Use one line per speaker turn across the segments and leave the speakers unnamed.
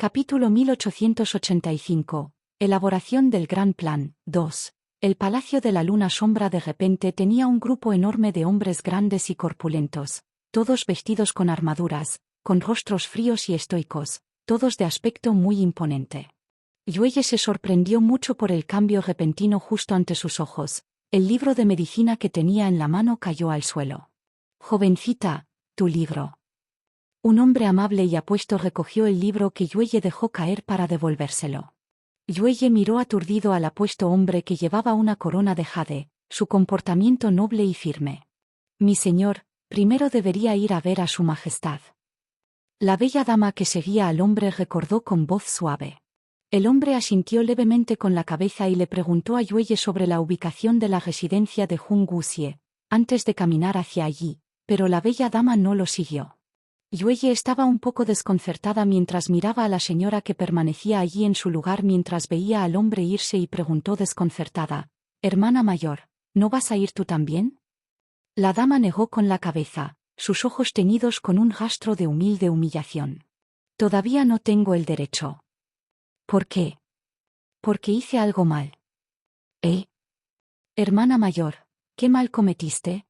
Capítulo 1885. Elaboración del Gran Plan. 2. El Palacio de la Luna Sombra de repente tenía un grupo enorme de hombres grandes y corpulentos, todos vestidos con armaduras, con rostros fríos y estoicos, todos de aspecto muy imponente. Yueye se sorprendió mucho por el cambio repentino justo ante sus ojos. El libro de medicina que tenía en la mano cayó al suelo. «Jovencita, tu libro». Un hombre amable y apuesto recogió el libro que Yueye dejó caer para devolvérselo. Yueye miró aturdido al apuesto hombre que llevaba una corona de jade, su comportamiento noble y firme. «Mi señor, primero debería ir a ver a su majestad». La bella dama que seguía al hombre recordó con voz suave. El hombre asintió levemente con la cabeza y le preguntó a Yueye sobre la ubicación de la residencia de Jun Guxie, antes de caminar hacia allí, pero la bella dama no lo siguió. Yueye estaba un poco desconcertada mientras miraba a la señora que permanecía allí en su lugar mientras veía al hombre irse y preguntó desconcertada: «Hermana mayor, ¿no vas a ir tú también?» La dama negó con la cabeza, sus ojos teñidos con un rastro de humilde humillación. «Todavía no tengo el derecho». «¿Por qué?» «Porque hice algo mal». «¿Eh? Hermana mayor, ¿qué mal cometiste?»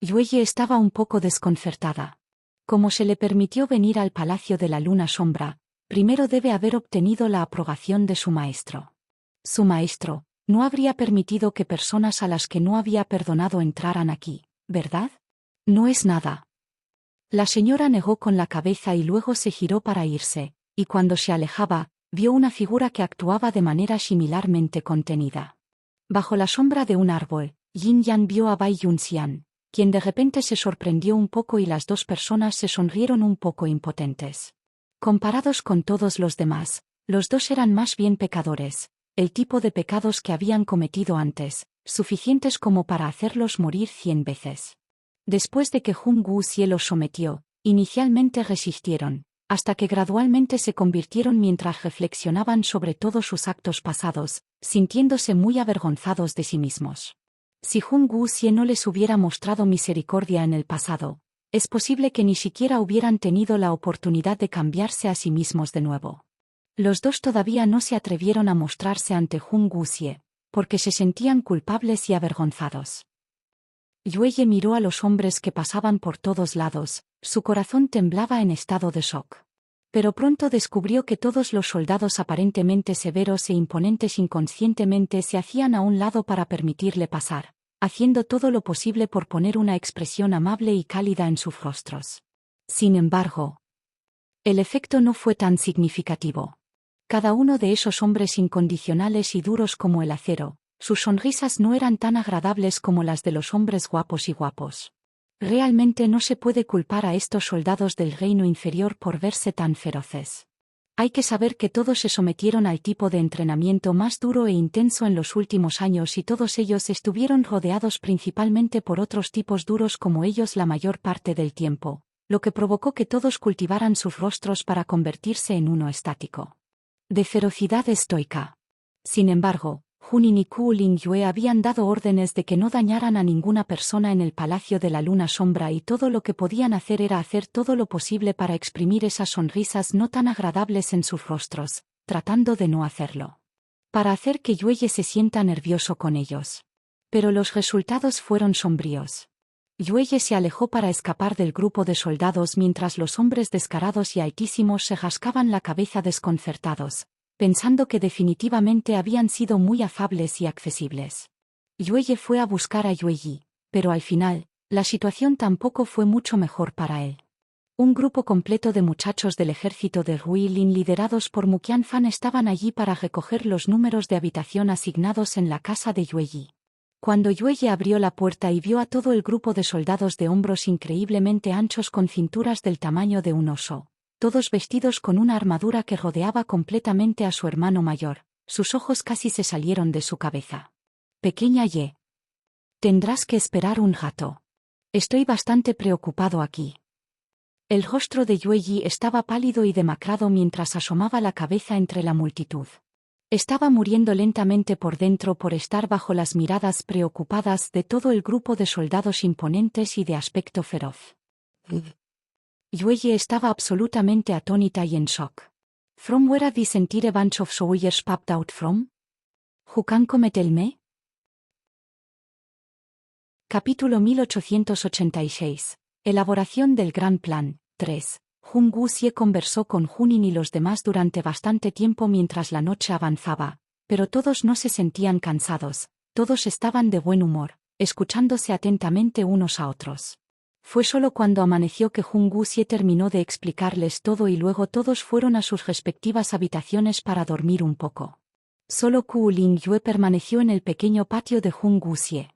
Yueye estaba un poco desconcertada. Como se le permitió venir al Palacio de la Luna Sombra, primero debe haber obtenido la aprobación de su maestro. Su maestro no habría permitido que personas a las que no había perdonado entraran aquí, ¿verdad? No es nada. La señora negó con la cabeza y luego se giró para irse, y cuando se alejaba, vio una figura que actuaba de manera similarmente contenida. Bajo la sombra de un árbol, Yin Yan vio a Bai Yunxian, quien de repente se sorprendió un poco y las dos personas se sonrieron un poco impotentes. Comparados con todos los demás, los dos eran más bien pecadores, el tipo de pecados que habían cometido antes, suficientes como para hacerlos morir 100 veces. Después de que Jun Guxie los sometió, inicialmente resistieron, hasta que gradualmente se convirtieron mientras reflexionaban sobre todos sus actos pasados, sintiéndose muy avergonzados de sí mismos. Si Jun Guxie no les hubiera mostrado misericordia en el pasado, es posible que ni siquiera hubieran tenido la oportunidad de cambiarse a sí mismos de nuevo. Los dos todavía no se atrevieron a mostrarse ante Jun Guxie, porque se sentían culpables y avergonzados. Yueye miró a los hombres que pasaban por todos lados, su corazón temblaba en estado de shock. Pero pronto descubrió que todos los soldados aparentemente severos e imponentes inconscientemente se hacían a un lado para permitirle pasar, haciendo todo lo posible por poner una expresión amable y cálida en sus rostros. Sin embargo, el efecto no fue tan significativo. Cada uno de esos hombres incondicionales y duros como el acero, sus sonrisas no eran tan agradables como las de los hombres guapos y guapos. Realmente no se puede culpar a estos soldados del reino inferior por verse tan feroces. Hay que saber que todos se sometieron al tipo de entrenamiento más duro e intenso en los últimos años y todos ellos estuvieron rodeados principalmente por otros tipos duros como ellos la mayor parte del tiempo, lo que provocó que todos cultivaran sus rostros para convertirse en uno estático. De ferocidad estoica. Sin embargo, Junin y Ku Lingyue habían dado órdenes de que no dañaran a ninguna persona en el Palacio de la Luna Sombra y todo lo que podían hacer era hacer todo lo posible para exprimir esas sonrisas no tan agradables en sus rostros, tratando de no hacerlo. Para hacer que Yueye se sienta nervioso con ellos. Pero los resultados fueron sombríos. Yueye se alejó para escapar del grupo de soldados mientras los hombres descarados y altísimos se rascaban la cabeza desconcertados, pensando que definitivamente habían sido muy afables y accesibles. Yueye fue a buscar a Yueyi, pero al final, la situación tampoco fue mucho mejor para él. Un grupo completo de muchachos del ejército de Ruilin liderados por Muqianfan estaban allí para recoger los números de habitación asignados en la casa de Yueyi. Cuando Yueye abrió la puerta y vio a todo el grupo de soldados de hombros increíblemente anchos con cinturas del tamaño de un oso, todos vestidos con una armadura que rodeaba completamente a su hermano mayor, sus ojos casi se salieron de su cabeza. «Pequeña Ye. Tendrás que esperar un rato. Estoy bastante preocupado aquí». El rostro de Yueyi estaba pálido y demacrado mientras asomaba la cabeza entre la multitud. Estaba muriendo lentamente por dentro por estar bajo las miradas preocupadas de todo el grupo de soldados imponentes y de aspecto feroz. Yueye estaba absolutamente atónita y en shock. From where die sentire bunch of soldiers popped out from? Who can come tell me? Capítulo 1886. Elaboración del Gran Plan. 3. Jun Gusie conversó con Junin y los demás durante bastante tiempo mientras la noche avanzaba, pero todos no se sentían cansados, todos estaban de buen humor, escuchándose atentamente unos a otros. Fue solo cuando amaneció que Jun Gusie terminó de explicarles todo y luego todos fueron a sus respectivas habitaciones para dormir un poco. Solo Ku Lingyue permaneció en el pequeño patio de Jun Gusie.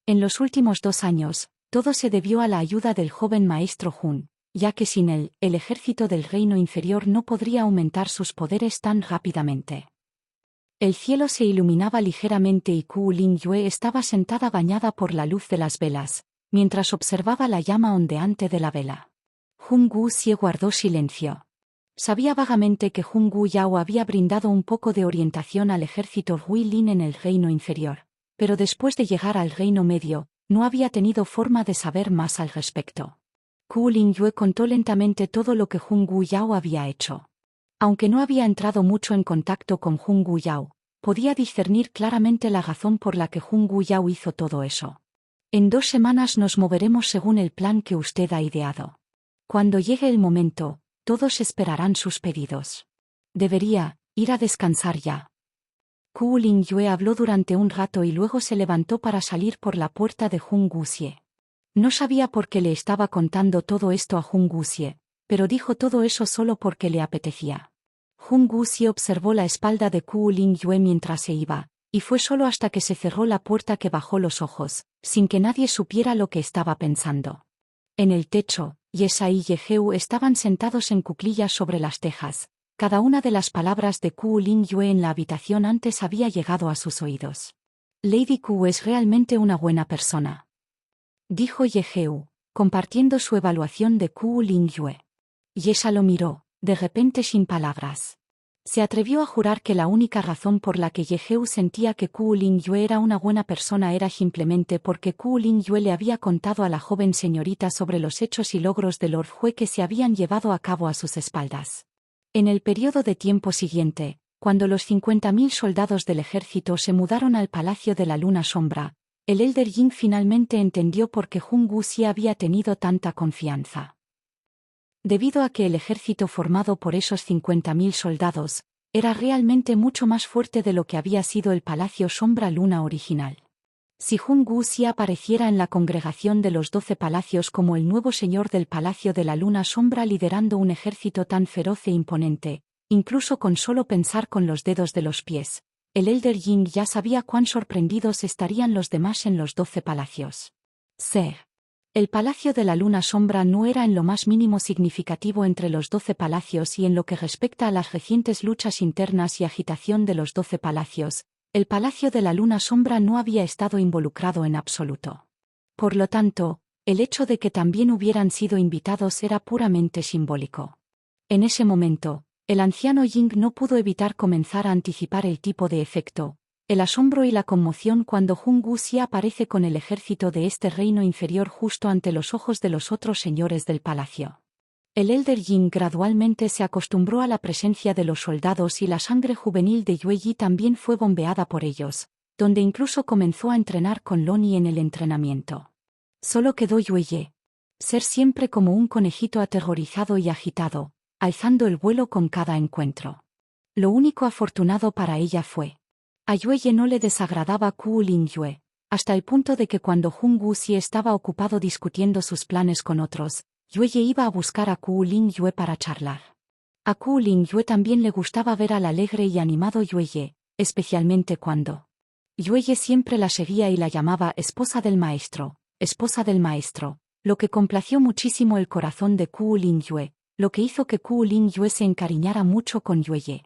En los últimos 2 años, todo se debió a la ayuda del joven maestro Jun, ya que sin él, el ejército del reino inferior no podría aumentar sus poderes tan rápidamente. El cielo se iluminaba ligeramente y Ku Lingyue estaba sentada bañada por la luz de las velas, mientras observaba la llama ondeante de la vela. Jun Gusie guardó silencio. Sabía vagamente que Jun Guyao había brindado un poco de orientación al ejército Huilin en el reino inferior, pero después de llegar al reino medio, no había tenido forma de saber más al respecto. Ku Lingyue contó lentamente todo lo que Jun Guyao había hecho. Aunque no había entrado mucho en contacto con Jun Guyao, podía discernir claramente la razón por la que Jun Guyao hizo todo eso. En 2 semanas nos moveremos según el plan que usted ha ideado. Cuando llegue el momento, todos esperarán sus pedidos. Debería ir a descansar ya. Ku Lingyue habló durante un rato y luego se levantó para salir por la puerta de Jun Gusie. No sabía por qué le estaba contando todo esto a Jun Gusie, pero dijo todo eso solo porque le apetecía. Jun Gusie observó la espalda de Ku Lingyue mientras se iba, y fue solo hasta que se cerró la puerta que bajó los ojos, sin que nadie supiera lo que estaba pensando. En el techo, Yesa y Yeheu estaban sentados en cuclillas sobre las tejas. Cada una de las palabras de Ku Lingyue en la habitación antes había llegado a sus oídos. Lady Ku es realmente una buena persona, dijo Yeheu, compartiendo su evaluación de Ku Lingyue. Yesa lo miró, de repente sin palabras. Se atrevió a jurar que la única razón por la que Yeheu sentía que Ku Lingyue era una buena persona era simplemente porque Ku Lingyue le había contado a la joven señorita sobre los hechos y logros de Lord Hue que se habían llevado a cabo a sus espaldas. En el periodo de tiempo siguiente, cuando los 50.000 soldados del ejército se mudaron al Palacio de la Luna Sombra, el Elder Jin finalmente entendió por qué Jun Gusie había tenido tanta confianza. Debido a que el ejército formado por esos 50.000 soldados, era realmente mucho más fuerte de lo que había sido el Palacio Sombra Luna original. Si Jun Gusie apareciera en la congregación de los 12 palacios como el nuevo señor del Palacio de la Luna Sombra liderando un ejército tan feroz e imponente, incluso con solo pensar con los dedos de los pies, el Elder Jin ya sabía cuán sorprendidos estarían los demás en los 12 palacios. El Palacio de la Luna Sombra no era en lo más mínimo significativo entre los 12 palacios y en lo que respecta a las recientes luchas internas y agitación de los 12 palacios, el Palacio de la Luna Sombra no había estado involucrado en absoluto. Por lo tanto, el hecho de que también hubieran sido invitados era puramente simbólico. En ese momento, el anciano Ying no pudo evitar comenzar a anticipar el tipo de efecto, el asombro y la conmoción cuando Jun Gusie aparece con el ejército de este reino inferior justo ante los ojos de los otros señores del palacio. El Elder Jin gradualmente se acostumbró a la presencia de los soldados y la sangre juvenil de Yue Yi también fue bombeada por ellos, donde incluso comenzó a entrenar con Loni en el entrenamiento. Solo quedó Yue Yi. Ser siempre como un conejito aterrorizado y agitado, alzando el vuelo con cada encuentro. Lo único afortunado para ella fue. A Yue Yi no le desagradaba Ku Lingyue, hasta el punto de que cuando Jun Gusie estaba ocupado discutiendo sus planes con otros, Yue Yi iba a buscar a Ku Lingyue para charlar. A Ku Lingyue también le gustaba ver al alegre y animado Yue Yi, especialmente cuando Yue Yi siempre la seguía y la llamaba esposa del maestro, lo que complació muchísimo el corazón de Ku Lingyue, lo que hizo que Ku Lingyue se encariñara mucho con Yue Yi.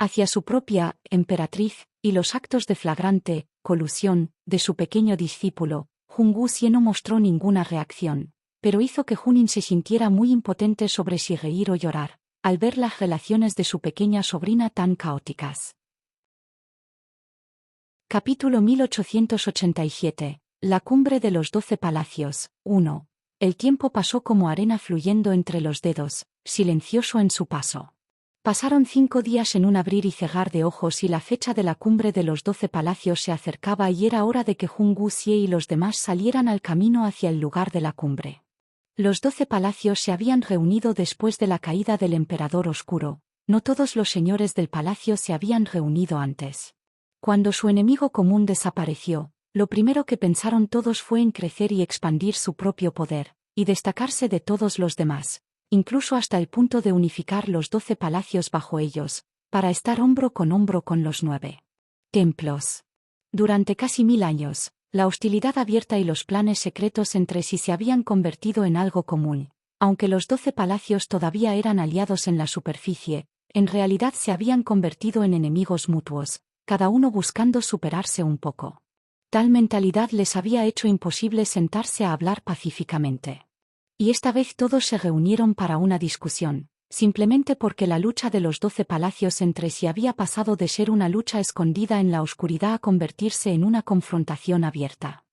Hacia su propia emperatriz y los actos de flagrante colusión de su pequeño discípulo, Jun Gusie no mostró ninguna reacción, pero hizo que Junin se sintiera muy impotente sobre si reír o llorar, al ver las relaciones de su pequeña sobrina tan caóticas. Capítulo 1887. La cumbre de los 12 palacios. 1. El tiempo pasó como arena fluyendo entre los dedos, silencioso en su paso. Pasaron 5 días en un abrir y cerrar de ojos y la fecha de la cumbre de los 12 palacios se acercaba y era hora de que Jung Wuxie y los demás salieran al camino hacia el lugar de la cumbre. Los 12 palacios se habían reunido después de la caída del emperador oscuro, no todos los señores del palacio se habían reunido antes. Cuando su enemigo común desapareció, lo primero que pensaron todos fue en crecer y expandir su propio poder, y destacarse de todos los demás, incluso hasta el punto de unificar los 12 palacios bajo ellos, para estar hombro con los 9 templos. Durante casi 1000 años, la hostilidad abierta y los planes secretos entre sí se habían convertido en algo común. Aunque los 12 palacios todavía eran aliados en la superficie, en realidad se habían convertido en enemigos mutuos, cada uno buscando superarse un poco. Tal mentalidad les había hecho imposible sentarse a hablar pacíficamente. Y esta vez todos se reunieron para una discusión, simplemente porque la lucha de los 12 palacios entre sí había pasado de ser una lucha escondida en la oscuridad a convertirse en una confrontación abierta.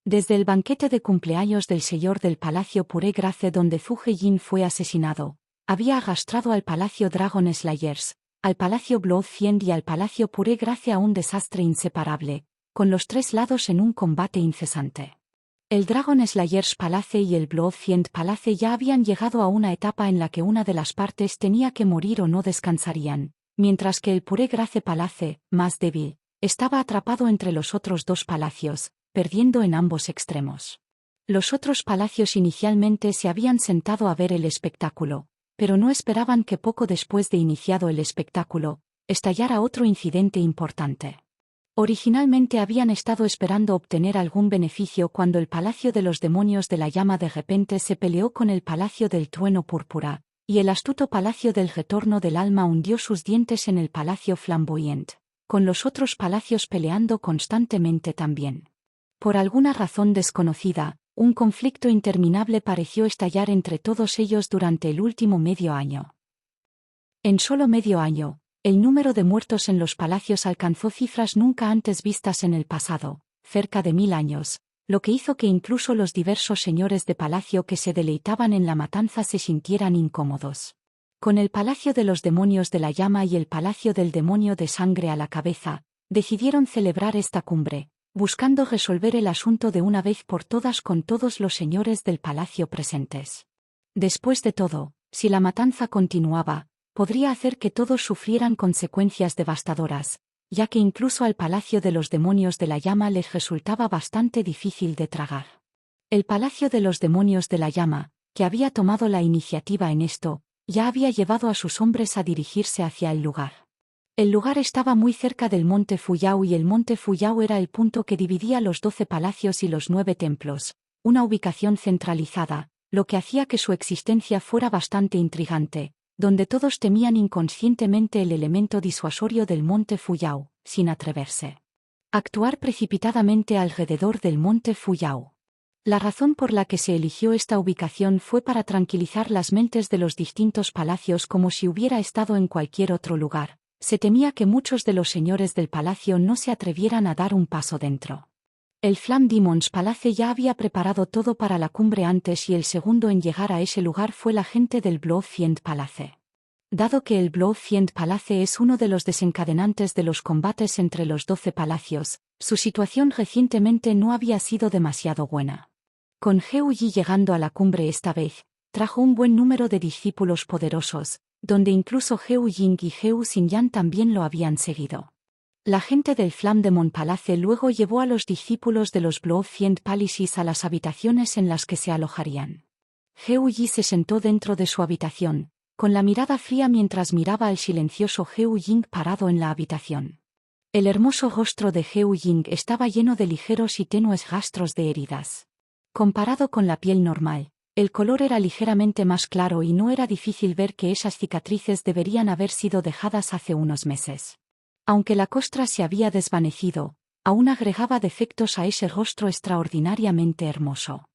Desde el banquete de cumpleaños del señor del Palacio Pure Grace donde Zhuge Jin fue asesinado, había arrastrado al Palacio Dragon Slayers, al Palacio Blood Fiend y al Palacio Pure Grace a un desastre inseparable, con los 3 lados en un combate incesante. El Dragon Slayers Palace y el Blood Fiend Palace ya habían llegado a una etapa en la que una de las partes tenía que morir o no descansarían, mientras que el Pure Grace Palace, más débil, estaba atrapado entre los otros 2 palacios, perdiendo en ambos extremos. Los otros palacios inicialmente se habían sentado a ver el espectáculo, pero no esperaban que poco después de iniciado el espectáculo, estallara otro incidente importante. Originalmente habían estado esperando obtener algún beneficio cuando el Palacio de los Demonios de la Llama de repente se peleó con el Palacio del Trueno Púrpura, y el astuto Palacio del Retorno del Alma hundió sus dientes en el Palacio Flamboyant, con los otros palacios peleando constantemente también. Por alguna razón desconocida, un conflicto interminable pareció estallar entre todos ellos durante el último medio año. En solo medio año, el número de muertos en los palacios alcanzó cifras nunca antes vistas en el pasado, cerca de 1000 años, lo que hizo que incluso los diversos señores de palacio que se deleitaban en la matanza se sintieran incómodos. Con el Palacio de los Demonios de la Llama y el Palacio del Demonio de Sangre a la cabeza, decidieron celebrar esta cumbre, buscando resolver el asunto de una vez por todas con todos los señores del palacio presentes. Después de todo, si la matanza continuaba, podría hacer que todos sufrieran consecuencias devastadoras, ya que incluso al Palacio de los Demonios de la Llama les resultaba bastante difícil de tragar. El Palacio de los Demonios de la Llama, que había tomado la iniciativa en esto, ya había llevado a sus hombres a dirigirse hacia el lugar. El lugar estaba muy cerca del Monte Fuyao y el Monte Fuyao era el punto que dividía los 12 palacios y los 9 templos, una ubicación centralizada, lo que hacía que su existencia fuera bastante intrigante, donde todos temían inconscientemente el elemento disuasorio del Monte Fuyao, sin atreverse a actuar precipitadamente alrededor del Monte Fuyao. La razón por la que se eligió esta ubicación fue para tranquilizar las mentes de los distintos palacios como si hubiera estado en cualquier otro lugar. Se temía que muchos de los señores del palacio no se atrevieran a dar un paso dentro. El Flame Demons Palace ya había preparado todo para la cumbre antes y el segundo en llegar a ese lugar fue la gente del Blood Fiend Palace. Dado que el Blood Fiend Palace es uno de los desencadenantes de los combates entre los 12 palacios, su situación recientemente no había sido demasiado buena. Con Heu Yi llegando a la cumbre esta vez, trajo un buen número de discípulos poderosos, donde incluso Heu Ying y Heu Xinyan también lo habían seguido. La gente del Flame Demon Palace luego llevó a los discípulos de los Blood Fiend Palaces a las habitaciones en las que se alojarían. Heu Yi se sentó dentro de su habitación, con la mirada fría mientras miraba al silencioso Heu Ying parado en la habitación. El hermoso rostro de Heu Ying estaba lleno de ligeros y tenues rastros de heridas. Comparado con la piel normal, el color era ligeramente más claro y no era difícil ver que esas cicatrices deberían haber sido dejadas hace unos meses. Aunque la costra se había desvanecido, aún agregaba defectos a ese rostro extraordinariamente hermoso.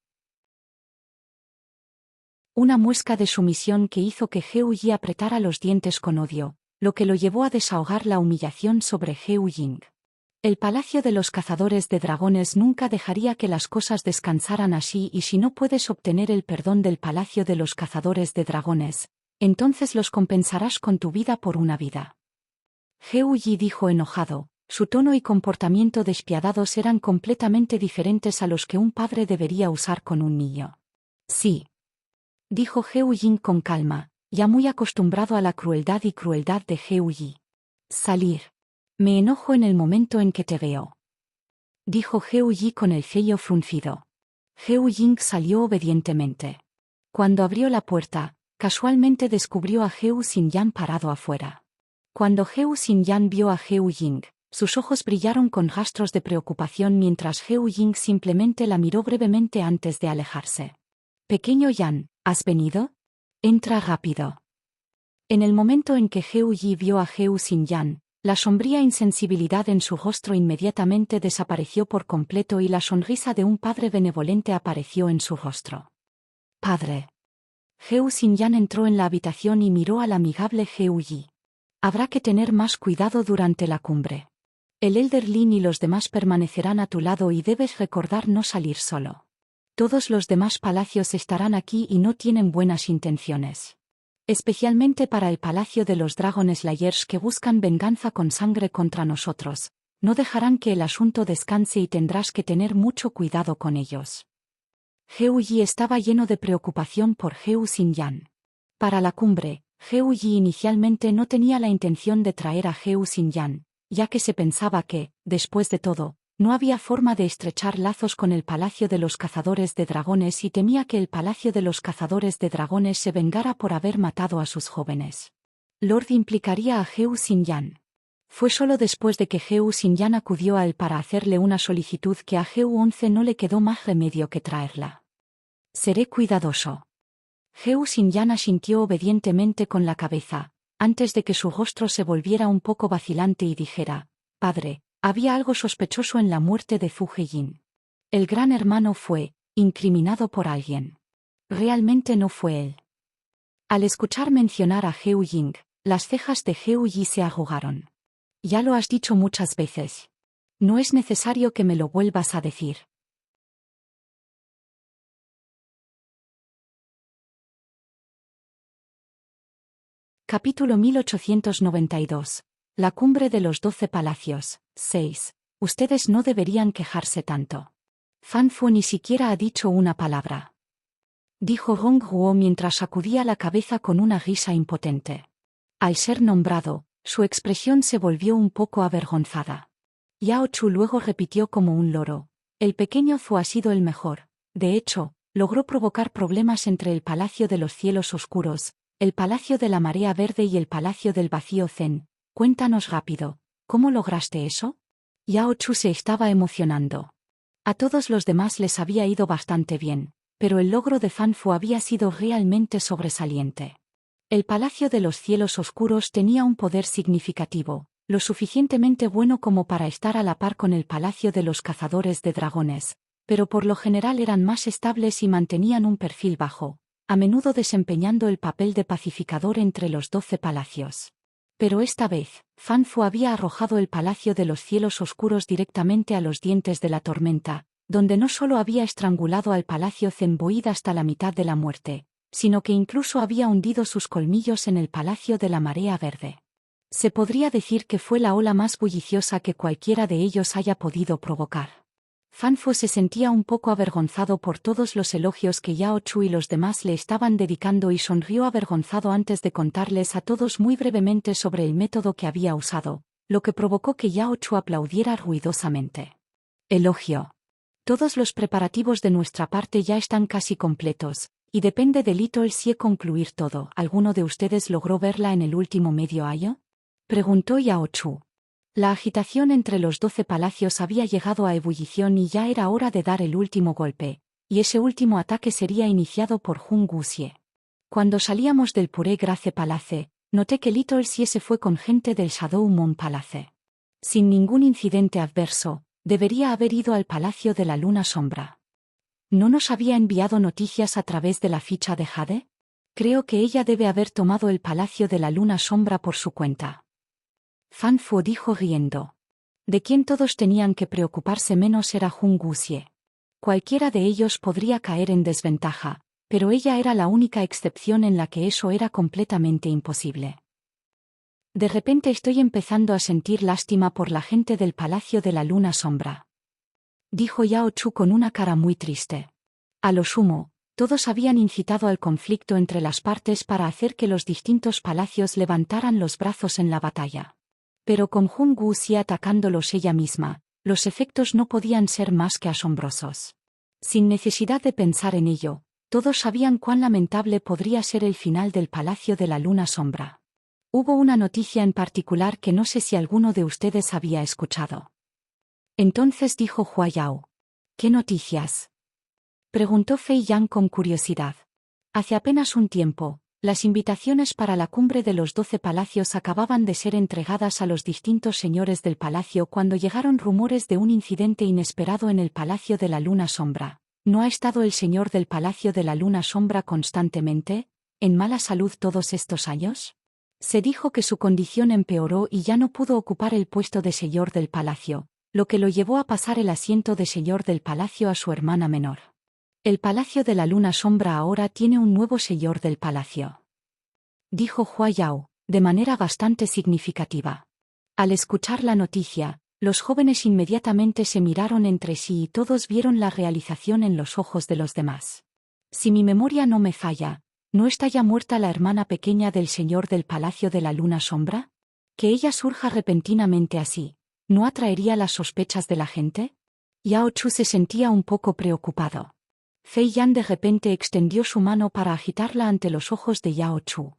Una muesca de sumisión que hizo que Heu Yi apretara los dientes con odio, lo que lo llevó a desahogar la humillación sobre Heu Ying. El Palacio de los Cazadores de Dragones nunca dejaría que las cosas descansaran así y si no puedes obtener el perdón del Palacio de los Cazadores de Dragones, Entonces los compensarás con tu vida por una vida. Heo Yi dijo enojado, su tono y comportamiento despiadados eran completamente diferentes a los que un padre debería usar con un niño. Sí. Dijo Heo Jin con calma, ya muy acostumbrado a la crueldad de Heo Yi. Salir. Me enojo en el momento en que te veo. Dijo Heo Yi con el ceño fruncido. Heo Jin salió obedientemente. Cuando abrió la puerta, casualmente descubrió a Heo Xinyan parado afuera. Cuando Heo Xinyan vio a Heo Jing, sus ojos brillaron con rastros de preocupación mientras Heo Jing simplemente la miró brevemente antes de alejarse. Pequeño Yan, ¿has venido? Entra rápido. En el momento en que Heo Yi vio a Heo Xinyan, la sombría insensibilidad en su rostro inmediatamente desapareció por completo y la sonrisa de un padre benevolente apareció en su rostro. Padre. Heo Xinyan entró en la habitación y miró al amigable Heo Yi. Habrá que tener más cuidado durante la cumbre. El Elder Lin y los demás permanecerán a tu lado y debes recordar no salir solo. Todos los demás palacios estarán aquí y no tienen buenas intenciones. Especialmente para el palacio de los Dragon Slayers que buscan venganza con sangre contra nosotros. No dejarán que el asunto descanse y tendrás que tener mucho cuidado con ellos. Heo Yi estaba lleno de preocupación por Heo Xinyan. Para la cumbre, Heo Yi inicialmente no tenía la intención de traer a Heo Xinyan, ya que se pensaba que, después de todo, no había forma de estrechar lazos con el Palacio de los Cazadores de Dragones y temía que el Palacio de los Cazadores de Dragones se vengara por haber matado a sus jóvenes. Lord implicaría a Heo Xinyan. Fue solo después de que Heo Xinyan acudió a él para hacerle una solicitud que a Heo 11 no le quedó más remedio que traerla. Seré cuidadoso. Heo Xinyan asintió obedientemente con la cabeza, antes de que su rostro se volviera un poco vacilante y dijera, «Padre, había algo sospechoso en la muerte de Fu Heijin. El gran hermano fue incriminado por alguien. Realmente no fue él». Al escuchar mencionar a Heo Ying, las cejas de Heo Yi se arrugaron. «Ya lo has dicho muchas veces. No es necesario que me lo vuelvas a decir». Capítulo 1892. La cumbre de los 12 palacios. 6. Ustedes no deberían quejarse tanto. Fan Fu ni siquiera ha dicho una palabra. Dijo Gong Huo mientras sacudía la cabeza con una risa impotente. Al ser nombrado, su expresión se volvió un poco avergonzada. Yao Chu luego repitió como un loro. El pequeño Fu ha sido el mejor. De hecho, logró provocar problemas entre el Palacio de los Cielos Oscuros, el Palacio de la Marea Verde y el Palacio del Vacío Zen. Cuéntanos rápido, ¿cómo lograste eso? Yao Chu se estaba emocionando. A todos los demás les había ido bastante bien, pero el logro de Fan Fu había sido realmente sobresaliente. El Palacio de los Cielos Oscuros tenía un poder significativo, lo suficientemente bueno como para estar a la par con el Palacio de los Cazadores de Dragones, pero por lo general eran más estables y mantenían un perfil bajo, a menudo desempeñando el papel de pacificador entre los 12 palacios. Pero esta vez, Fan Fu había arrojado el Palacio de los Cielos Oscuros directamente a los dientes de la tormenta, donde no solo había estrangulado al Palacio Zenboid hasta la mitad de la muerte, sino que incluso había hundido sus colmillos en el Palacio de la Marea Verde. Se podría decir que fue la ola más bulliciosa que cualquiera de ellos haya podido provocar. Fan Fu se sentía un poco avergonzado por todos los elogios que Yao Chu y los demás le estaban dedicando y sonrió avergonzado antes de contarles a todos muy brevemente sobre el método que había usado, lo que provocó que Yao Chu aplaudiera ruidosamente. Elogio. Todos los preparativos de nuestra parte ya están casi completos, y depende de Little Xie concluir todo. ¿Alguno de ustedes logró verla en el último medio año? Preguntó Yao Chu. La agitación entre los 12 palacios había llegado a ebullición y ya era hora de dar el último golpe, y ese último ataque sería iniciado por Jung Wuxie. Cuando salíamos del Puré Grace Palace, noté que Little Xie se fue con gente del Shadow Moon Palace. Sin ningún incidente adverso, debería haber ido al Palacio de la Luna Sombra. ¿No nos había enviado noticias a través de la ficha de Jade? Creo que ella debe haber tomado el Palacio de la Luna Sombra por su cuenta. Fan Fu dijo riendo. De quien todos tenían que preocuparse menos era Jung Wuxie. Cualquiera de ellos podría caer en desventaja, pero ella era la única excepción en la que eso era completamente imposible. De repente estoy empezando a sentir lástima por la gente del Palacio de la Luna Sombra, dijo Yao Chu con una cara muy triste. A lo sumo, todos habían incitado al conflicto entre las partes para hacer que los distintos palacios levantaran los brazos en la batalla. Pero con Jun Guxia atacándolos ella misma, los efectos no podían ser más que asombrosos. Sin necesidad de pensar en ello, todos sabían cuán lamentable podría ser el final del Palacio de la Luna Sombra. Hubo una noticia en particular que no sé si alguno de ustedes había escuchado. Entonces dijo Hua Yao. ¿Qué noticias?, preguntó Fei Yan con curiosidad. Hace apenas un tiempo, las invitaciones para la cumbre de los 12 palacios acababan de ser entregadas a los distintos señores del palacio cuando llegaron rumores de un incidente inesperado en el Palacio de la Luna Sombra. ¿No ha estado el señor del Palacio de la Luna Sombra constantemente, en mala salud todos estos años? Se dijo que su condición empeoró y ya no pudo ocupar el puesto de señor del palacio, lo que lo llevó a pasar el asiento de señor del palacio a su hermana menor. El Palacio de la Luna Sombra ahora tiene un nuevo señor del palacio, dijo Hua Yao, de manera bastante significativa. Al escuchar la noticia, los jóvenes inmediatamente se miraron entre sí y todos vieron la realización en los ojos de los demás. Si mi memoria no me falla, ¿no está ya muerta la hermana pequeña del señor del Palacio de la Luna Sombra? Que ella surja repentinamente así, ¿no atraería las sospechas de la gente? Yao Chu se sentía un poco preocupado. Fei Yan de repente extendió su mano para agitarla ante los ojos de Yao Chu.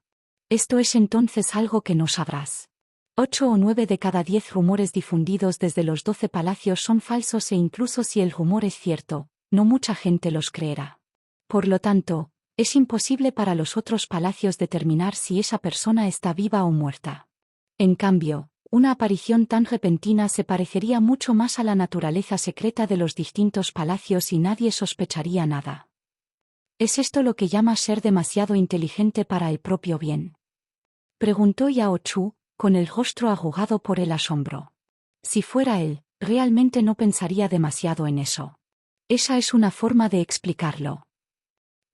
Esto es entonces algo que no sabrás. 8 o 9 de cada 10 rumores difundidos desde los 12 palacios son falsos e incluso si el rumor es cierto, no mucha gente los creerá. Por lo tanto, es imposible para los otros palacios determinar si esa persona está viva o muerta. En cambio, una aparición tan repentina se parecería mucho más a la naturaleza secreta de los distintos palacios y nadie sospecharía nada. ¿Es esto lo que llamas ser demasiado inteligente para el propio bien?, preguntó Yao Chu, con el rostro arrugado por el asombro. Si fuera él, realmente no pensaría demasiado en eso. Esa es una forma de explicarlo.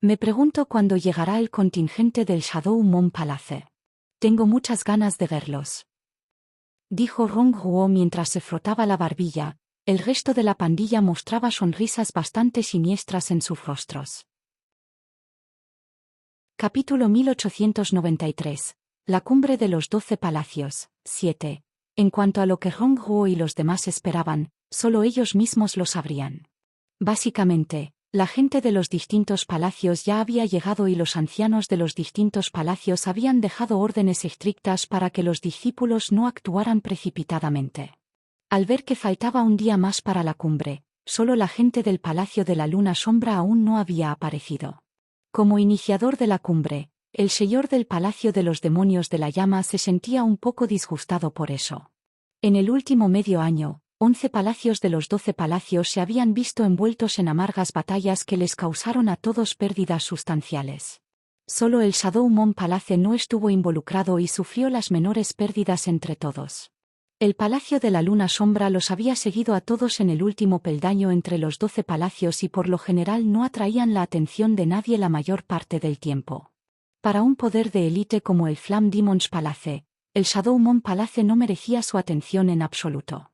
Me pregunto cuándo llegará el contingente del Shadow Moon Palace. Tengo muchas ganas de verlos, dijo Rong Huo mientras se frotaba la barbilla. El resto de la pandilla mostraba sonrisas bastante siniestras en sus rostros. Capítulo 1893. La cumbre de los 12 palacios. 7. En cuanto a lo que Rong Huo y los demás esperaban, solo ellos mismos lo sabrían. Básicamente, la gente de los distintos palacios ya había llegado y los ancianos de los distintos palacios habían dejado órdenes estrictas para que los discípulos no actuaran precipitadamente. Al ver que faltaba un día más para la cumbre, solo la gente del Palacio de la Luna Sombra aún no había aparecido. Como iniciador de la cumbre, el señor del Palacio de los Demonios de la Llama se sentía un poco disgustado por eso. En el último medio año, 11 palacios de los 12 palacios se habían visto envueltos en amargas batallas que les causaron a todos pérdidas sustanciales. Solo el Shadow Moon Palace no estuvo involucrado y sufrió las menores pérdidas entre todos. El Palacio de la Luna Sombra los había seguido a todos en el último peldaño entre los 12 palacios y por lo general no atraían la atención de nadie la mayor parte del tiempo. Para un poder de élite como el Flame Demons Palace, el Shadow Moon Palace no merecía su atención en absoluto.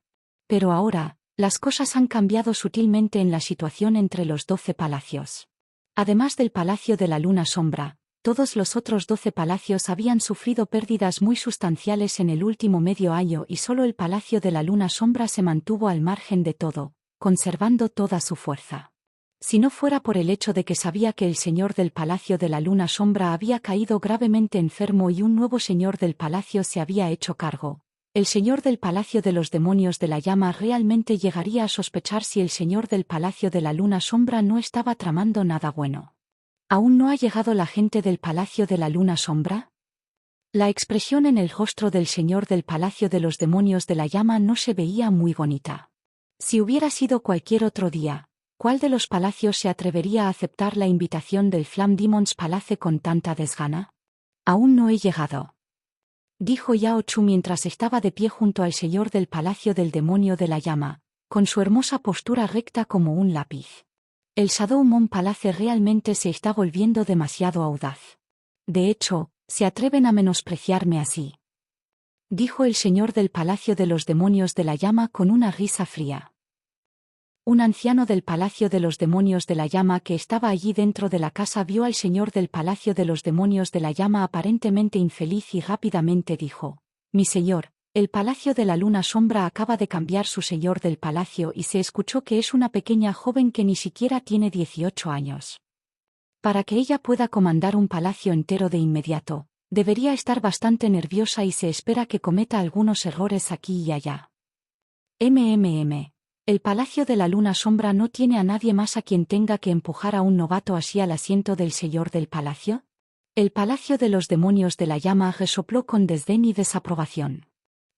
Pero ahora, las cosas han cambiado sutilmente en la situación entre los 12 palacios. Además del Palacio de la Luna Sombra, todos los otros 12 palacios habían sufrido pérdidas muy sustanciales en el último medio año y solo el Palacio de la Luna Sombra se mantuvo al margen de todo, conservando toda su fuerza. Si no fuera por el hecho de que sabía que el señor del Palacio de la Luna Sombra había caído gravemente enfermo y un nuevo señor del palacio se había hecho cargo, el señor del Palacio de los Demonios de la Llama realmente llegaría a sospechar si el señor del Palacio de la Luna Sombra no estaba tramando nada bueno. ¿Aún no ha llegado la gente del Palacio de la Luna Sombra? La expresión en el rostro del señor del Palacio de los Demonios de la Llama no se veía muy bonita. Si hubiera sido cualquier otro día, ¿cuál de los palacios se atrevería a aceptar la invitación del Flame Demons Palace con tanta desgana? Aún no he llegado, dijo Yao Chu mientras estaba de pie junto al señor del Palacio del Demonio de la Llama, con su hermosa postura recta como un lápiz. El Shadow Moon Palace realmente se está volviendo demasiado audaz. De hecho, se atreven a menospreciarme así. Dijo el señor del Palacio de los Demonios de la Llama con una risa fría. Un anciano del Palacio de los Demonios de la Llama que estaba allí dentro de la casa vio al señor del Palacio de los Demonios de la Llama aparentemente infeliz y rápidamente dijo: «Mi señor, el Palacio de la Luna Sombra acaba de cambiar su señor del palacio y se escuchó que es una pequeña joven que ni siquiera tiene 18 años. Para que ella pueda comandar un palacio entero de inmediato, debería estar bastante nerviosa y se espera que cometa algunos errores aquí y allá. El Palacio de la Luna Sombra no tiene a nadie más a quien tenga que empujar a un novato así al asiento del señor del palacio». El Palacio de los Demonios de la Llama resopló con desdén y desaprobación.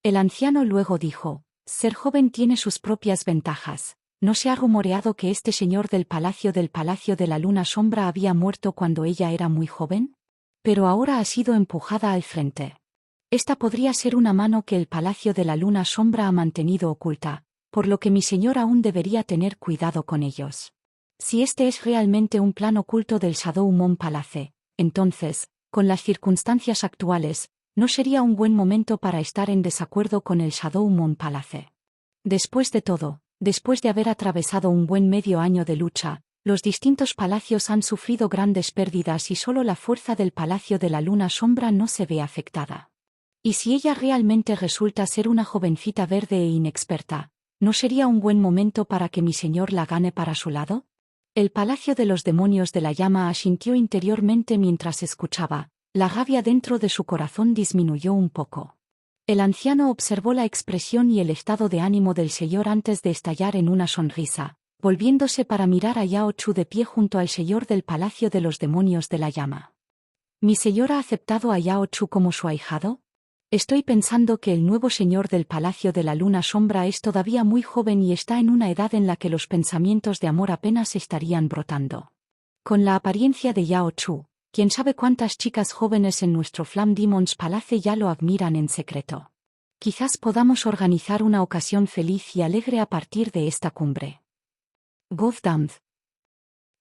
El anciano luego dijo: «Ser joven tiene sus propias ventajas. ¿No se ha rumoreado que este señor del Palacio de la Luna Sombra había muerto cuando ella era muy joven? Pero ahora ha sido empujada al frente. Esta podría ser una mano que el Palacio de la Luna Sombra ha mantenido oculta, por lo que mi señor aún debería tener cuidado con ellos. Si este es realmente un plan oculto del Shadow Moon Palace, entonces, con las circunstancias actuales, no sería un buen momento para estar en desacuerdo con el Shadow Moon Palace. Después de todo, después de haber atravesado un buen medio año de lucha, los distintos palacios han sufrido grandes pérdidas y solo la fuerza del Palacio de la Luna Sombra no se ve afectada. Y si ella realmente resulta ser una jovencita verde e inexperta, ¿no sería un buen momento para que mi señor la gane para su lado?». El Palacio de los Demonios de la Llama asintió interiormente mientras escuchaba. La rabia dentro de su corazón disminuyó un poco. El anciano observó la expresión y el estado de ánimo del señor antes de estallar en una sonrisa, volviéndose para mirar a Yao Chu de pie junto al señor del Palacio de los Demonios de la Llama. ¿Mi señor ha aceptado a Yao Chu como su ahijado? Estoy pensando que el nuevo señor del Palacio de la Luna Sombra es todavía muy joven y está en una edad en la que los pensamientos de amor apenas estarían brotando. Con la apariencia de Yao Chu, quién sabe cuántas chicas jóvenes en nuestro Flame Demons Palace ya lo admiran en secreto. Quizás podamos organizar una ocasión feliz y alegre a partir de esta cumbre. Goddamn.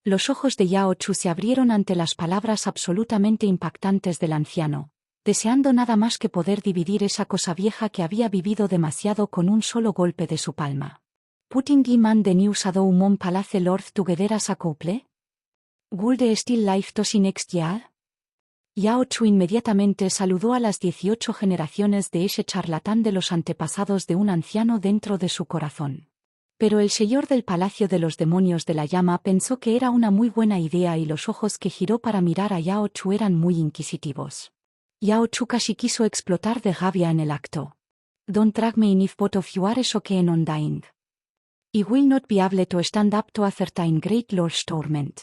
Los ojos de Yao Chu se abrieron ante las palabras absolutamente impactantes del anciano, deseando nada más que poder dividir esa cosa vieja que había vivido demasiado con un solo golpe de su palma. «Putting him and the new Shadow Moon Palace Lord together as a couple? Would they still live to see next year?» Yao Chu inmediatamente saludó a las 18 generaciones de ese charlatán de los antepasados de un anciano dentro de su corazón. Pero el señor del Palacio de los Demonios de la Llama pensó que era una muy buena idea y los ojos que giró para mirar a Yao Chu eran muy inquisitivos. Yao Chu casi quiso explotar de rabia en el acto. «Don't drag me in if both of you are so keen on dying. I will not be able to stand up to a certain great lord's torment».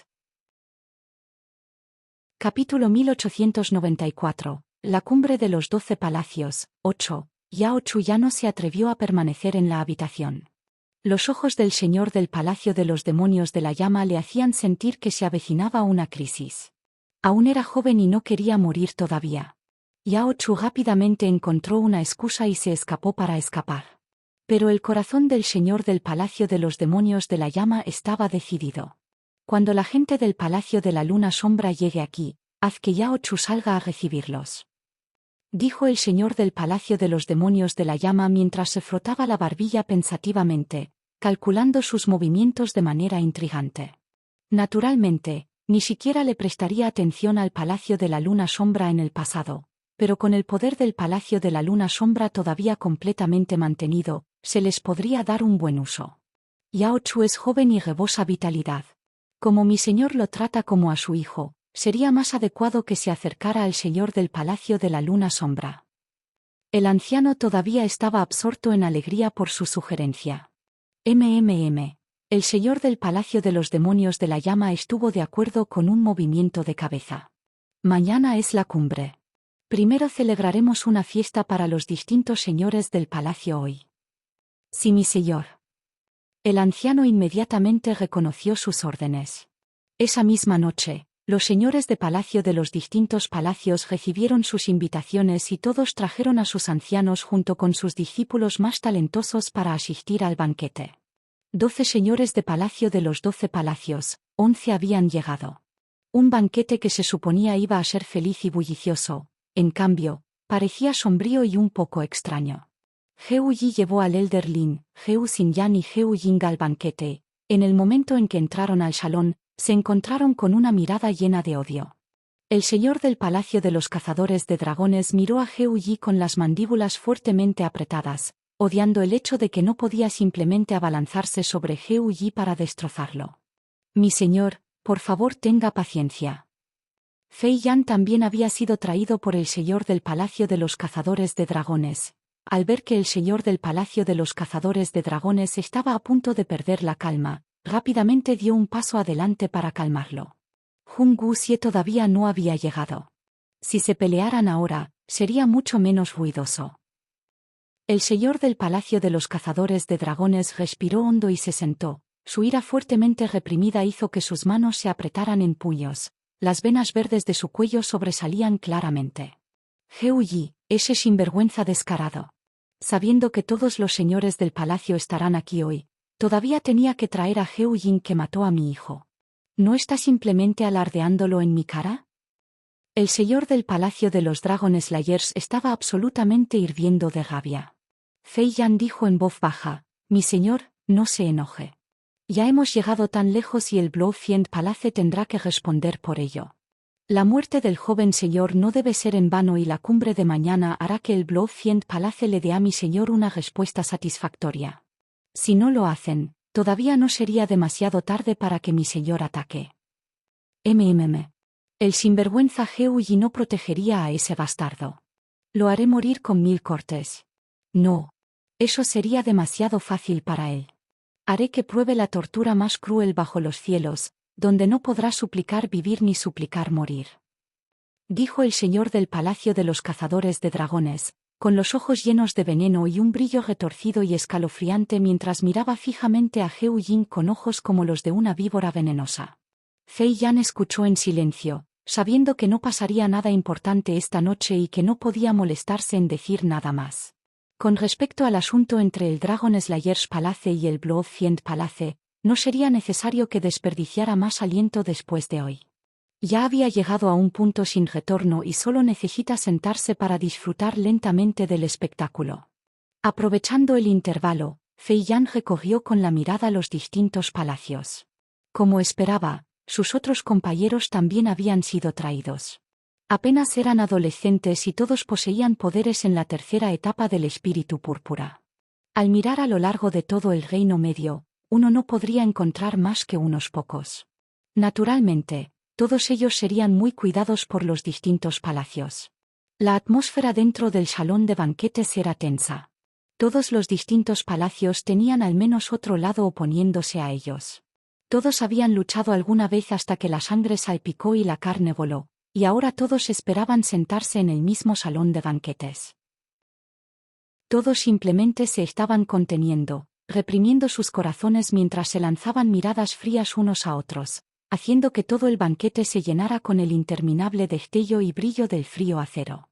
Capítulo 1894. La cumbre de los 12 palacios. 8. Yao Chu ya no se atrevió a permanecer en la habitación. Los ojos del señor del Palacio de los Demonios de la Llama le hacían sentir que se avecinaba una crisis. Aún era joven y no quería morir todavía. Yao Chu rápidamente encontró una excusa y se escapó para escapar. Pero el corazón del señor del Palacio de los Demonios de la Llama estaba decidido. «Cuando la gente del Palacio de la Luna Sombra llegue aquí, haz que Yao Chu salga a recibirlos», dijo el señor del Palacio de los Demonios de la Llama mientras se frotaba la barbilla pensativamente, calculando sus movimientos de manera intrigante. Naturalmente, ni siquiera le prestaría atención al Palacio de la Luna Sombra en el pasado, pero con el poder del Palacio de la Luna Sombra todavía completamente mantenido, se les podría dar un buen uso. Yao Chu es joven y rebosa vitalidad. Como mi señor lo trata como a su hijo, sería más adecuado que se acercara al señor del Palacio de la Luna Sombra. El anciano todavía estaba absorto en alegría por su sugerencia. El señor del Palacio de los Demonios de la Llama estuvo de acuerdo con un movimiento de cabeza. «Mañana es la cumbre. Primero celebraremos una fiesta para los distintos señores del palacio hoy». «Sí, mi señor». El anciano inmediatamente reconoció sus órdenes. Esa misma noche, los señores de palacio de los distintos palacios recibieron sus invitaciones y todos trajeron a sus ancianos junto con sus discípulos más talentosos para asistir al banquete. 12 señores de palacio de los 12 palacios, 11 habían llegado. Un banquete que se suponía iba a ser feliz y bullicioso, en cambio, parecía sombrío y un poco extraño. Heo Yi llevó al elder Lin, Heo Xinyan y Heo Ying al banquete. En el momento en que entraron al salón, se encontraron con una mirada llena de odio. El señor del Palacio de los Cazadores de Dragones miró a Heo Yi con las mandíbulas fuertemente apretadas, odiando el hecho de que no podía simplemente abalanzarse sobre Heo Yi para destrozarlo. Mi señor, por favor tenga paciencia. Fei Yan también había sido traído por el señor del Palacio de los Cazadores de Dragones. Al ver que el señor del Palacio de los Cazadores de Dragones estaba a punto de perder la calma, rápidamente dio un paso adelante para calmarlo. Hun Guxie todavía no había llegado. Si se pelearan ahora, sería mucho menos ruidoso. El señor del Palacio de los Cazadores de Dragones respiró hondo y se sentó. Su ira fuertemente reprimida hizo que sus manos se apretaran en puños. Las venas verdes de su cuello sobresalían claramente. Heo Yi, ese sinvergüenza descarado. Sabiendo que todos los señores del palacio estarán aquí hoy, todavía tenía que traer a Heo Ying que mató a mi hijo. ¿No está simplemente alardeándolo en mi cara? El señor del Palacio de los Dragon Slayers estaba absolutamente hirviendo de rabia. Fei Yan dijo en voz baja, mi señor, no se enoje. Ya hemos llegado tan lejos y el Blowfiend Palace tendrá que responder por ello. La muerte del joven señor no debe ser en vano y la cumbre de mañana hará que el Blowfiend Palace le dé a mi señor una respuesta satisfactoria. Si no lo hacen, todavía no sería demasiado tarde para que mi señor ataque. El sinvergüenza Heo Yi no protegería a ese bastardo. Lo haré morir con 1000 cortes. No. Eso sería demasiado fácil para él. Haré que pruebe la tortura más cruel bajo los cielos, donde no podrá suplicar vivir ni suplicar morir. Dijo el señor del Palacio de los Cazadores de Dragones, con los ojos llenos de veneno y un brillo retorcido y escalofriante mientras miraba fijamente a Heo Ying con ojos como los de una víbora venenosa. Fei Yan escuchó en silencio, sabiendo que no pasaría nada importante esta noche y que no podía molestarse en decir nada más. Con respecto al asunto entre el Dragon Slayers Palace y el Blowfiend Palace, no sería necesario que desperdiciara más aliento después de hoy. Ya había llegado a un punto sin retorno y solo necesita sentarse para disfrutar lentamente del espectáculo. Aprovechando el intervalo, Fei Yan recorrió con la mirada los distintos palacios. Como esperaba, sus otros compañeros también habían sido traídos. Apenas eran adolescentes y todos poseían poderes en la tercera etapa del espíritu púrpura. Al mirar a lo largo de todo el Reino Medio, uno no podría encontrar más que unos pocos. Naturalmente, todos ellos serían muy cuidados por los distintos palacios. La atmósfera dentro del salón de banquetes era tensa. Todos los distintos palacios tenían al menos otro lado oponiéndose a ellos. Todos habían luchado alguna vez hasta que la sangre salpicó y la carne voló, y ahora todos esperaban sentarse en el mismo salón de banquetes. Todos simplemente se estaban conteniendo, reprimiendo sus corazones mientras se lanzaban miradas frías unos a otros, haciendo que todo el banquete se llenara con el interminable destello y brillo del frío acero.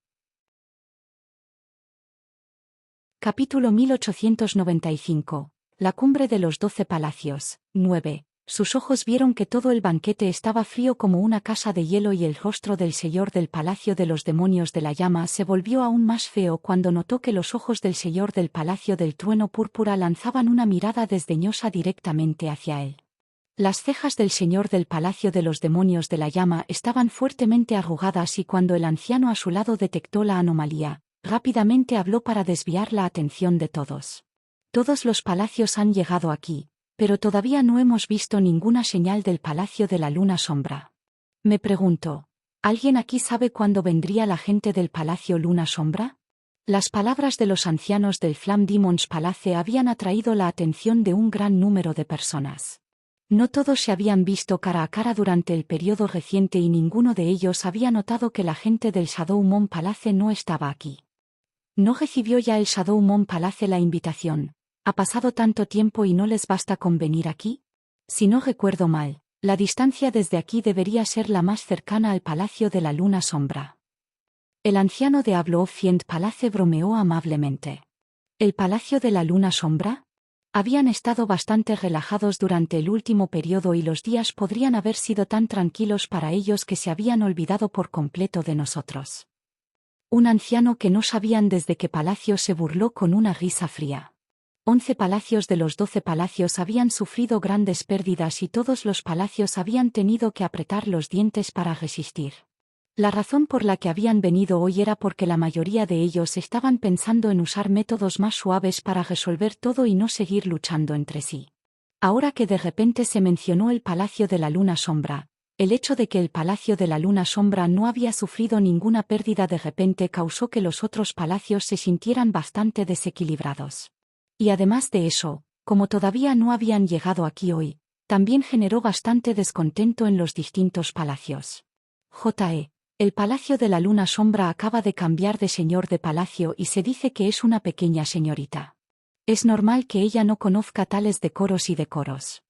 Capítulo 1895. La cumbre de los 12 palacios. 9. Sus ojos vieron que todo el banquete estaba frío como una casa de hielo y el rostro del señor del Palacio de los Demonios de la Llama se volvió aún más feo cuando notó que los ojos del señor del Palacio del Trueno Púrpura lanzaban una mirada desdeñosa directamente hacia él. Las cejas del señor del Palacio de los Demonios de la Llama estaban fuertemente arrugadas y cuando el anciano a su lado detectó la anomalía, rápidamente habló para desviar la atención de todos. Todos los palacios han llegado aquí, pero todavía no hemos visto ninguna señal del Palacio de la Luna Sombra. Me pregunto, ¿alguien aquí sabe cuándo vendría la gente del Palacio Luna Sombra? Las palabras de los ancianos del Flame Demons Palace habían atraído la atención de un gran número de personas. No todos se habían visto cara a cara durante el periodo reciente y ninguno de ellos había notado que la gente del Shadowmoon Palace no estaba aquí. ¿No recibió ya el Shadowmoon Palace la invitación? ¿Ha pasado tanto tiempo y no les basta con venir aquí? Si no recuerdo mal, la distancia desde aquí debería ser la más cercana al Palacio de la Luna Sombra. El anciano de Blowfiend Palace bromeó amablemente. ¿El Palacio de la Luna Sombra? Habían estado bastante relajados durante el último periodo y los días podrían haber sido tan tranquilos para ellos que se habían olvidado por completo de nosotros. Un anciano que no sabían desde qué palacio se burló con una risa fría. 11 palacios de los 12 palacios habían sufrido grandes pérdidas y todos los palacios habían tenido que apretar los dientes para resistir. La razón por la que habían venido hoy era porque la mayoría de ellos estaban pensando en usar métodos más suaves para resolver todo y no seguir luchando entre sí. Ahora que de repente se mencionó el Palacio de la Luna Sombra, el hecho de que el Palacio de la Luna Sombra no había sufrido ninguna pérdida de repente causó que los otros palacios se sintieran bastante desequilibrados. Y además de eso, como todavía no habían llegado aquí hoy, también generó bastante descontento en los distintos palacios. El Palacio de la Luna Sombra acaba de cambiar de señor de palacio y se dice que es una pequeña señorita. Es normal que ella no conozca tales decoros y decoros.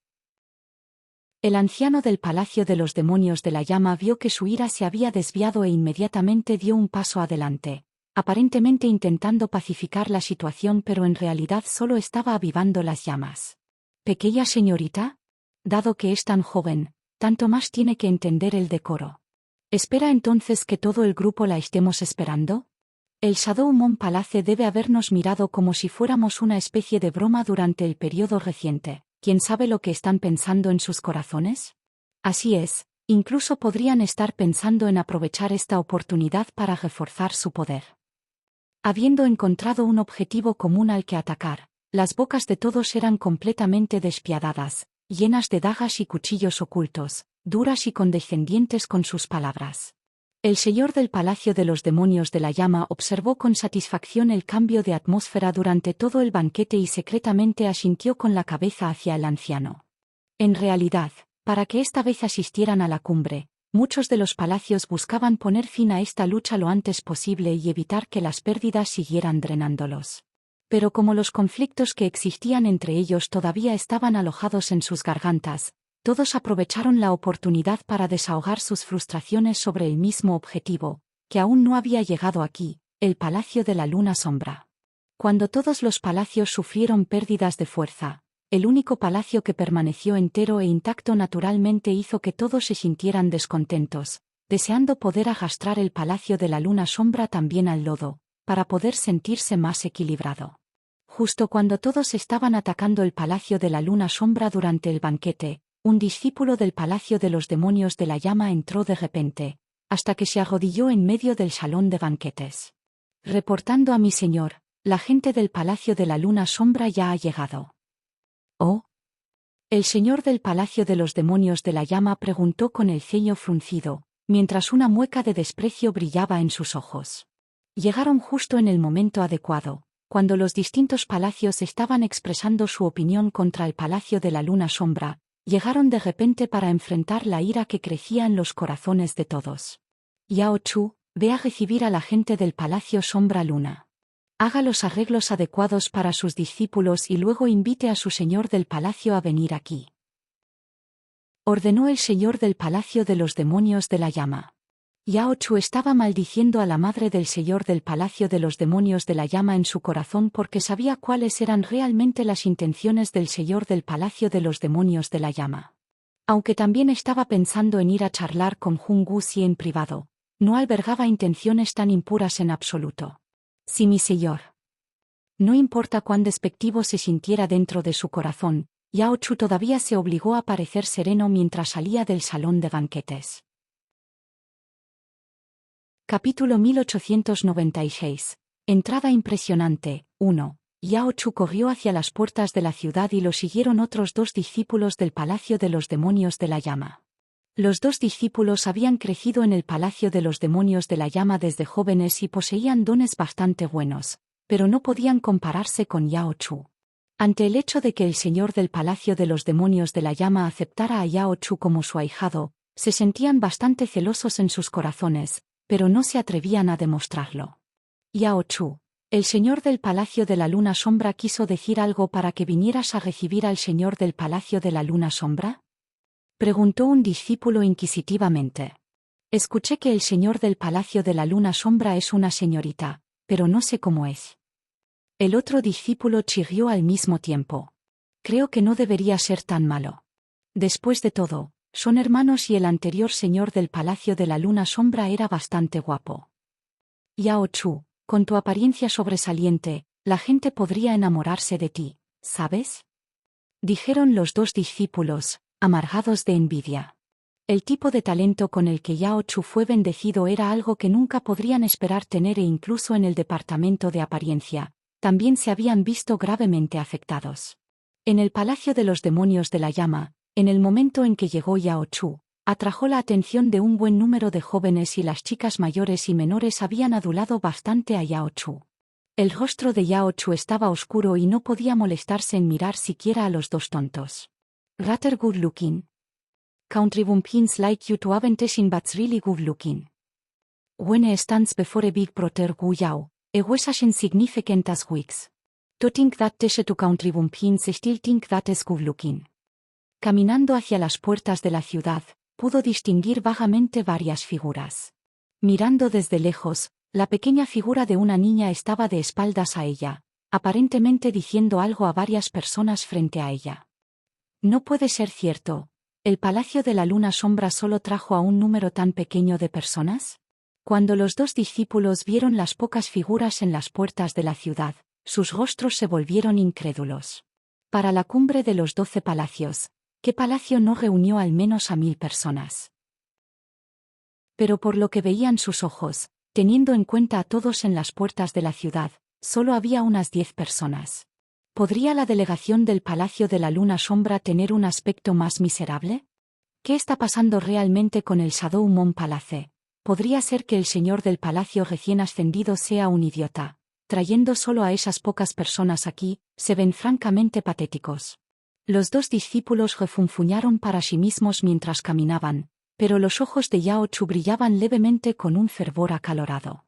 El anciano del Palacio de los Demonios de la Llama vio que su ira se había desviado e inmediatamente dio un paso adelante, aparentemente intentando pacificar la situación, pero en realidad solo estaba avivando las llamas. ¿Pequeña señorita? Dado que es tan joven, tanto más tiene que entender el decoro. ¿Espera entonces que todo el grupo la estemos esperando? El Shadow Moon Palace debe habernos mirado como si fuéramos una especie de broma durante el periodo reciente. ¿Quién sabe lo que están pensando en sus corazones? Así es, incluso podrían estar pensando en aprovechar esta oportunidad para reforzar su poder. Habiendo encontrado un objetivo común al que atacar, las bocas de todos eran completamente despiadadas, llenas de dagas y cuchillos ocultos, duras y condescendientes con sus palabras. El señor del Palacio de los Demonios de la Llama observó con satisfacción el cambio de atmósfera durante todo el banquete y secretamente asintió con la cabeza hacia el anciano. En realidad, para que esta vez asistieran a la cumbre, muchos de los palacios buscaban poner fin a esta lucha lo antes posible y evitar que las pérdidas siguieran drenándolos. Pero como los conflictos que existían entre ellos todavía estaban alojados en sus gargantas, todos aprovecharon la oportunidad para desahogar sus frustraciones sobre el mismo objetivo, que aún no había llegado aquí, el Palacio de la Luna Sombra. Cuando todos los palacios sufrieron pérdidas de fuerza, el único palacio que permaneció entero e intacto naturalmente hizo que todos se sintieran descontentos, deseando poder arrastrar el Palacio de la Luna Sombra también al lodo, para poder sentirse más equilibrado. Justo cuando todos estaban atacando el Palacio de la Luna Sombra durante el banquete, un discípulo del Palacio de los Demonios de la Llama entró de repente, hasta que se arrodilló en medio del salón de banquetes. Reportando a mi señor, la gente del Palacio de la Luna Sombra ya ha llegado. ¿Oh? El señor del Palacio de los Demonios de la Llama preguntó con el ceño fruncido, mientras una mueca de desprecio brillaba en sus ojos. Llegaron justo en el momento adecuado, cuando los distintos palacios estaban expresando su opinión contra el Palacio de la Luna Sombra. Llegaron de repente para enfrentar la ira que crecía en los corazones de todos. Yao Chu, ve a recibir a la gente del Palacio Sombra Luna. Haga los arreglos adecuados para sus discípulos y luego invite a su señor del palacio a venir aquí. Ordenó el señor del Palacio de los Demonios de la Llama. Yao Chu estaba maldiciendo a la madre del señor del Palacio de los Demonios de la Llama en su corazón porque sabía cuáles eran realmente las intenciones del señor del Palacio de los Demonios de la Llama. Aunque también estaba pensando en ir a charlar con Jun Guzi en privado, no albergaba intenciones tan impuras en absoluto. Sí, mi señor. No importa cuán despectivo se sintiera dentro de su corazón, Yao Chu todavía se obligó a parecer sereno mientras salía del salón de banquetes. Capítulo 1896. Entrada impresionante. 1. Yao Chu corrió hacia las puertas de la ciudad y lo siguieron otros 2 discípulos del Palacio de los Demonios de la Llama. Los 2 discípulos habían crecido en el Palacio de los Demonios de la Llama desde jóvenes y poseían dones bastante buenos, pero no podían compararse con Yao Chu. Ante el hecho de que el señor del Palacio de los Demonios de la Llama aceptara a Yao Chu como su ahijado, se sentían bastante celosos en sus corazones, pero no se atrevían a demostrarlo. Yao Chu, el señor del Palacio de la Luna Sombra quiso decir algo para que vinieras a recibir al señor del Palacio de la Luna Sombra? Preguntó un discípulo inquisitivamente. Escuché que el señor del Palacio de la Luna Sombra es una señorita, pero no sé cómo es. El otro discípulo chirrió al mismo tiempo. Creo que no debería ser tan malo. Después de todo, son hermanos y el anterior señor del Palacio de la Luna Sombra era bastante guapo. Yao Chu, con tu apariencia sobresaliente, la gente podría enamorarse de ti, ¿sabes? Dijeron los dos discípulos, amargados de envidia. El tipo de talento con el que Yao Chu fue bendecido era algo que nunca podrían esperar tener e incluso en el departamento de apariencia, también se habían visto gravemente afectados. En el Palacio de los Demonios de la Llama, en el momento en que llegó Yao Chu, atrajo la atención de un buen número de jóvenes y las chicas mayores y menores habían adulado bastante a Yao Chu. El rostro de Yao Chu estaba oscuro y no podía molestarse en mirar siquiera a los dos tontos. Rather good looking. Country bumpkins like you to haven't seen but's really good looking. When he stands before a big brother Gu Yao, a was as insignificant as weeks. To think that tese to country bumpkins still think that is good looking. Caminando hacia las puertas de la ciudad, pudo distinguir vagamente varias figuras. Mirando desde lejos, la pequeña figura de una niña estaba de espaldas a ella, aparentemente diciendo algo a varias personas frente a ella. No puede ser cierto. ¿El Palacio de la Luna Sombra solo trajo a un número tan pequeño de personas? Cuando los dos discípulos vieron las pocas figuras en las puertas de la ciudad, sus rostros se volvieron incrédulos. Para la cumbre de los 12 palacios, ¿qué palacio no reunió al menos a 1000 personas? Pero por lo que veían sus ojos, teniendo en cuenta a todos en las puertas de la ciudad, solo había unas 10 personas. ¿Podría la delegación del Palacio de la Luna Sombra tener un aspecto más miserable? ¿Qué está pasando realmente con el Shadow Moon Palace? ¿Podría ser que el señor del palacio recién ascendido sea un idiota? Trayendo solo a esas pocas personas aquí, se ven francamente patéticos. Los dos discípulos refunfuñaron para sí mismos mientras caminaban, pero los ojos de Yao Chu brillaban levemente con un fervor acalorado.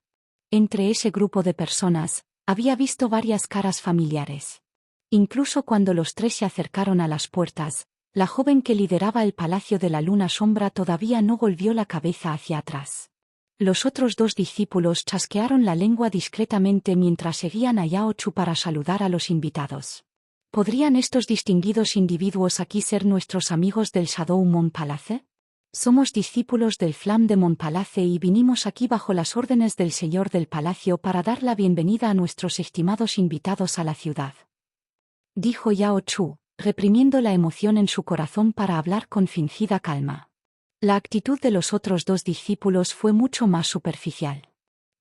Entre ese grupo de personas, había visto varias caras familiares. Incluso cuando los tres se acercaron a las puertas, la joven que lideraba el Palacio de la Luna Sombra todavía no volvió la cabeza hacia atrás. Los otros dos discípulos chasquearon la lengua discretamente mientras seguían a Yao Chu para saludar a los invitados. ¿Podrían estos distinguidos individuos aquí ser nuestros amigos del Shadow Moon Palace? Somos discípulos del Flam de Mont Palace y vinimos aquí bajo las órdenes del señor del palacio para dar la bienvenida a nuestros estimados invitados a la ciudad. Dijo Yao Chu, reprimiendo la emoción en su corazón para hablar con fingida calma. La actitud de los otros dos discípulos fue mucho más superficial.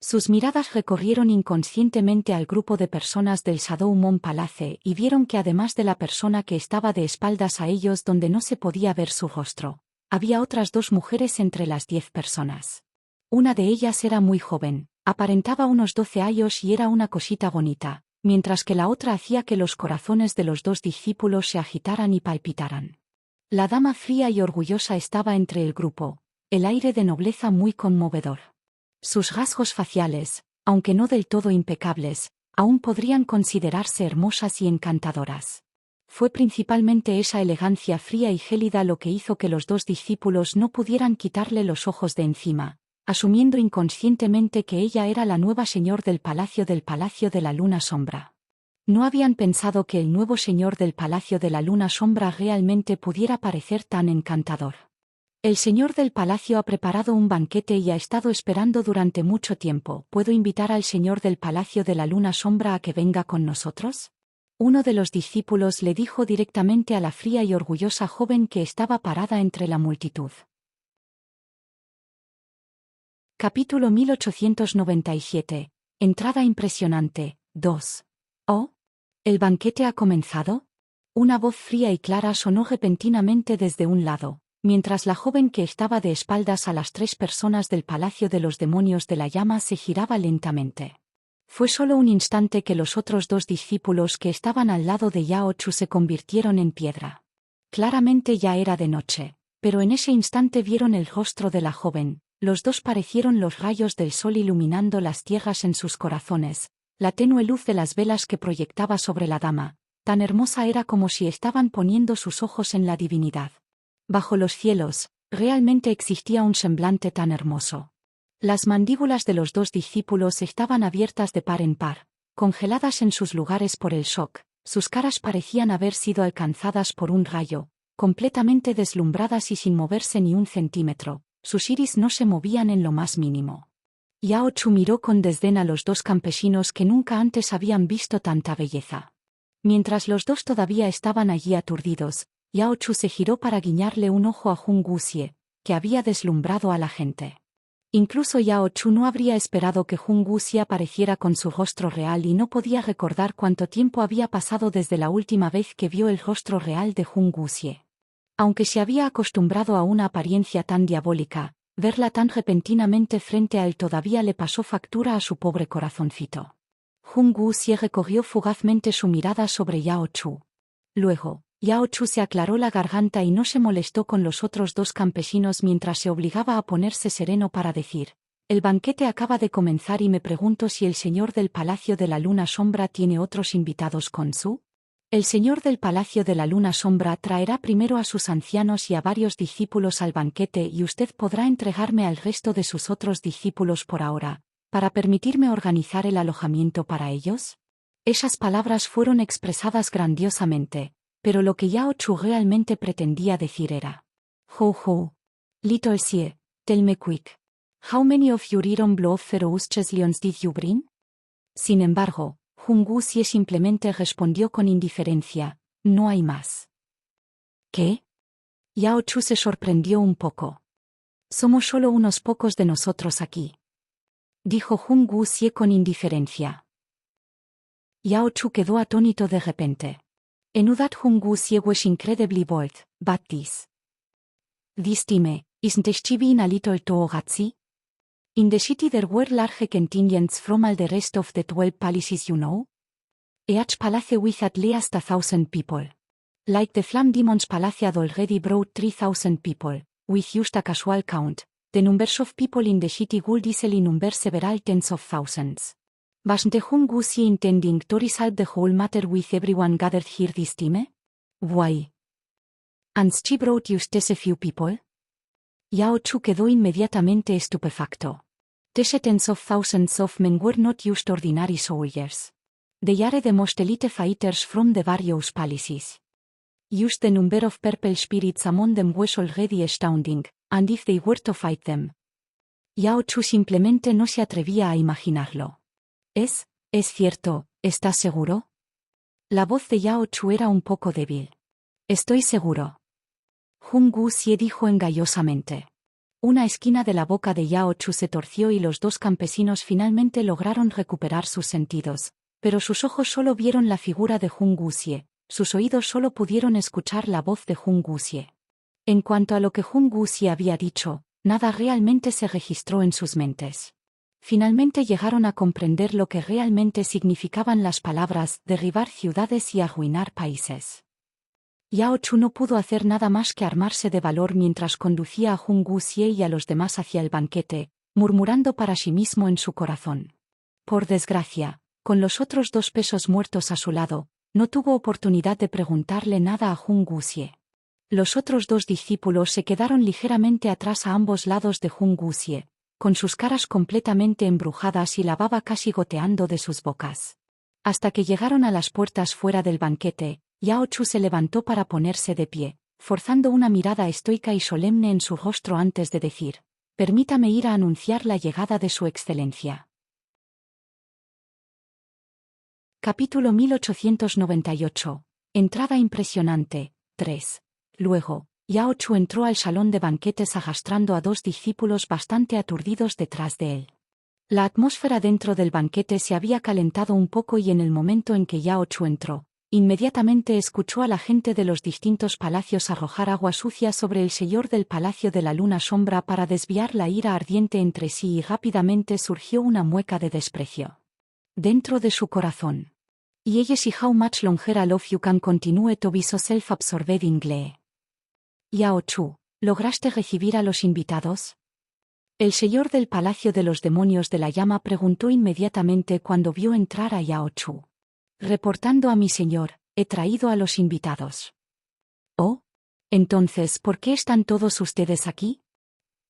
Sus miradas recorrieron inconscientemente al grupo de personas del Shadow Moon Palace y vieron que además de la persona que estaba de espaldas a ellos donde no se podía ver su rostro, había otras dos mujeres entre las 10 personas. Una de ellas era muy joven, aparentaba unos 12 años y era una cosita bonita, mientras que la otra hacía que los corazones de los dos discípulos se agitaran y palpitaran. La dama fría y orgullosa estaba entre el grupo, el aire de nobleza muy conmovedor. Sus rasgos faciales, aunque no del todo impecables, aún podrían considerarse hermosas y encantadoras. Fue principalmente esa elegancia fría y gélida lo que hizo que los dos discípulos no pudieran quitarle los ojos de encima, asumiendo inconscientemente que ella era la nueva señor del Palacio de la Luna Sombra. No habían pensado que el nuevo señor del Palacio de la Luna Sombra realmente pudiera parecer tan encantador. El señor del palacio ha preparado un banquete y ha estado esperando durante mucho tiempo. ¿Puedo invitar al señor del Palacio de la Luna Sombra a que venga con nosotros? Uno de los discípulos le dijo directamente a la fría y orgullosa joven que estaba parada entre la multitud. Capítulo 1897. Entrada impresionante. 2. ¿Oh? ¿El banquete ha comenzado? Una voz fría y clara sonó repentinamente desde un lado, mientras la joven que estaba de espaldas a las 3 personas del Palacio de los Demonios de la Llama se giraba lentamente. Fue solo un instante que los otros dos discípulos que estaban al lado de Yao Chu se convirtieron en piedra. Claramente ya era de noche, pero en ese instante vieron el rostro de la joven. Los dos parecieron los rayos del sol iluminando las tierras en sus corazones, la tenue luz de las velas que proyectaba sobre la dama, tan hermosa era como si estaban poniendo sus ojos en la divinidad. Bajo los cielos, realmente existía un semblante tan hermoso. Las mandíbulas de los dos discípulos estaban abiertas de par en par, congeladas en sus lugares por el shock, Sus caras parecían haber sido alcanzadas por un rayo, completamente deslumbradas y sin moverse ni un centímetro. Sus iris no se movían en lo más mínimo. Yao Chu miró con desdén a los dos campesinos que nunca antes habían visto tanta belleza. Mientras los dos todavía estaban allí aturdidos, Yao Chu se giró para guiñarle un ojo a Jun Guxie, que había deslumbrado a la gente. Incluso Yao Chu no habría esperado que Jun Guxie apareciera con su rostro real y no podía recordar cuánto tiempo había pasado desde la última vez que vio el rostro real de Jun Guxie. Aunque se había acostumbrado a una apariencia tan diabólica, verla tan repentinamente frente a él todavía le pasó factura a su pobre corazoncito. Jun Guxie recogió fugazmente su mirada sobre Yao Chu. Luego, Yao Chu se aclaró la garganta y no se molestó con los otros dos campesinos mientras se obligaba a ponerse sereno para decir: el banquete acaba de comenzar y me pregunto si el señor del Palacio de la Luna Sombra tiene otros invitados con su. El señor del Palacio de la Luna Sombra traerá primero a sus ancianos y a varios discípulos al banquete y usted podrá entregarme al resto de sus otros discípulos por ahora, para permitirme organizar el alojamiento para ellos. Esas palabras fueron expresadas grandiosamente, pero lo que Yao Chu realmente pretendía decir era: Ho ho. Little Sie, tell me quick. How many of your iron blood ferocious lions did you bring? Sin embargo, Jun Guxie simplemente respondió con indiferencia: no hay más. ¿Qué? Yao Chu se sorprendió un poco. Somos solo unos pocos de nosotros aquí, dijo Jun Guxie con indiferencia. Yao Chu quedó atónito de repente. That Jun Guxie was incredibly bold, but this time, isn't she being a little too gutsy? In the city there were large contingents from all the rest of the 12 palaces, you know? Each palace with at least 1,000 people. Like the Flame Demon's Palace had already brought 3,000 people, with just a casual count. The numbers of people in the city would easily number several tens of thousands. Wasn't Jun Guxie intending to resolve the whole matter with everyone gathered here this time? Why? And she brought just a few people? Yao Chu quedó inmediatamente estupefacto. These tens of thousands of men were not just ordinary soldiers. They are the most elite fighters from the various palaces. Just the number of purple spirits among them was already astounding, and if they were to fight them. Yao Chu simplemente no se atrevía a imaginarlo. Es cierto, ¿estás seguro? La voz de Yao Chu era un poco débil. Estoy seguro. Jun Guxie dijo engallosamente. Una esquina de la boca de Yao Chu se torció y los dos campesinos finalmente lograron recuperar sus sentidos, pero sus ojos solo vieron la figura de Jun Guxie, sus oídos solo pudieron escuchar la voz de Jun Guxie. En cuanto a lo que Jun Guxie había dicho, nada realmente se registró en sus mentes. Finalmente llegaron a comprender lo que realmente significaban las palabras derribar ciudades y arruinar países. Yao Chu no pudo hacer nada más que armarse de valor mientras conducía a Jun Guxie y a los demás hacia el banquete, murmurando para sí mismo en su corazón. Por desgracia, con los otros dos pesos muertos a su lado, no tuvo oportunidad de preguntarle nada a Jun Guxie. Los otros dos discípulos se quedaron ligeramente atrás a ambos lados de Jun Guxie, con sus caras completamente embrujadas y la baba casi goteando de sus bocas. Hasta que llegaron a las puertas fuera del banquete, Yao Chu se levantó para ponerse de pie, forzando una mirada estoica y solemne en su rostro antes de decir: permítame ir a anunciar la llegada de su excelencia. Capítulo 1898. Entrada impresionante. 3. Luego, Yao Chu entró al salón de banquetes arrastrando a dos discípulos bastante aturdidos detrás de él. La atmósfera dentro del banquete se había calentado un poco y en el momento en que Yao Chu entró, inmediatamente escuchó a la gente de los distintos palacios arrojar agua sucia sobre el señor del Palacio de la Luna Sombra para desviar la ira ardiente entre sí y rápidamente surgió una mueca de desprecio dentro de su corazón. Y ella how much longer a love you can continue to be so self-absorbed in glee. Yao Chu, ¿lograste recibir a los invitados? El señor del Palacio de los Demonios de la Llama preguntó inmediatamente cuando vio entrar a Yao Chu. Reportando a mi señor, he traído a los invitados. Oh, entonces, ¿por qué están todos ustedes aquí?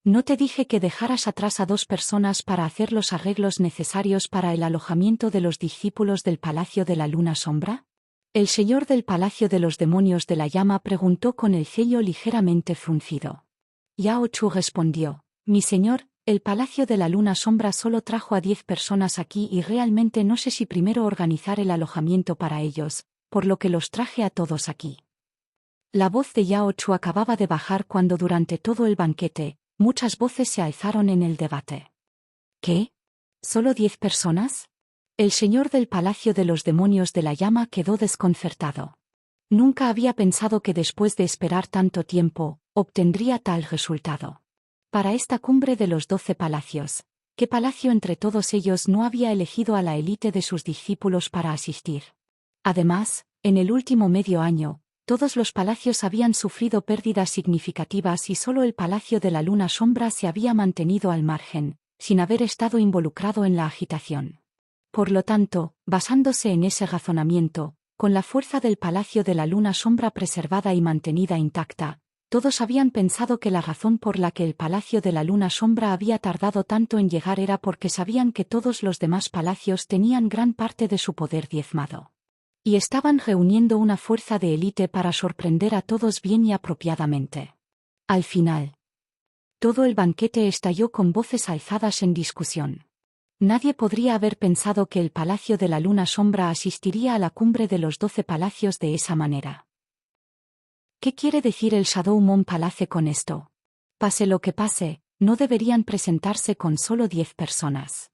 ¿No te dije que dejaras atrás a dos personas para hacer los arreglos necesarios para el alojamiento de los discípulos del Palacio de la Luna Sombra? El señor del Palacio de los Demonios de la Llama preguntó con el ceño ligeramente fruncido. Yao Chu respondió, mi señor, el Palacio de la Luna Sombra solo trajo a 10 personas aquí y realmente no sé si primero organizar el alojamiento para ellos, por lo que los traje a todos aquí. La voz de Yao Chu acababa de bajar cuando durante todo el banquete, muchas voces se alzaron en el debate. ¿Qué? ¿Solo 10 personas? El señor del Palacio de los Demonios de la Llama quedó desconcertado. Nunca había pensado que después de esperar tanto tiempo, obtendría tal resultado. Para esta cumbre de los 12 palacios, ¿qué palacio entre todos ellos no había elegido a la élite de sus discípulos para asistir? Además, en el último medio año, todos los palacios habían sufrido pérdidas significativas y solo el Palacio de la Luna Sombra se había mantenido al margen, sin haber estado involucrado en la agitación. Por lo tanto, basándose en ese razonamiento, con la fuerza del Palacio de la Luna Sombra preservada y mantenida intacta, todos habían pensado que la razón por la que el Palacio de la Luna Sombra había tardado tanto en llegar era porque sabían que todos los demás palacios tenían gran parte de su poder diezmado. Y estaban reuniendo una fuerza de élite para sorprender a todos bien y apropiadamente. Al final, todo el banquete estalló con voces alzadas en discusión. Nadie podría haber pensado que el Palacio de la Luna Sombra asistiría a la cumbre de los 12 palacios de esa manera. ¿Qué quiere decir el Shadow Moon Palace con esto? Pase lo que pase, no deberían presentarse con solo 10 personas.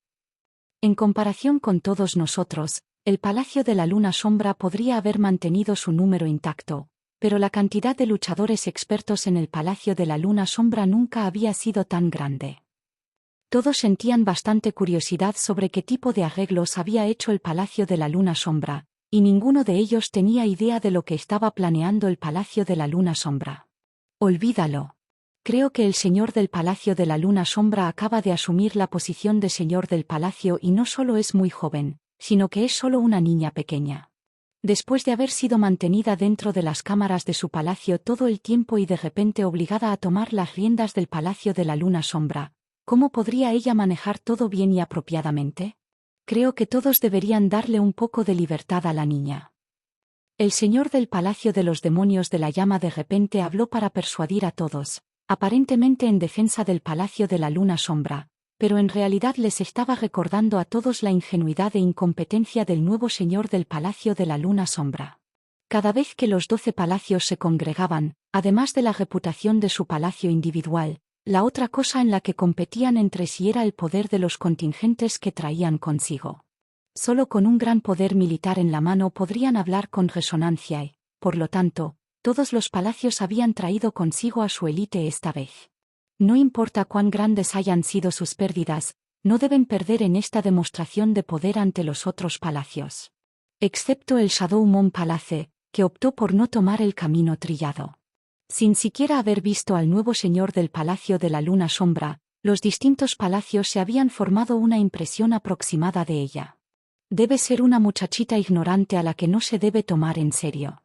En comparación con todos nosotros, el Palacio de la Luna Sombra podría haber mantenido su número intacto, pero la cantidad de luchadores expertos en el Palacio de la Luna Sombra nunca había sido tan grande. Todos sentían bastante curiosidad sobre qué tipo de arreglos había hecho el Palacio de la Luna Sombra, y ninguno de ellos tenía idea de lo que estaba planeando el Palacio de la Luna Sombra. Olvídalo. Creo que el señor del Palacio de la Luna Sombra acaba de asumir la posición de señor del palacio y no solo es muy joven, sino que es solo una niña pequeña. Después de haber sido mantenida dentro de las cámaras de su palacio todo el tiempo y de repente obligada a tomar las riendas del Palacio de la Luna Sombra, ¿cómo podría ella manejar todo bien y apropiadamente? Creo que todos deberían darle un poco de libertad a la niña. El señor del Palacio de los Demonios de la Llama de repente habló para persuadir a todos, aparentemente en defensa del Palacio de la Luna Sombra, pero en realidad les estaba recordando a todos la ingenuidad e incompetencia del nuevo señor del Palacio de la Luna Sombra. Cada vez que los 12 palacios se congregaban, además de la reputación de su palacio individual, la otra cosa en la que competían entre sí era el poder de los contingentes que traían consigo. Solo con un gran poder militar en la mano podrían hablar con resonancia y, por lo tanto, todos los palacios habían traído consigo a su élite esta vez. No importa cuán grandes hayan sido sus pérdidas, no deben perder en esta demostración de poder ante los otros palacios. Excepto el Shadow Moon Palace, que optó por no tomar el camino trillado. Sin siquiera haber visto al nuevo señor del Palacio de la Luna Sombra, los distintos palacios se habían formado una impresión aproximada de ella. Debe ser una muchachita ignorante a la que no se debe tomar en serio.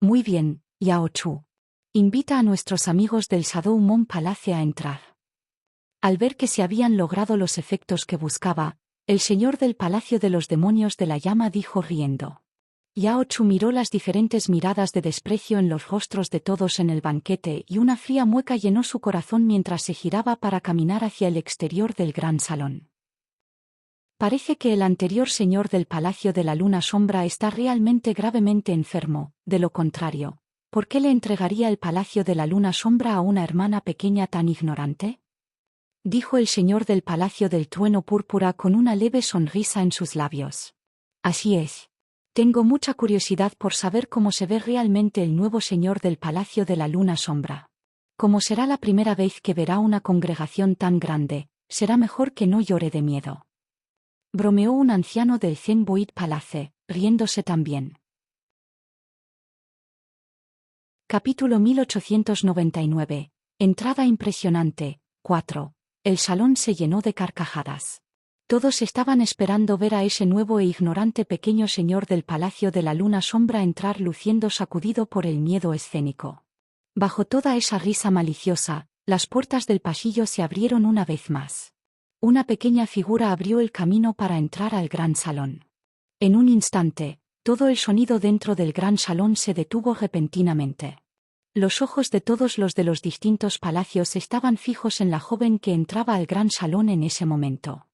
Muy bien, Yao Chu. Invita a nuestros amigos del Shadow Moon Palace a entrar. Al ver que se habían logrado los efectos que buscaba, el señor del Palacio de los Demonios de la Llama dijo riendo. Yao Chu miró las diferentes miradas de desprecio en los rostros de todos en el banquete y una fría mueca llenó su corazón mientras se giraba para caminar hacia el exterior del gran salón. Parece que el anterior señor del Palacio de la Luna Sombra está realmente gravemente enfermo, de lo contrario, ¿por qué le entregaría el Palacio de la Luna Sombra a una hermana pequeña tan ignorante? Dijo el señor del Palacio del Trueno Púrpura con una leve sonrisa en sus labios. Así es. Tengo mucha curiosidad por saber cómo se ve realmente el nuevo señor del Palacio de la Luna Sombra. Como será la primera vez que verá una congregación tan grande, será mejor que no llore de miedo. Bromeó un anciano del Zen Buit Palace, riéndose también. Capítulo 1899. Entrada impresionante. 4. El salón se llenó de carcajadas. Todos estaban esperando ver a ese nuevo e ignorante pequeño señor del Palacio de la Luna Sombra entrar luciendo sacudido por el miedo escénico. Bajo toda esa risa maliciosa, las puertas del pasillo se abrieron una vez más. Una pequeña figura abrió el camino para entrar al gran salón. En un instante, Todo el sonido dentro del gran salón se detuvo repentinamente. Los ojos de todos los de los distintos palacios estaban fijos en la joven que entraba al gran salón en ese momento.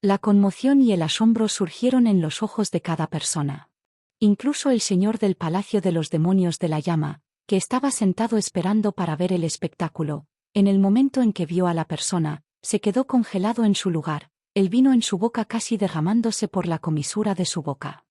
La conmoción y el asombro surgieron en los ojos de cada persona. Incluso el señor del Palacio de los Demonios de la Llama, que estaba sentado esperando para ver el espectáculo, en el momento en que vio a la persona, se quedó congelado en su lugar, el vino en su boca casi derramándose por la comisura de su boca.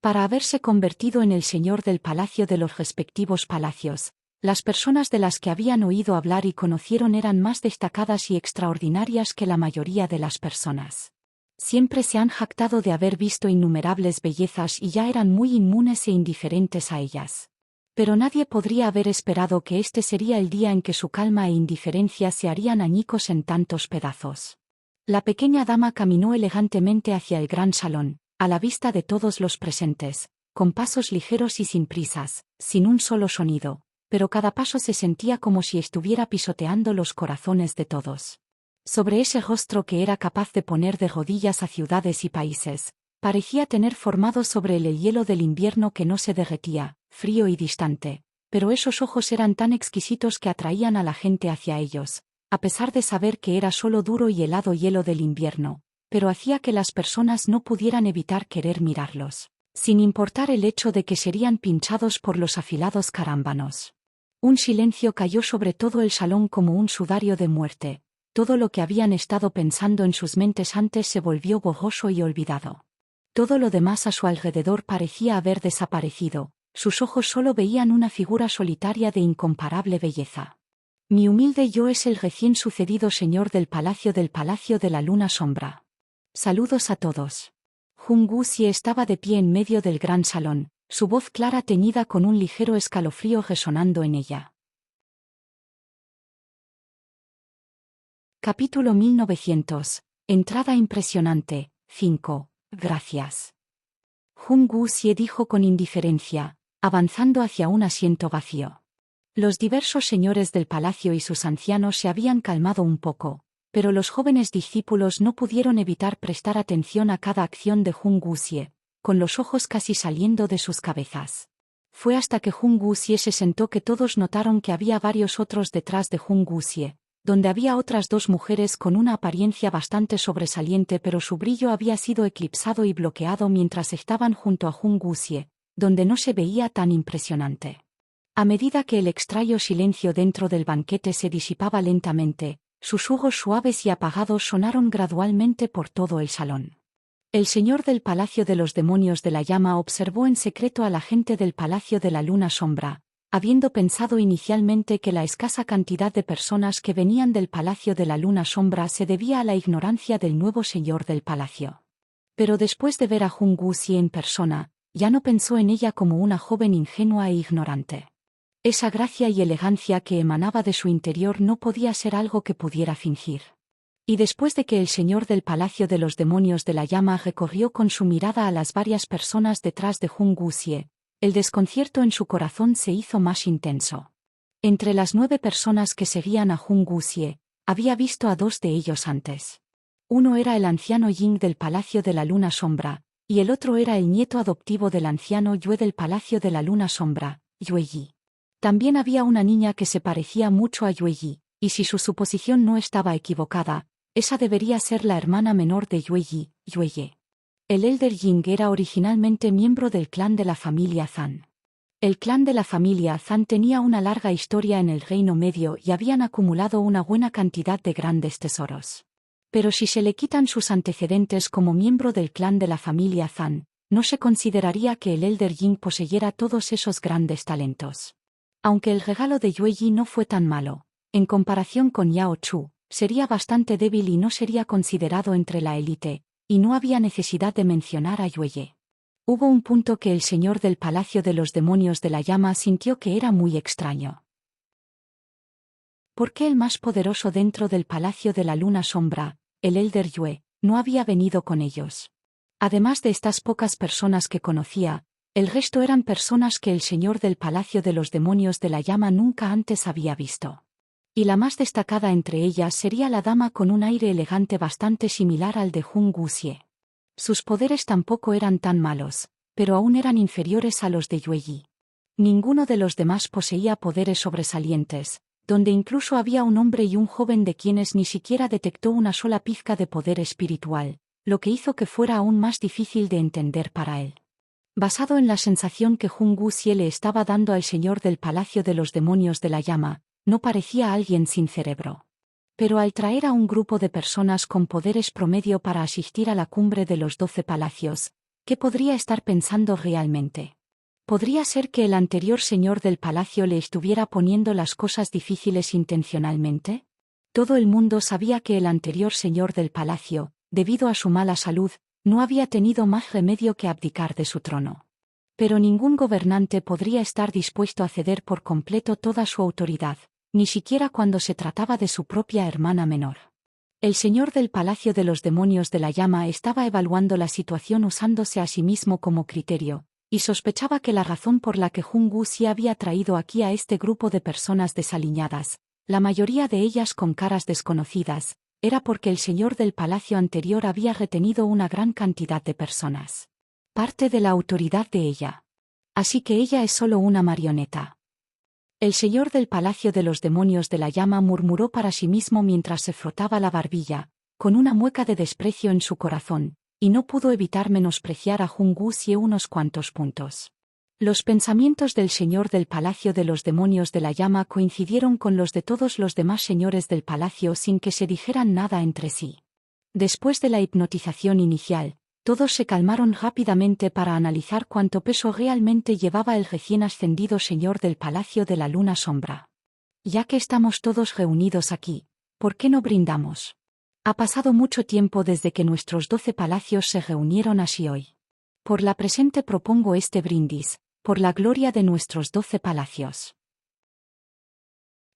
Para haberse convertido en el señor del palacio de los respectivos palacios, las personas de las que habían oído hablar y conocieron eran más destacadas y extraordinarias que la mayoría de las personas. Siempre se han jactado de haber visto innumerables bellezas y ya eran muy inmunes e indiferentes a ellas. Pero nadie podría haber esperado que este sería el día en que su calma e indiferencia se harían añicos en tantos pedazos. La pequeña dama caminó elegantemente hacia el gran salón, a la vista de todos los presentes, con pasos ligeros y sin prisas, sin un solo sonido, pero cada paso se sentía como si estuviera pisoteando los corazones de todos. Sobre ese rostro que era capaz de poner de rodillas a ciudades y países, parecía tener formado sobre él el hielo del invierno que no se derretía, frío y distante, pero esos ojos eran tan exquisitos que atraían a la gente hacia ellos, a pesar de saber que era solo duro y helado hielo del invierno, pero hacía que las personas no pudieran evitar querer mirarlos, sin importar el hecho de que serían pinchados por los afilados carámbanos. Un silencio cayó sobre todo el salón como un sudario de muerte. Todo lo que habían estado pensando en sus mentes antes se volvió borroso y olvidado. Todo lo demás a su alrededor parecía haber desaparecido, sus ojos solo veían una figura solitaria de incomparable belleza. Mi humilde yo es el recién sucedido señor del Palacio de la Luna Sombra. Saludos a todos. Jung Wuxie estaba de pie en medio del gran salón, su voz clara teñida con un ligero escalofrío resonando en ella. Capítulo 1900. Entrada impresionante. 5. Gracias. Jung Wuxie dijo con indiferencia, avanzando hacia un asiento vacío. Los diversos señores del palacio y sus ancianos se habían calmado un poco, pero los jóvenes discípulos no pudieron evitar prestar atención a cada acción de Jung Wuxie, con los ojos casi saliendo de sus cabezas. Fue hasta que Jung Wuxie se sentó que todos notaron que había varios otros detrás de Jung Wuxie, donde había otras dos mujeres con una apariencia bastante sobresaliente, pero su brillo había sido eclipsado y bloqueado mientras estaban junto a Jung Wuxie, donde no se veía tan impresionante. A medida que el extraño silencio dentro del banquete se disipaba lentamente, susurros suaves y apagados sonaron gradualmente por todo el salón. El señor del Palacio de los Demonios de la Llama observó en secreto a la gente del Palacio de la Luna Sombra, habiendo pensado inicialmente que la escasa cantidad de personas que venían del Palacio de la Luna Sombra se debía a la ignorancia del nuevo señor del palacio. Pero después de ver a Jung Wuxie en persona, ya no pensó en ella como una joven ingenua e ignorante. Esa gracia y elegancia que emanaba de su interior no podía ser algo que pudiera fingir. Y después de que el señor del Palacio de los Demonios de la Llama recorrió con su mirada a las varias personas detrás de Jung Wuxie, el desconcierto en su corazón se hizo más intenso. Entre las 9 personas que seguían a Jung Wuxie, había visto a 2 de ellos antes. Uno era el anciano Ying del Palacio de la Luna Sombra, y el otro era el nieto adoptivo del anciano Yue del Palacio de la Luna Sombra, Yue Yi. También había una niña que se parecía mucho a Yue Yi, y si su suposición no estaba equivocada, esa debería ser la hermana menor de Yue Yi, Yue Ye. El Elder Ying era originalmente miembro del clan de la familia Zan. El clan de la familia Zan tenía una larga historia en el Reino Medio y habían acumulado una buena cantidad de grandes tesoros. Pero si se le quitan sus antecedentes como miembro del clan de la familia Zan, no se consideraría que el Elder Ying poseyera todos esos grandes talentos. Aunque el regalo de Yue Yi no fue tan malo, en comparación con Yao Chu, sería bastante débil y no sería considerado entre la élite, y no había necesidad de mencionar a Yue Ye. Hubo un punto que el señor del Palacio de los Demonios de la Llama sintió que era muy extraño. ¿Por qué el más poderoso dentro del Palacio de la Luna Sombra, el Elder Yue, no había venido con ellos? Además de estas pocas personas que conocía, el resto eran personas que el señor del Palacio de los Demonios de la Llama nunca antes había visto. Y la más destacada entre ellas sería la dama con un aire elegante bastante similar al de Jung Wuxie. Sus poderes tampoco eran tan malos, pero aún eran inferiores a los de Yueyi. Ninguno de los demás poseía poderes sobresalientes, donde incluso había un hombre y un joven de quienes ni siquiera detectó una sola pizca de poder espiritual, lo que hizo que fuera aún más difícil de entender para él. Basado en la sensación que Jung Wuxie le estaba dando al señor del Palacio de los Demonios de la Llama, no parecía alguien sin cerebro. Pero al traer a un grupo de personas con poderes promedio para asistir a la cumbre de los 12 palacios, ¿qué podría estar pensando realmente? ¿Podría ser que el anterior señor del palacio le estuviera poniendo las cosas difíciles intencionalmente? Todo el mundo sabía que el anterior señor del palacio, debido a su mala salud, no había tenido más remedio que abdicar de su trono. Pero ningún gobernante podría estar dispuesto a ceder por completo toda su autoridad, ni siquiera cuando se trataba de su propia hermana menor. El señor del Palacio de los Demonios de la Llama estaba evaluando la situación usándose a sí mismo como criterio, y sospechaba que la razón por la que Jung Wuxie había traído aquí a este grupo de personas desaliñadas, la mayoría de ellas con caras desconocidas, era porque el señor del palacio anterior había retenido una gran cantidad de personas. Parte de la autoridad de ella. Así que ella es solo una marioneta. El señor del Palacio de los Demonios de la Llama murmuró para sí mismo mientras se frotaba la barbilla, con una mueca de desprecio en su corazón, y no pudo evitar menospreciar a Jung Wuxie unos cuantos puntos. Los pensamientos del señor del Palacio de los Demonios de la Llama coincidieron con los de todos los demás señores del palacio sin que se dijeran nada entre sí. Después de la hipnotización inicial, todos se calmaron rápidamente para analizar cuánto peso realmente llevaba el recién ascendido señor del Palacio de la Luna Sombra. Ya que estamos todos reunidos aquí, ¿por qué no brindamos? Ha pasado mucho tiempo desde que nuestros 12 palacios se reunieron así hoy. Por la presente propongo este brindis, por la gloria de nuestros 12 palacios.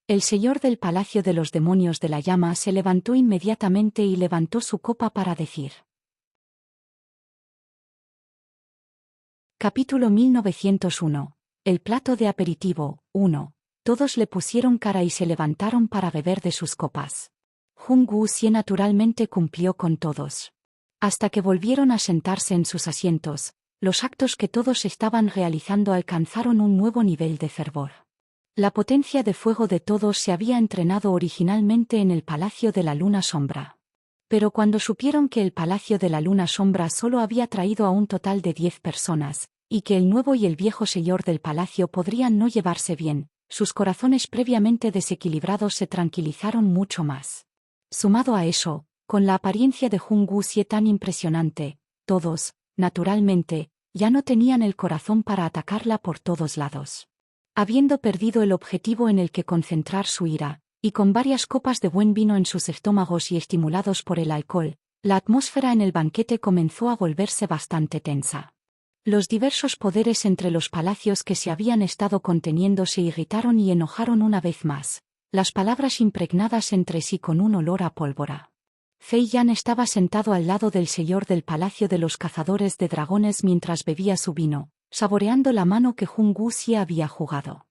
El señor del Palacio de los Demonios de la Llama se levantó inmediatamente y levantó su copa para decir. Capítulo 1901. El plato de aperitivo, 1. Todos le pusieron cara y se levantaron para beber de sus copas. Jung Wuxie naturalmente cumplió con todos. Hasta que volvieron a sentarse en sus asientos, los actos que todos estaban realizando alcanzaron un nuevo nivel de fervor. La potencia de fuego de todos se había entrenado originalmente en el Palacio de la Luna Sombra. Pero cuando supieron que el Palacio de la Luna Sombra solo había traído a un total de 10 personas, y que el nuevo y el viejo señor del palacio podrían no llevarse bien, sus corazones previamente desequilibrados se tranquilizaron mucho más. Sumado a eso, con la apariencia de Jung Wuxie tan impresionante, todos, naturalmente, ya no tenían el corazón para atacarla por todos lados. Habiendo perdido el objetivo en el que concentrar su ira, y con varias copas de buen vino en sus estómagos y estimulados por el alcohol, la atmósfera en el banquete comenzó a volverse bastante tensa. Los diversos poderes entre los palacios que se habían estado conteniendo se irritaron y enojaron una vez más, las palabras impregnadas entre sí con un olor a pólvora. Fei Yan estaba sentado al lado del señor del Palacio de los Cazadores de Dragones mientras bebía su vino, saboreando la mano que Jung Wuxie había jugado.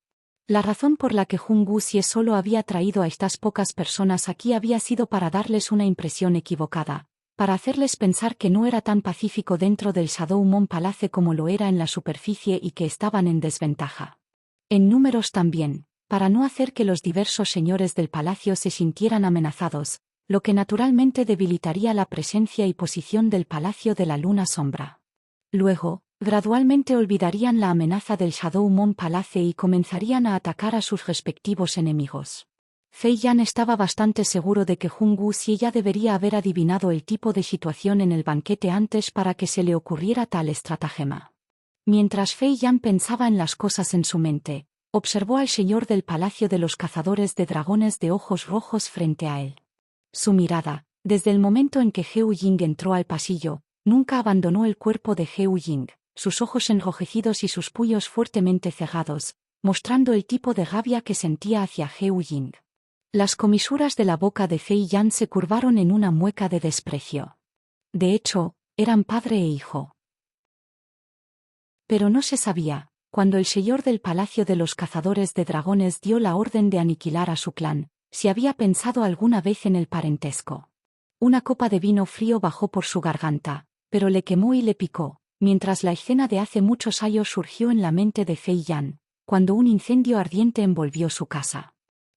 La razón por la que Jung Wuxie solo había traído a estas pocas personas aquí había sido para darles una impresión equivocada, para hacerles pensar que no era tan pacífico dentro del Shadow Moon Palace como lo era en la superficie y que estaban en desventaja. En números también, para no hacer que los diversos señores del palacio se sintieran amenazados, lo que naturalmente debilitaría la presencia y posición del Palacio de la Luna Sombra. Luego, gradualmente olvidarían la amenaza del Shadow Moon Palace y comenzarían a atacar a sus respectivos enemigos. Fei Yan estaba bastante seguro de que Jung Wuxie ya debería haber adivinado el tipo de situación en el banquete antes para que se le ocurriera tal estratagema. Mientras Fei Yan pensaba en las cosas en su mente, observó al señor del Palacio de los Cazadores de Dragones de ojos rojos frente a él. Su mirada, desde el momento en que Heu Ying entró al pasillo, nunca abandonó el cuerpo de Heu Ying, sus ojos enrojecidos y sus puños fuertemente cerrados, mostrando el tipo de rabia que sentía hacia Heu Ying. Las comisuras de la boca de Fei Yan se curvaron en una mueca de desprecio. De hecho, eran padre e hijo. Pero no se sabía, cuando el señor del Palacio de los Cazadores de Dragones dio la orden de aniquilar a su clan, si había pensado alguna vez en el parentesco. Una copa de vino frío bajó por su garganta, pero le quemó y le picó, mientras la escena de hace muchos años surgió en la mente de Fei Yan, cuando un incendio ardiente envolvió su casa.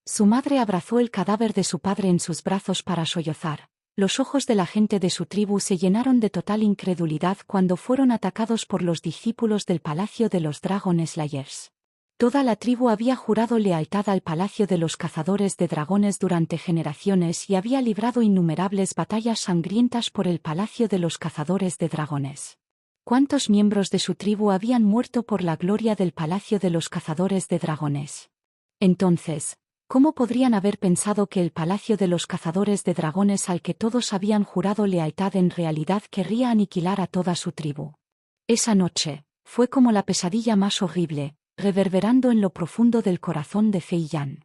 Su madre abrazó el cadáver de su padre en sus brazos para sollozar. Los ojos de la gente de su tribu se llenaron de total incredulidad cuando fueron atacados por los discípulos del Palacio de los Dragon Slayers. Toda la tribu había jurado lealtad al Palacio de los Cazadores de Dragones durante generaciones y había librado innumerables batallas sangrientas por el Palacio de los Cazadores de Dragones. ¿Cuántos miembros de su tribu habían muerto por la gloria del Palacio de los Cazadores de Dragones? Entonces, ¿cómo podrían haber pensado que el Palacio de los Cazadores de Dragones al que todos habían jurado lealtad en realidad querría aniquilar a toda su tribu? Esa noche, fue como la pesadilla más horrible, reverberando en lo profundo del corazón de Fei Yan.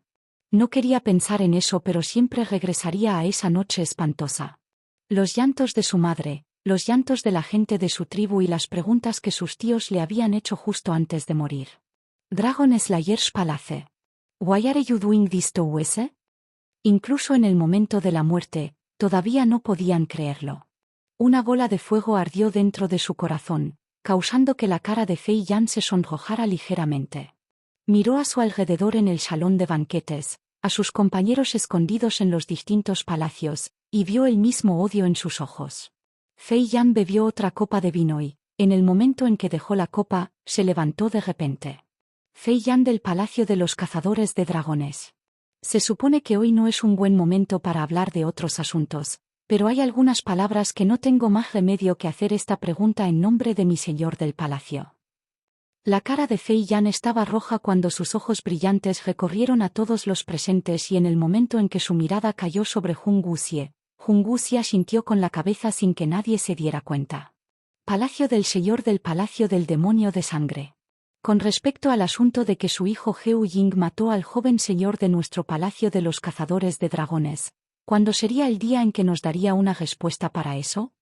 No quería pensar en eso, pero siempre regresaría a esa noche espantosa. Los llantos de su madre, los llantos de la gente de su tribu y las preguntas que sus tíos le habían hecho justo antes de morir. Dragon Slayers Palace. Why are you doing this to us? Incluso en el momento de la muerte, todavía no podían creerlo. Una bola de fuego ardió dentro de su corazón, causando que la cara de Fei Yan se sonrojara ligeramente. Miró a su alrededor en el salón de banquetes, a sus compañeros escondidos en los distintos palacios, y vio el mismo odio en sus ojos. Fei Yan bebió otra copa de vino y, en el momento en que dejó la copa, se levantó de repente. Fei Yan del Palacio de los Cazadores de Dragones. Se supone que hoy no es un buen momento para hablar de otros asuntos, pero hay algunas palabras que no tengo más remedio que hacer esta pregunta en nombre de mi señor del palacio. La cara de Fei Yan estaba roja cuando sus ojos brillantes recorrieron a todos los presentes y en el momento en que su mirada cayó sobre Jun Guxie asintió con la cabeza sin que nadie se diera cuenta. Palacio del señor del Palacio del Demonio de Sangre. Con respecto al asunto de que su hijo Heu Ying mató al joven señor de nuestro Palacio de los Cazadores de Dragones, ¿cuándo sería el día en que nos daría una respuesta para eso?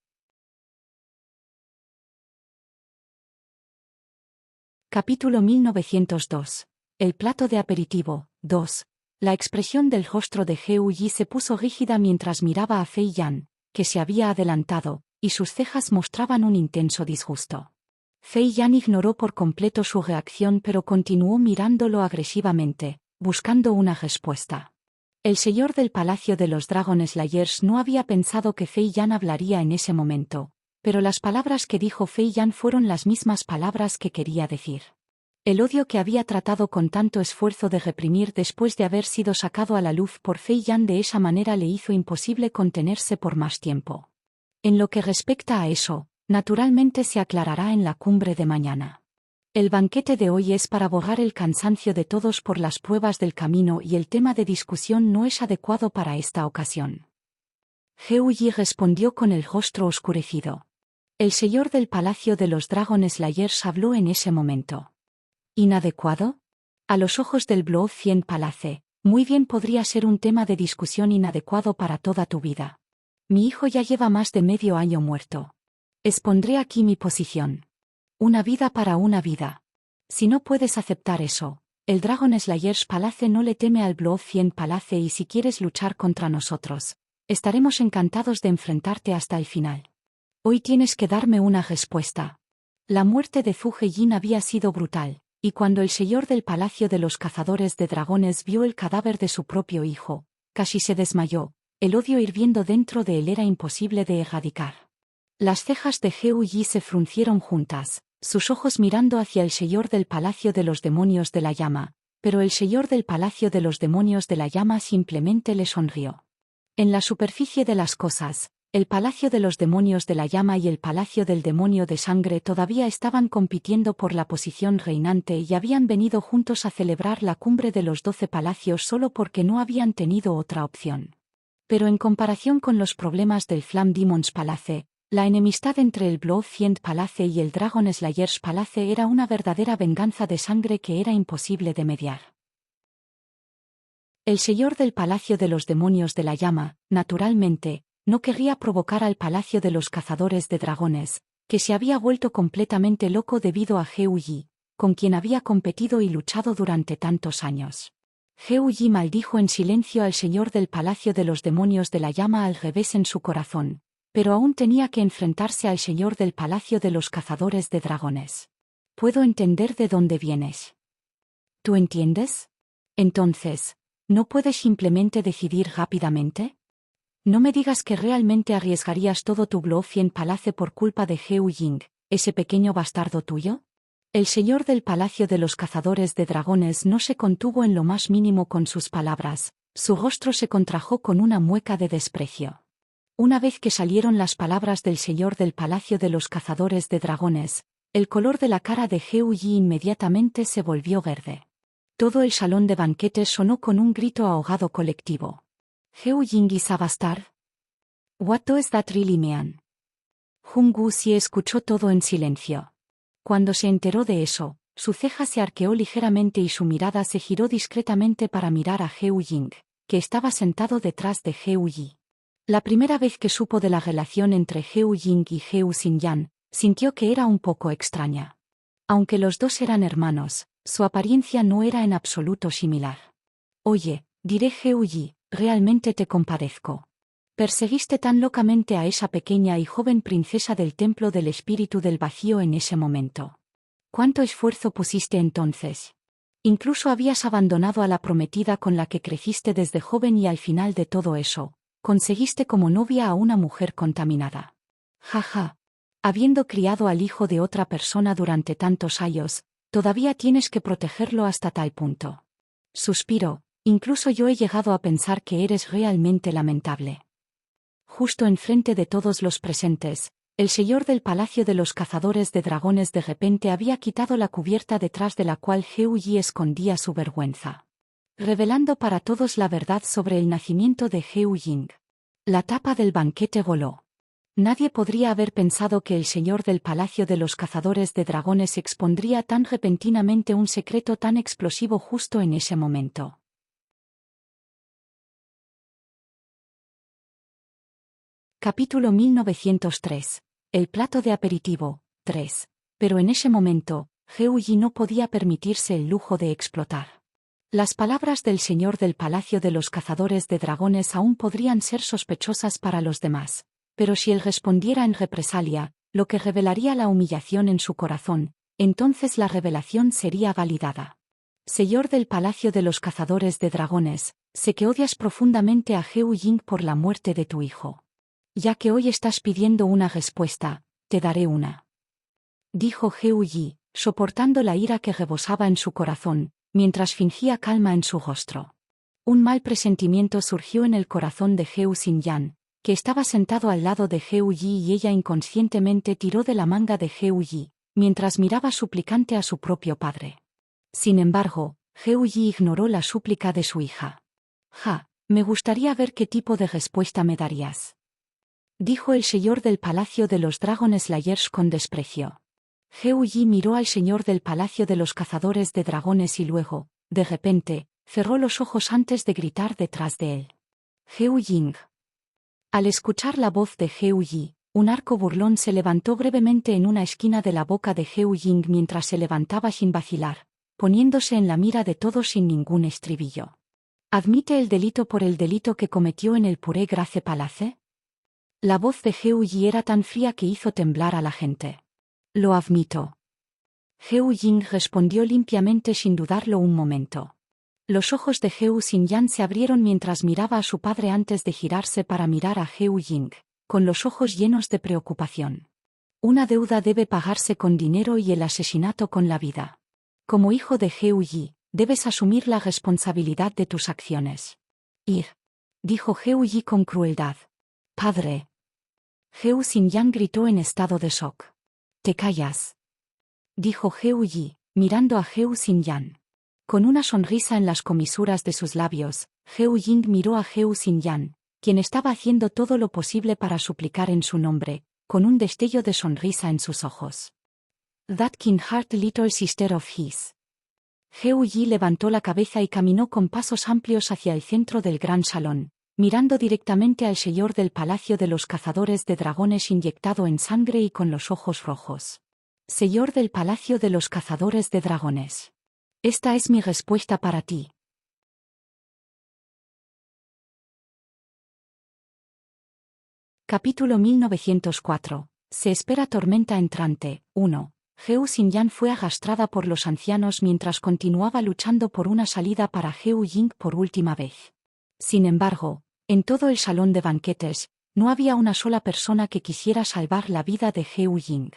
Capítulo 1902. El plato de aperitivo. 2. La expresión del rostro de Heu Yi se puso rígida mientras miraba a Fei Yan, que se había adelantado, y sus cejas mostraban un intenso disgusto. Fei Yan ignoró por completo su reacción pero continuó mirándolo agresivamente, buscando una respuesta. El señor del Palacio de los Dragon Slayers no había pensado que Fei Yan hablaría en ese momento, pero las palabras que dijo Fei Yan fueron las mismas palabras que quería decir. El odio que había tratado con tanto esfuerzo de reprimir después de haber sido sacado a la luz por Fei Yan de esa manera le hizo imposible contenerse por más tiempo. En lo que respecta a eso, naturalmente se aclarará en la cumbre de mañana. El banquete de hoy es para borrar el cansancio de todos por las pruebas del camino y el tema de discusión no es adecuado para esta ocasión. Heu Yi respondió con el rostro oscurecido. El señor del Palacio de los Dragon Slayers habló en ese momento. ¿Inadecuado? A los ojos del Blue Fiend Palace, muy bien podría ser un tema de discusión inadecuado para toda tu vida. Mi hijo ya lleva más de medio año muerto. Expondré aquí mi posición. Una vida para una vida. Si no puedes aceptar eso, el Dragon Slayers Palace no le teme al Blue Fiend Palace y si quieres luchar contra nosotros, estaremos encantados de enfrentarte hasta el final. Hoy tienes que darme una respuesta. La muerte de Zhu Heijin había sido brutal, y cuando el señor del Palacio de los Cazadores de Dragones vio el cadáver de su propio hijo, casi se desmayó, el odio hirviendo dentro de él era imposible de erradicar. Las cejas de Heu Yi se fruncieron juntas, sus ojos mirando hacia el señor del Palacio de los Demonios de la Llama, pero el señor del Palacio de los Demonios de la Llama simplemente le sonrió. En la superficie de las cosas, el Palacio de los Demonios de la Llama y el Palacio del Demonio de Sangre todavía estaban compitiendo por la posición reinante y habían venido juntos a celebrar la cumbre de los 12 palacios solo porque no habían tenido otra opción. Pero en comparación con los problemas del Flame Demons Palace, la enemistad entre el Blue Fiend Palace y el Dragon Slayers Palace era una verdadera venganza de sangre que era imposible de mediar. El señor del Palacio de los Demonios de la Llama, naturalmente, no querría provocar al Palacio de los Cazadores de Dragones, que se había vuelto completamente loco debido a Heu Yi, con quien había competido y luchado durante tantos años. Heu Yi maldijo en silencio al señor del Palacio de los Demonios de la Llama al revés en su corazón, pero aún tenía que enfrentarse al señor del palacio de los cazadores de dragones. Puedo entender de dónde vienes. ¿Tú entiendes? Entonces, ¿no puedes simplemente decidir rápidamente? No me digas que realmente arriesgarías todo tu bluff y en palacio por culpa de Heu Ying, ese pequeño bastardo tuyo. El señor del palacio de los cazadores de dragones no se contuvo en lo más mínimo con sus palabras, su rostro se contrajo con una mueca de desprecio. Una vez que salieron las palabras del señor del palacio de los cazadores de dragones, el color de la cara de Heu Yi inmediatamente se volvió verde. Todo el salón de banquetes sonó con un grito ahogado colectivo. Heu Ying is a bastard. What does that really mean? Jung Wuxi escuchó todo en silencio. Cuando se enteró de eso, su ceja se arqueó ligeramente y su mirada se giró discretamente para mirar a Heu Ying, que estaba sentado detrás de Heu Yi. La primera vez que supo de la relación entre Heu Ying y Heu Xinyan, sintió que era un poco extraña. Aunque los dos eran hermanos, su apariencia no era en absoluto similar. Oye, diré Heu Yi, realmente te compadezco. Perseguiste tan locamente a esa pequeña y joven princesa del templo del espíritu del vacío en ese momento. ¿Cuánto esfuerzo pusiste entonces? Incluso habías abandonado a la prometida con la que creciste desde joven y al final de todo eso, conseguiste como novia a una mujer contaminada. Jaja. Habiendo criado al hijo de otra persona durante tantos años, todavía tienes que protegerlo hasta tal punto. Suspiro, incluso yo he llegado a pensar que eres realmente lamentable. Justo enfrente de todos los presentes, el señor del palacio de los cazadores de dragones de repente había quitado la cubierta detrás de la cual Heu Yi escondía su vergüenza, revelando para todos la verdad sobre el nacimiento de Heu Ying. La tapa del banquete voló. Nadie podría haber pensado que el señor del palacio de los cazadores de dragones expondría tan repentinamente un secreto tan explosivo justo en ese momento. Capítulo 1903. El plato de aperitivo, 3. Pero en ese momento, Heu Yi no podía permitirse el lujo de explotar. Las palabras del señor del palacio de los cazadores de dragones aún podrían ser sospechosas para los demás, pero si él respondiera en represalia, lo que revelaría la humillación en su corazón, entonces la revelación sería validada. Señor del palacio de los cazadores de dragones, sé que odias profundamente a Heu Ying por la muerte de tu hijo. Ya que hoy estás pidiendo una respuesta, te daré una. Dijo Heu Yi, soportando la ira que rebosaba en su corazón, mientras fingía calma en su rostro. Un mal presentimiento surgió en el corazón de Heu Xinyan, que estaba sentado al lado de Heu Yi y ella inconscientemente tiró de la manga de Heu Yi, mientras miraba suplicante a su propio padre. Sin embargo, Heu Yi ignoró la súplica de su hija. Me gustaría ver qué tipo de respuesta me darías. Dijo el señor del palacio de los Dragon Slayers con desprecio. Heu Yi miró al señor del palacio de los cazadores de dragones y luego, de repente, cerró los ojos antes de gritar detrás de él. Heu Ying. Al escuchar la voz de Heu Yi, un arco burlón se levantó brevemente en una esquina de la boca de Heu Ying mientras se levantaba sin vacilar, poniéndose en la mira de todos sin ningún estribillo. ¿Admite el delito por el delito que cometió en el Puré Grace Palace? La voz de Heu Yi era tan fría que hizo temblar a la gente. Lo admito. Heu Ying respondió limpiamente sin dudarlo un momento. Los ojos de Heu Xinyan se abrieron mientras miraba a su padre antes de girarse para mirar a Heu Ying, con los ojos llenos de preocupación. Una deuda debe pagarse con dinero y el asesinato con la vida. Como hijo de Heu Yi, debes asumir la responsabilidad de tus acciones. Dijo Heu Yi con crueldad. Padre. Heu Xinyan gritó en estado de shock. «¿Te callas?», dijo Heu Yi, mirando a Heu Xinyan. Con una sonrisa en las comisuras de sus labios, Heu Ying miró a Heu Xinyan, quien estaba haciendo todo lo posible para suplicar en su nombre, con un destello de sonrisa en sus ojos. «That kind-hearted little sister of his». Heu Yi levantó la cabeza y caminó con pasos amplios hacia el centro del gran salón, mirando directamente al señor del palacio de los cazadores de dragones inyectado en sangre y con los ojos rojos. Señor del palacio de los cazadores de dragones. Esta es mi respuesta para ti. Capítulo 1904. Se espera tormenta entrante. 1. Heo Xinyan fue arrastrada por los ancianos mientras continuaba luchando por una salida para Heo Ying por última vez. Sin embargo, en todo el salón de banquetes, no había una sola persona que quisiera salvar la vida de Heo Ying.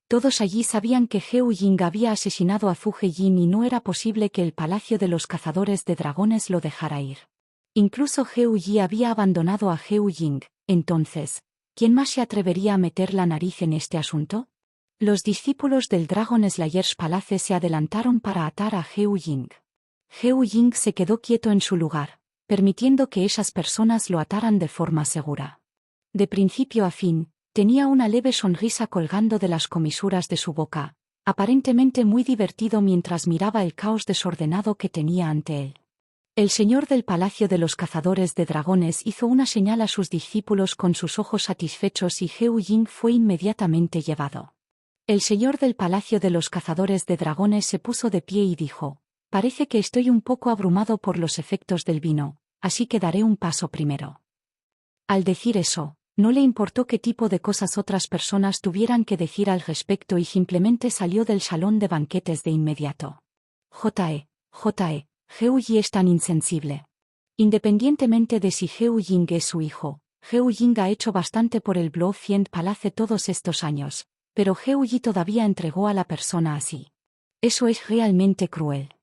Todos allí sabían que Heo Ying había asesinado a Fu Heijin y no era posible que el palacio de los cazadores de dragones lo dejara ir. Incluso Heo Yi había abandonado a Heo Ying. Entonces, ¿quién más se atrevería a meter la nariz en este asunto? Los discípulos del Dragon Slayers Palace se adelantaron para atar a Heo Ying. Heo Ying se quedó quieto en su lugar, permitiendo que esas personas lo ataran de forma segura. De principio a fin, tenía una leve sonrisa colgando de las comisuras de su boca, aparentemente muy divertido mientras miraba el caos desordenado que tenía ante él. El señor del Palacio de los Cazadores de Dragones hizo una señal a sus discípulos con sus ojos satisfechos y Heo Ying fue inmediatamente llevado. El señor del Palacio de los Cazadores de Dragones se puso de pie y dijo: «Parece que estoy un poco abrumado por los efectos del vino, así que daré un paso primero». Al decir eso, no le importó qué tipo de cosas otras personas tuvieran que decir al respecto y simplemente salió del salón de banquetes de inmediato. J.E. Heo Yi es tan insensible. Independientemente de si Heo Ying es su hijo, Heo Ying ha hecho bastante por el Blofeld Palace todos estos años, pero Heo Yi todavía entregó a la persona así. Eso es realmente cruel.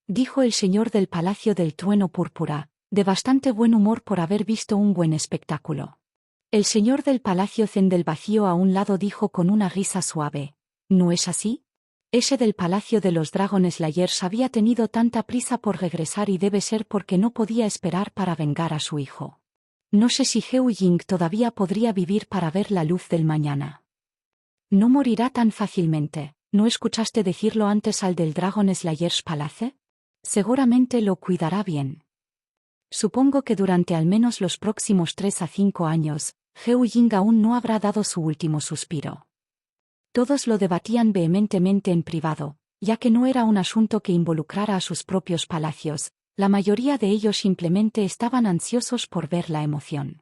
Dijo el señor del Palacio del Trueno Púrpura, de bastante buen humor por haber visto un buen espectáculo. El señor del Palacio Zen del Vacío a un lado dijo con una risa suave: ¿no es así? Ese del Palacio de los Dragon Slayers había tenido tanta prisa por regresar y debe ser porque no podía esperar para vengar a su hijo. No sé si Heo Ying todavía podría vivir para ver la luz del mañana. No morirá tan fácilmente. ¿No escuchaste decirlo antes al del Dragon Slayers Palace? Seguramente lo cuidará bien. Supongo que durante al menos los próximos 3 a 5 años, Heo Ying aún no habrá dado su último suspiro. Todos lo debatían vehementemente en privado, ya que no era un asunto que involucrara a sus propios palacios, la mayoría de ellos simplemente estaban ansiosos por ver la emoción.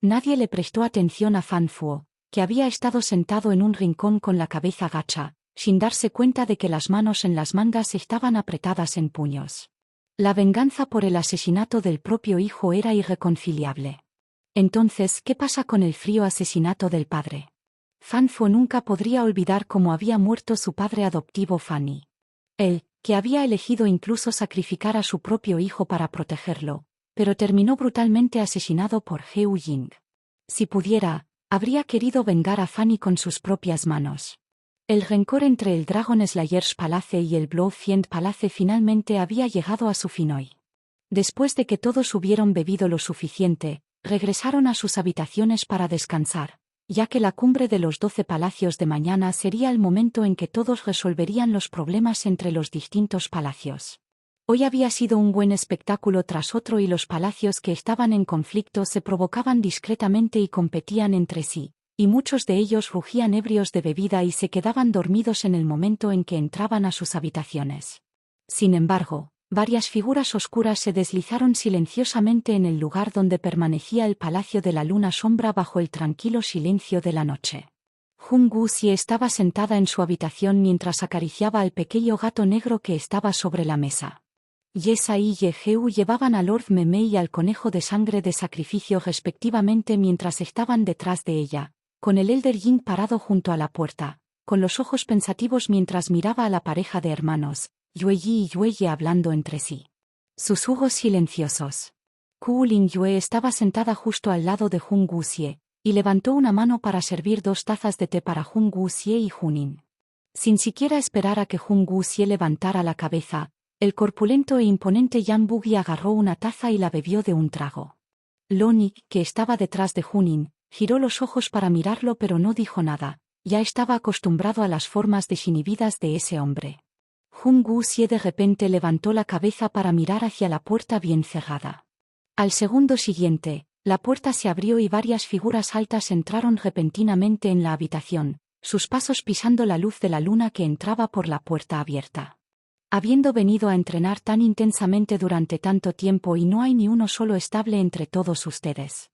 Nadie le prestó atención a Fan Fuo, que había estado sentado en un rincón con la cabeza gacha, sin darse cuenta de que las manos en las mangas estaban apretadas en puños. La venganza por el asesinato del propio hijo era irreconciliable. Entonces, ¿qué pasa con el frío asesinato del padre? Fan Fuo nunca podría olvidar cómo había muerto su padre adoptivo Fanny. Él, que había elegido incluso sacrificar a su propio hijo para protegerlo, pero terminó brutalmente asesinado por Heo Ying. Si pudiera, habría querido vengar a Fanny con sus propias manos. El rencor entre el Dragon Slayers Palace y el Blofeld Palace finalmente había llegado a su fin hoy. Después de que todos hubieron bebido lo suficiente, regresaron a sus habitaciones para descansar, ya que la cumbre de los 12 palacios de mañana sería el momento en que todos resolverían los problemas entre los distintos palacios. Hoy había sido un buen espectáculo tras otro y los palacios que estaban en conflicto se provocaban discretamente y competían entre sí, y muchos de ellos rugían ebrios de bebida y se quedaban dormidos en el momento en que entraban a sus habitaciones. Sin embargo, varias figuras oscuras se deslizaron silenciosamente en el lugar donde permanecía el Palacio de la Luna Sombra bajo el tranquilo silencio de la noche. Jung Wuxie estaba sentada en su habitación mientras acariciaba al pequeño gato negro que estaba sobre la mesa. Yesa y Yeheu llevaban a Lord Memei y al conejo de sangre de sacrificio respectivamente mientras estaban detrás de ella, con el Elder Ying parado junto a la puerta, con los ojos pensativos mientras miraba a la pareja de hermanos, Yueyi y Yueye hablando entre sí. Susurros silenciosos. Ku Lingyue estaba sentada justo al lado de Jung Wuxie, y levantó una mano para servir 2 tazas de té para Jung Wuxie y Junin. Sin siquiera esperar a que Jung Wuxie levantara la cabeza, el corpulento e imponente Yan Bugi agarró una taza y la bebió de un trago. Loni, que estaba detrás de Junin, giró los ojos para mirarlo pero no dijo nada, ya estaba acostumbrado a las formas desinhibidas de ese hombre. Jung Wuxie de repente levantó la cabeza para mirar hacia la puerta bien cerrada. Al segundo siguiente, la puerta se abrió y varias figuras altas entraron repentinamente en la habitación, sus pasos pisando la luz de la luna que entraba por la puerta abierta. Habiendo venido a entrenar tan intensamente durante tanto tiempo y no hay ni uno solo estable entre todos ustedes.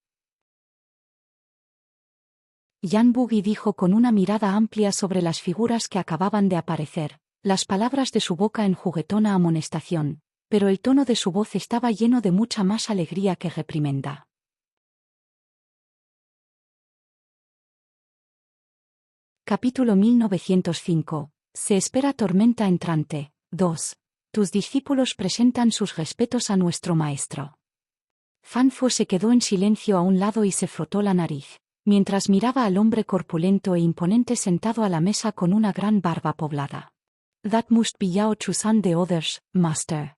Yan Bugi dijo con una mirada amplia sobre las figuras que acababan de aparecer, las palabras de su boca en juguetona amonestación, pero el tono de su voz estaba lleno de mucha más alegría que reprimenda. Capítulo 1905. Se espera tormenta entrante. 2. Tus discípulos presentan sus respetos a nuestro maestro. Fan Fu se quedó en silencio a un lado y se frotó la nariz, mientras miraba al hombre corpulento e imponente sentado a la mesa con una gran barba poblada. That must be Yao Chusan the others, master.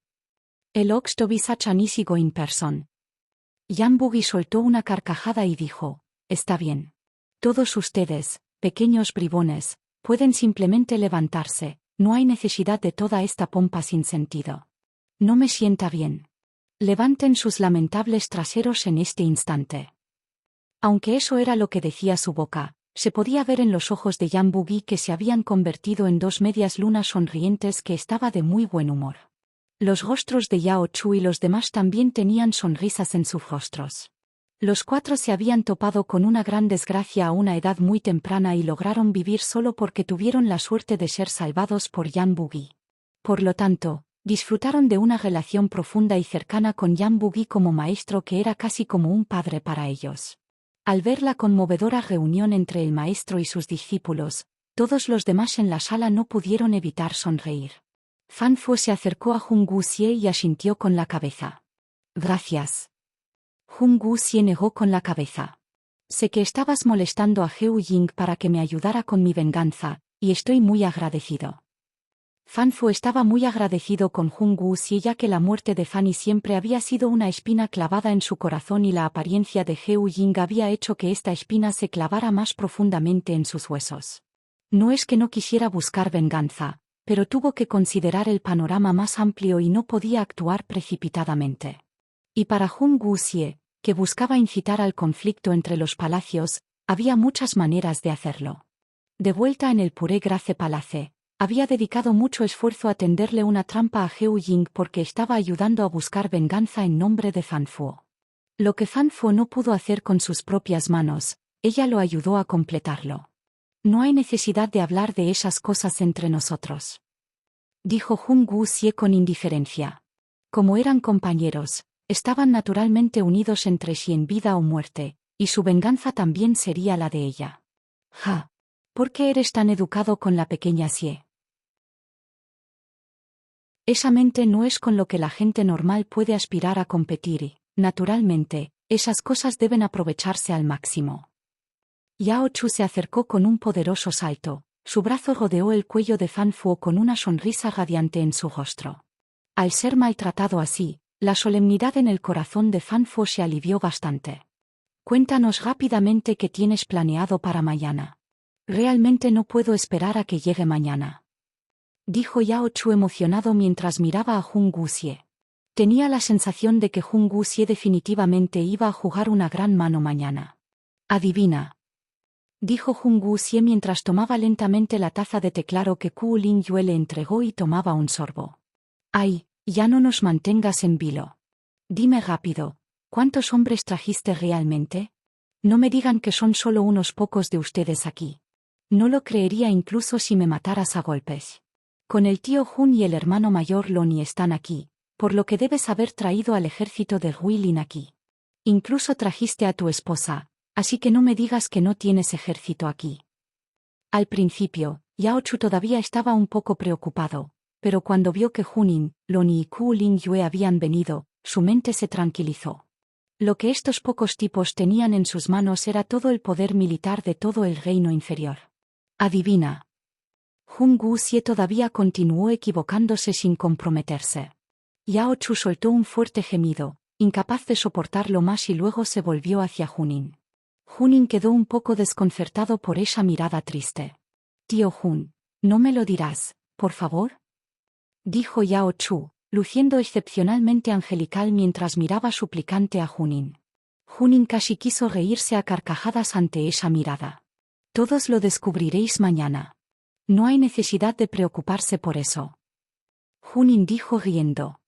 El ox to be such an easy going person. Yan Bugi soltó una carcajada y dijo, está bien. Todos ustedes, pequeños bribones, pueden simplemente levantarse, no hay necesidad de toda esta pompa sin sentido. No me sienta bien. Levanten sus lamentables traseros en este instante. Aunque eso era lo que decía su boca, se podía ver en los ojos de Yan Bugi que se habían convertido en dos medias lunas sonrientes que estaba de muy buen humor. Los rostros de Yao Chu y los demás también tenían sonrisas en sus rostros. Los cuatro se habían topado con una gran desgracia a una edad muy temprana y lograron vivir solo porque tuvieron la suerte de ser salvados por Yan Bugi. Por lo tanto, disfrutaron de una relación profunda y cercana con Yan Bugi como maestro que era casi como un padre para ellos. Al ver la conmovedora reunión entre el maestro y sus discípulos, todos los demás en la sala no pudieron evitar sonreír. Fan Fu se acercó a Jung Wuxie y asintió con la cabeza. Gracias. Jung Wuxie negó con la cabeza. Sé que estabas molestando a Heu Ying para que me ayudara con mi venganza, y estoy muy agradecido. Fan Fu estaba muy agradecido con Jung Wuxie ya que la muerte de Fanny siempre había sido una espina clavada en su corazón y la apariencia de Heu Ying había hecho que esta espina se clavara más profundamente en sus huesos. No es que no quisiera buscar venganza, pero tuvo que considerar el panorama más amplio y no podía actuar precipitadamente. Y para Jung Wuxie, que buscaba incitar al conflicto entre los palacios, había muchas maneras de hacerlo. De vuelta en el Puré Grace Palace, había dedicado mucho esfuerzo a tenderle una trampa a Heu Ying porque estaba ayudando a buscar venganza en nombre de Fan Fu. Lo que Fan Fu no pudo hacer con sus propias manos, ella lo ayudó a completarlo. No hay necesidad de hablar de esas cosas entre nosotros, dijo Jung Wuxie con indiferencia. Como eran compañeros, estaban naturalmente unidos entre sí en vida o muerte, y su venganza también sería la de ella. Ja. ¿Por qué eres tan educado con la pequeña Xie? Esa mente no es con lo que la gente normal puede aspirar a competir y, naturalmente, esas cosas deben aprovecharse al máximo. Yao Chu se acercó con un poderoso salto, su brazo rodeó el cuello de Fan Fu con una sonrisa radiante en su rostro. Al ser maltratado así, la solemnidad en el corazón de Fan Fu se alivió bastante. Cuéntanos rápidamente qué tienes planeado para mañana. Realmente no puedo esperar a que llegue mañana, dijo Yao Chu emocionado mientras miraba a Jung Wuxie. Tenía la sensación de que Jung Wuxie definitivamente iba a jugar una gran mano mañana. Adivina, dijo Jung Wuxie mientras tomaba lentamente la taza de té claro que Ku Lin Yue le entregó y tomaba un sorbo. Ay, ya no nos mantengas en vilo. Dime rápido, ¿cuántos hombres trajiste realmente? No me digan que son solo unos pocos de ustedes aquí. No lo creería incluso si me mataras a golpes. Con el tío Jun y el hermano mayor Loni están aquí, por lo que debes haber traído al ejército de Huilin aquí. Incluso trajiste a tu esposa, así que no me digas que no tienes ejército aquí. Al principio, Yao Chu todavía estaba un poco preocupado, pero cuando vio que Junin, Loni y Ku Lin Yue habían venido, su mente se tranquilizó. Lo que estos pocos tipos tenían en sus manos era todo el poder militar de todo el reino inferior. Adivina. Jung Wuxie todavía continuó equivocándose sin comprometerse. Yao Chu soltó un fuerte gemido, incapaz de soportarlo más y luego se volvió hacia Junin. Junin quedó un poco desconcertado por esa mirada triste. Tío Jun, ¿no me lo dirás, por favor? Dijo Yao Chu, luciendo excepcionalmente angelical mientras miraba suplicante a Junin. Junin casi quiso reírse a carcajadas ante esa mirada. Todos lo descubriréis mañana. No hay necesidad de preocuparse por eso. Junin dijo riendo.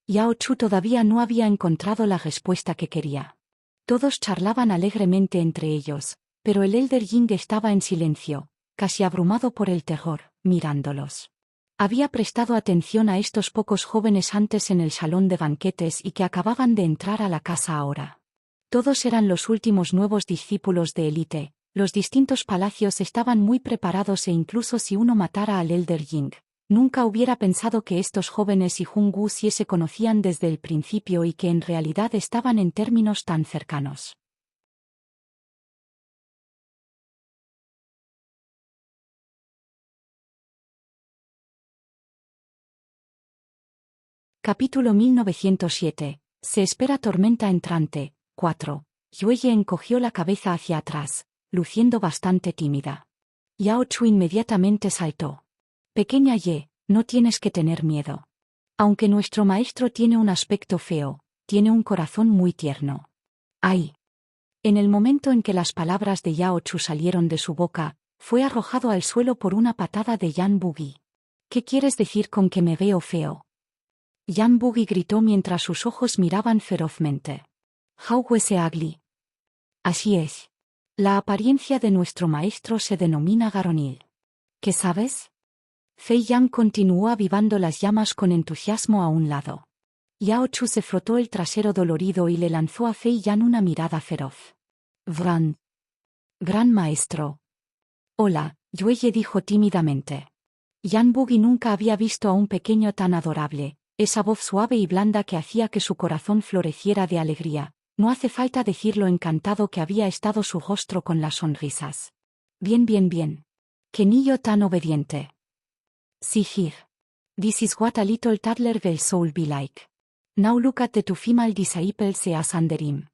Yao Chu todavía no había encontrado la respuesta que quería. Todos charlaban alegremente entre ellos, pero el Elder Ying estaba en silencio, casi abrumado por el terror, mirándolos. Había prestado atención a estos pocos jóvenes antes en el salón de banquetes y que acababan de entrar a la casa ahora. Todos eran los últimos nuevos discípulos de élite, los distintos palacios estaban muy preparados e incluso si uno matara al Elder Ying, nunca hubiera pensado que estos jóvenes y Jung Wuxie se conocían desde el principio y que en realidad estaban en términos tan cercanos. Capítulo 1907. Se espera tormenta entrante. 4. Yueye encogió la cabeza hacia atrás, luciendo bastante tímida. Yao Chu inmediatamente saltó. Pequeña Ye, no tienes que tener miedo. Aunque nuestro maestro tiene un aspecto feo, tiene un corazón muy tierno. ¡Ay! En el momento en que las palabras de Yao Chu salieron de su boca, fue arrojado al suelo por una patada de Yan Bugi. ¿Qué quieres decir con que me veo feo? Yan Bugi gritó mientras sus ojos miraban ferozmente. How was ugly? Así es. La apariencia de nuestro maestro se denomina Garonil. ¿Qué sabes? Fei Yan continuó avivando las llamas con entusiasmo a un lado. Yao Chu se frotó el trasero dolorido y le lanzó a Fei Yan una mirada feroz. Gran maestro. Hola, Yueye dijo tímidamente. Yan Bugi nunca había visto a un pequeño tan adorable. Esa voz suave y blanda que hacía que su corazón floreciera de alegría. No hace falta decir lo encantado que había estado su rostro con las sonrisas. Bien. ¡Qué niño tan obediente! Sí, here. This is what a little toddler will soul be like. Now look at the two female disciples as under him.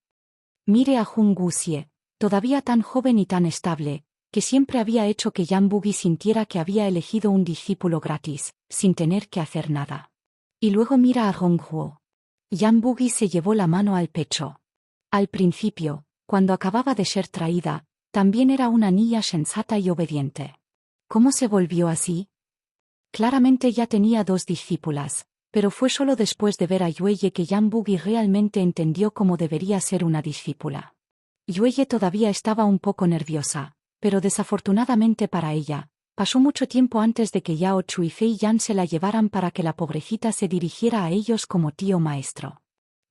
Mire a Jung Wuxie, todavía tan joven y tan estable, que siempre había hecho que Yan Bugi sintiera que había elegido un discípulo gratis, sin tener que hacer nada. Y luego mira a Honghuo. Yan Bugi se llevó la mano al pecho. Al principio, cuando acababa de ser traída, también era una niña sensata y obediente. ¿Cómo se volvió así? Claramente ya tenía 2 discípulas, pero fue solo después de ver a Yueye que Yan Bugi realmente entendió cómo debería ser una discípula. Yueye todavía estaba un poco nerviosa, pero desafortunadamente para ella, pasó mucho tiempo antes de que Yao Chu y Fei Yan se la llevaran para que la pobrecita se dirigiera a ellos como tío maestro.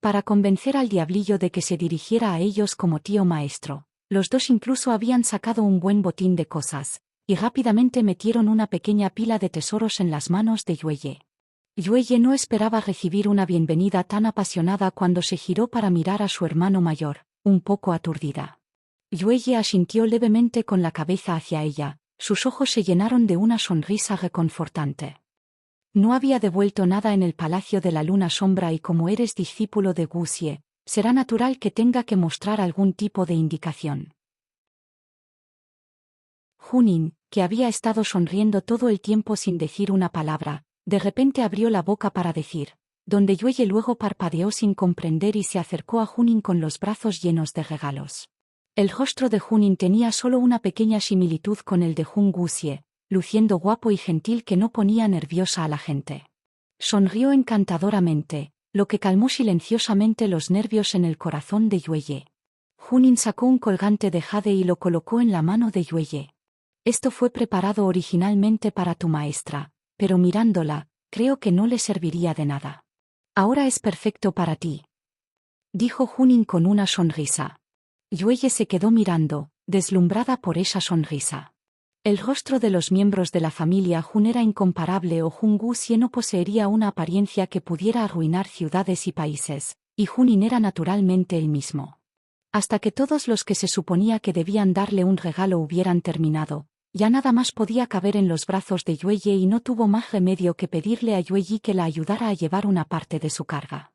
Para convencer al diablillo de que se dirigiera a ellos como tío maestro, los dos incluso habían sacado un buen botín de cosas, y rápidamente metieron una pequeña pila de tesoros en las manos de Yueye. Yueye no esperaba recibir una bienvenida tan apasionada cuando se giró para mirar a su hermano mayor, un poco aturdida. Yueye asintió levemente con la cabeza hacia ella. Sus ojos se llenaron de una sonrisa reconfortante. No había devuelto nada en el Palacio de la Luna Sombra y como eres discípulo de Wuxie, será natural que tenga que mostrar algún tipo de indicación. Junin, que había estado sonriendo todo el tiempo sin decir una palabra, de repente abrió la boca para decir, donde Yueye luego parpadeó sin comprender y se acercó a Junin con los brazos llenos de regalos. El rostro de Junin tenía solo una pequeña similitud con el de Jung Wuxie, luciendo guapo y gentil que no ponía nerviosa a la gente. Sonrió encantadoramente, lo que calmó silenciosamente los nervios en el corazón de Yueye. Junin sacó un colgante de jade y lo colocó en la mano de Yueye. Esto fue preparado originalmente para tu maestra, pero mirándola, creo que no le serviría de nada. Ahora es perfecto para ti. Dijo Junin con una sonrisa. Yueye se quedó mirando, deslumbrada por esa sonrisa. El rostro de los miembros de la familia Jun era incomparable o Jung Wuxie no poseería una apariencia que pudiera arruinar ciudades y países, y Junin era naturalmente el mismo. Hasta que todos los que se suponía que debían darle un regalo hubieran terminado, ya nada más podía caber en los brazos de Yueye y no tuvo más remedio que pedirle a Yueye que la ayudara a llevar una parte de su carga.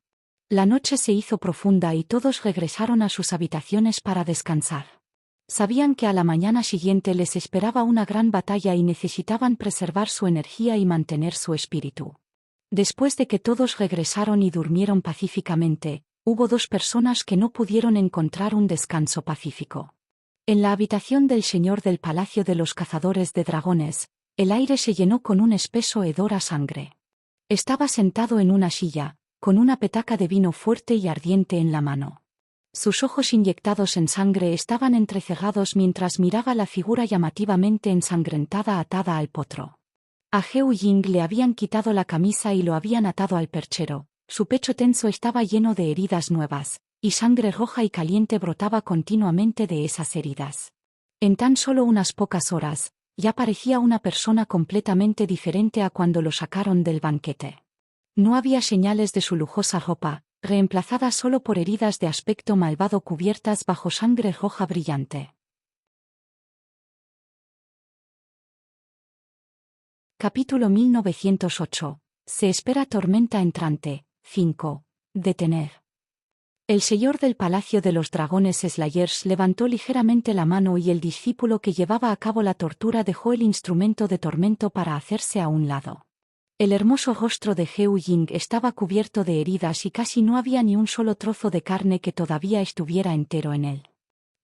La noche se hizo profunda y todos regresaron a sus habitaciones para descansar. Sabían que a la mañana siguiente les esperaba una gran batalla y necesitaban preservar su energía y mantener su espíritu. Después de que todos regresaron y durmieron pacíficamente, hubo 2 personas que no pudieron encontrar un descanso pacífico. En la habitación del señor del Palacio de los Cazadores de Dragones, el aire se llenó con un espeso hedor a sangre. Estaba sentado en una silla, con una petaca de vino fuerte y ardiente en la mano. Sus ojos inyectados en sangre estaban entrecerrados mientras miraba la figura llamativamente ensangrentada atada al potro. A Heu Ying le habían quitado la camisa y lo habían atado al perchero. Su pecho tenso estaba lleno de heridas nuevas, y sangre roja y caliente brotaba continuamente de esas heridas. En tan solo unas pocas horas, ya parecía una persona completamente diferente a cuando lo sacaron del banquete. No había señales de su lujosa ropa, reemplazada solo por heridas de aspecto malvado cubiertas bajo sangre roja brillante. Capítulo 1908. Se espera tormenta entrante. 5. Detener. El señor del Palacio de los Dragones Slayers levantó ligeramente la mano y el discípulo que llevaba a cabo la tortura dejó el instrumento de tormento para hacerse a un lado. El hermoso rostro de Heu Ying estaba cubierto de heridas y casi no había ni un solo trozo de carne que todavía estuviera entero en él.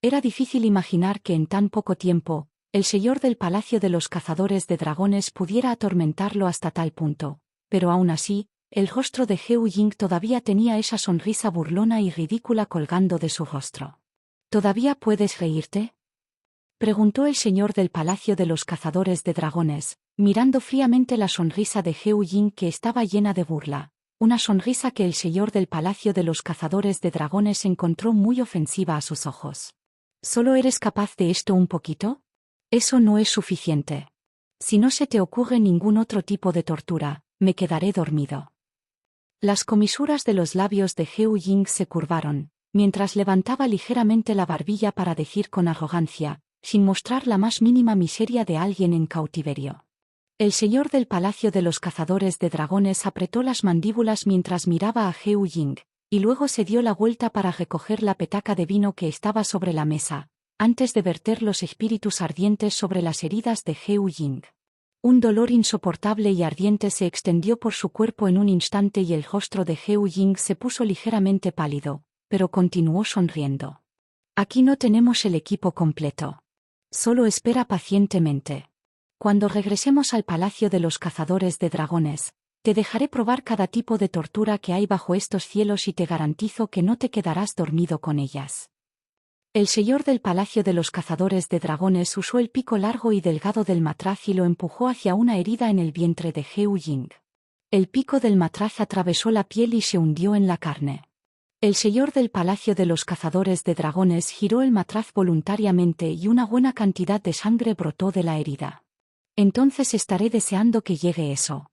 Era difícil imaginar que en tan poco tiempo, el señor del Palacio de los Cazadores de Dragones pudiera atormentarlo hasta tal punto, pero aún así, el rostro de Heu Ying todavía tenía esa sonrisa burlona y ridícula colgando de su rostro. ¿Todavía puedes reírte?, preguntó el señor del Palacio de los Cazadores de Dragones, mirando fríamente la sonrisa de Heu Ying que estaba llena de burla, una sonrisa que el señor del Palacio de los Cazadores de Dragones encontró muy ofensiva a sus ojos. ¿Solo eres capaz de esto un poquito? Eso no es suficiente. Si no se te ocurre ningún otro tipo de tortura, me quedaré dormido. Las comisuras de los labios de Heu Ying se curvaron, mientras levantaba ligeramente la barbilla para decir con arrogancia, sin mostrar la más mínima miseria de alguien en cautiverio. El señor del Palacio de los Cazadores de Dragones apretó las mandíbulas mientras miraba a Heu Ying, y luego se dio la vuelta para recoger la petaca de vino que estaba sobre la mesa, antes de verter los espíritus ardientes sobre las heridas de Heu Ying. Un dolor insoportable y ardiente se extendió por su cuerpo en un instante y el rostro de Heu Ying se puso ligeramente pálido, pero continuó sonriendo. Aquí no tenemos el equipo completo. Solo espera pacientemente. Cuando regresemos al Palacio de los Cazadores de Dragones, te dejaré probar cada tipo de tortura que hay bajo estos cielos y te garantizo que no te quedarás dormido con ellas. El señor del Palacio de los Cazadores de Dragones usó el pico largo y delgado del matraz y lo empujó hacia una herida en el vientre de Heu Ying. El pico del matraz atravesó la piel y se hundió en la carne. El señor del Palacio de los Cazadores de Dragones giró el matraz voluntariamente y una buena cantidad de sangre brotó de la herida. Entonces estaré deseando que llegue eso,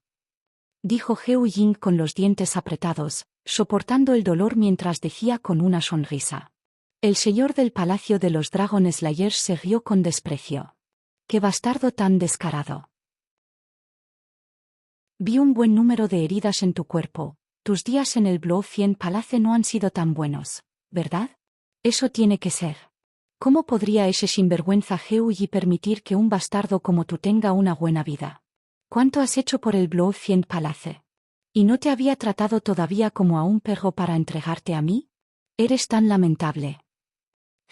dijo Heu Ying con los dientes apretados, soportando el dolor mientras decía con una sonrisa. El señor del Palacio de los Dragon Slayers se rió con desprecio. ¡Qué bastardo tan descarado! Vi un buen número de heridas en tu cuerpo. Tus días en el Blofien Palace no han sido tan buenos, ¿verdad? Eso tiene que ser. ¿Cómo podría ese sinvergüenza Heu Yi permitir que un bastardo como tú tenga una buena vida? ¿Cuánto has hecho por el Blofien Palace? ¿Y no te había tratado todavía como a un perro para entregarte a mí? Eres tan lamentable.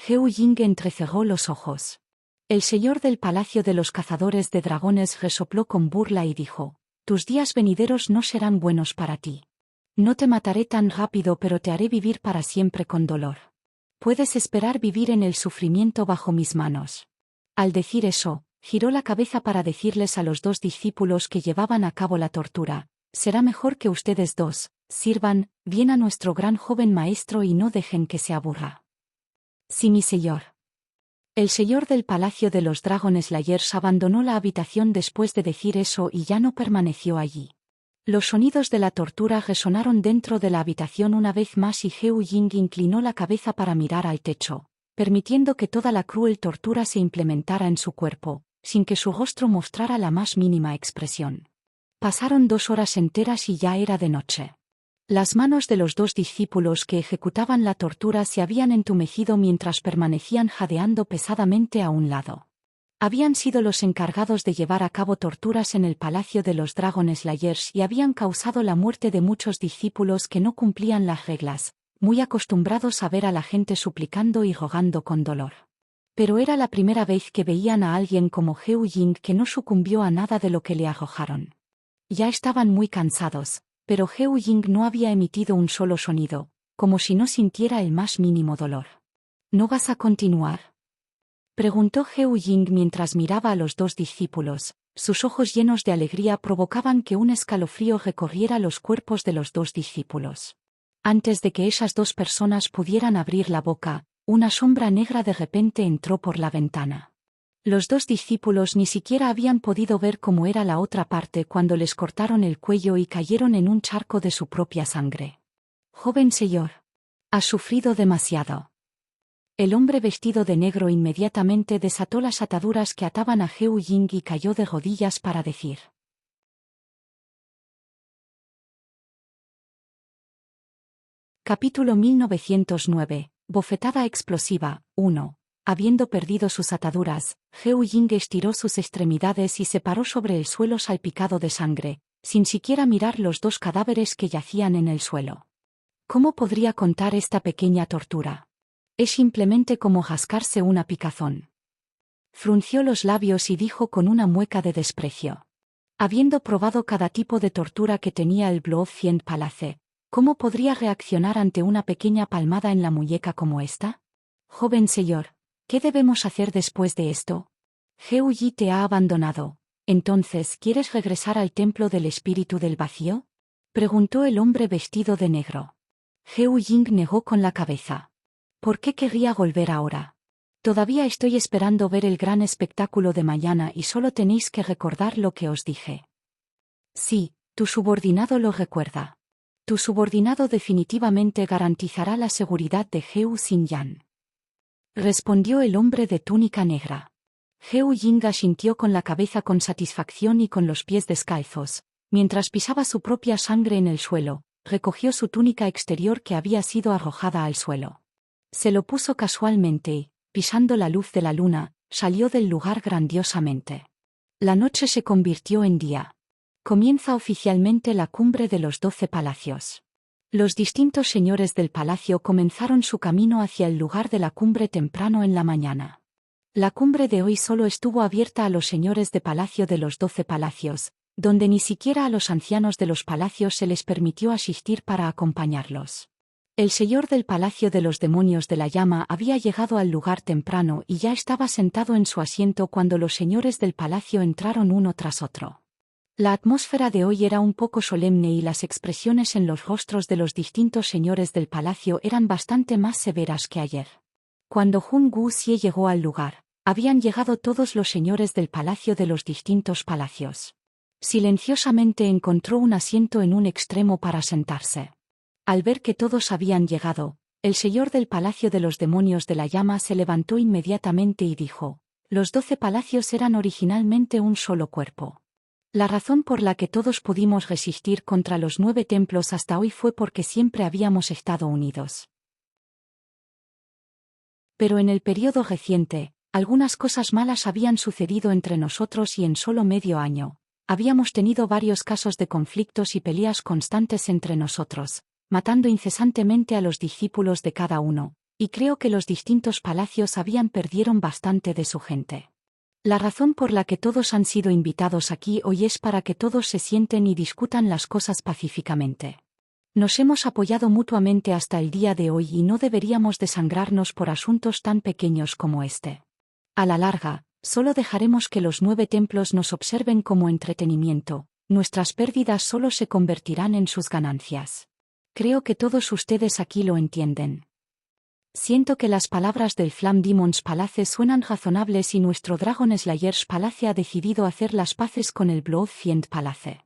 Heu Ying entrecerró los ojos. El señor del Palacio de los Cazadores de Dragones resopló con burla y dijo: tus días venideros no serán buenos para ti. No te mataré tan rápido, pero te haré vivir para siempre con dolor. Puedes esperar vivir en el sufrimiento bajo mis manos. Al decir eso, giró la cabeza para decirles a los dos discípulos que llevaban a cabo la tortura: será mejor que ustedes dos sirvan bien a nuestro gran joven maestro y no dejen que se aburra. Sí, mi señor. El señor del Palacio de los Dragon Slayers abandonó la habitación después de decir eso y ya no permaneció allí. Los sonidos de la tortura resonaron dentro de la habitación una vez más y Heu Ying inclinó la cabeza para mirar al techo, permitiendo que toda la cruel tortura se implementara en su cuerpo, sin que su rostro mostrara la más mínima expresión. Pasaron 2 horas enteras y ya era de noche. Las manos de los dos discípulos que ejecutaban la tortura se habían entumecido mientras permanecían jadeando pesadamente a un lado. Habían sido los encargados de llevar a cabo torturas en el Palacio de los Dragon Slayers y habían causado la muerte de muchos discípulos que no cumplían las reglas, muy acostumbrados a ver a la gente suplicando y rogando con dolor. Pero era la primera vez que veían a alguien como Heu Ying que no sucumbió a nada de lo que le arrojaron. Ya estaban muy cansados, pero Heu Ying no había emitido un solo sonido, como si no sintiera el más mínimo dolor. ¿No vas a continuar?, preguntó Heo Ying mientras miraba a los dos discípulos. Sus ojos llenos de alegría provocaban que un escalofrío recorriera los cuerpos de los dos discípulos. Antes de que esas dos personas pudieran abrir la boca, una sombra negra de repente entró por la ventana. Los dos discípulos ni siquiera habían podido ver cómo era la otra parte cuando les cortaron el cuello y cayeron en un charco de su propia sangre. «Joven señor, has sufrido demasiado». El hombre vestido de negro inmediatamente desató las ataduras que ataban a Heo Ying y cayó de rodillas para decir: Capítulo 1909, Bofetada explosiva, 1. Habiendo perdido sus ataduras, Heo Ying estiró sus extremidades y se paró sobre el suelo salpicado de sangre, sin siquiera mirar los dos cadáveres que yacían en el suelo. ¿Cómo podría contar esta pequeña tortura? Es simplemente como rascarse una picazón. Frunció los labios y dijo con una mueca de desprecio: habiendo probado cada tipo de tortura que tenía el Blood-Fiend Palace, ¿cómo podría reaccionar ante una pequeña palmada en la muñeca como esta? Joven señor, ¿qué debemos hacer después de esto? Heo Yi te ha abandonado. ¿Entonces quieres regresar al templo del espíritu del vacío?, preguntó el hombre vestido de negro. Heo Ying negó con la cabeza. ¿Por qué querría volver ahora? Todavía estoy esperando ver el gran espectáculo de mañana y solo tenéis que recordar lo que os dije. Sí, tu subordinado lo recuerda. Tu subordinado definitivamente garantizará la seguridad de Heo Xinyan, respondió el hombre de túnica negra. Heo Ying asintió con la cabeza con satisfacción y con los pies descalzos, mientras pisaba su propia sangre en el suelo, recogió su túnica exterior que había sido arrojada al suelo. Se lo puso casualmente y, pisando la luz de la luna, salió del lugar grandiosamente. La noche se convirtió en día. Comienza oficialmente la cumbre de los 12 palacios. Los distintos señores del palacio comenzaron su camino hacia el lugar de la cumbre temprano en la mañana. La cumbre de hoy solo estuvo abierta a los señores de palacio de los 12 palacios, donde ni siquiera a los ancianos de los palacios se les permitió asistir para acompañarlos. El señor del Palacio de los Demonios de la Llama había llegado al lugar temprano y ya estaba sentado en su asiento cuando los señores del palacio entraron uno tras otro. La atmósfera de hoy era un poco solemne y las expresiones en los rostros de los distintos señores del palacio eran bastante más severas que ayer. Cuando Hun Guxie llegó al lugar, habían llegado todos los señores del palacio de los distintos palacios. Silenciosamente encontró un asiento en un extremo para sentarse. Al ver que todos habían llegado, el señor del Palacio de los Demonios de la Llama se levantó inmediatamente y dijo: los 12 palacios eran originalmente un solo cuerpo. La razón por la que todos pudimos resistir contra los 9 templos hasta hoy fue porque siempre habíamos estado unidos. Pero en el periodo reciente, algunas cosas malas habían sucedido entre nosotros y en solo medio año, habíamos tenido varios casos de conflictos y peleas constantes entre nosotros, matando incesantemente a los discípulos de cada uno, y creo que los distintos palacios perdieron bastante de su gente. La razón por la que todos han sido invitados aquí hoy es para que todos se sienten y discutan las cosas pacíficamente. Nos hemos apoyado mutuamente hasta el día de hoy y no deberíamos desangrarnos por asuntos tan pequeños como este. A la larga, solo dejaremos que los 9 templos nos observen como entretenimiento, nuestras pérdidas solo se convertirán en sus ganancias. Creo que todos ustedes aquí lo entienden. Siento que las palabras del Flame Demons Palace suenan razonables y nuestro Dragon Slayers Palace ha decidido hacer las paces con el Blood-Fiend Palace.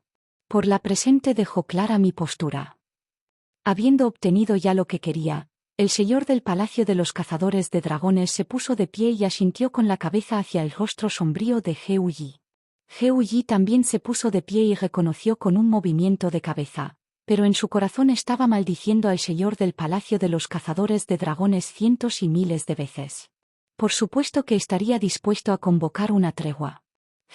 Por la presente dejo clara mi postura. Habiendo obtenido ya lo que quería, el señor del Palacio de los Cazadores de Dragones se puso de pie y asintió con la cabeza hacia el rostro sombrío de Heo Yi. Heo Yi también se puso de pie y reconoció con un movimiento de cabeza, pero en su corazón estaba maldiciendo al señor del Palacio de los Cazadores de Dragones cientos y miles de veces. Por supuesto que estaría dispuesto a convocar una tregua.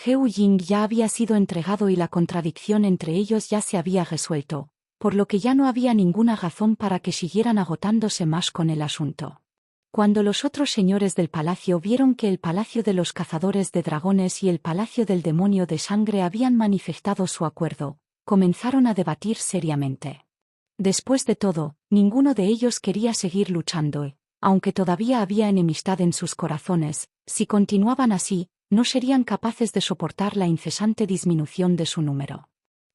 Heo Ying ya había sido entregado y la contradicción entre ellos ya se había resuelto, por lo que ya no había ninguna razón para que siguieran agotándose más con el asunto. Cuando los otros señores del palacio vieron que el Palacio de los Cazadores de Dragones y el Palacio del Demonio de Sangre habían manifestado su acuerdo, comenzaron a debatir seriamente. Después de todo, Ninguno de ellos quería seguir luchando, aunque todavía había enemistad en sus corazones. Si continuaban así, no serían capaces de soportar la incesante disminución de su número.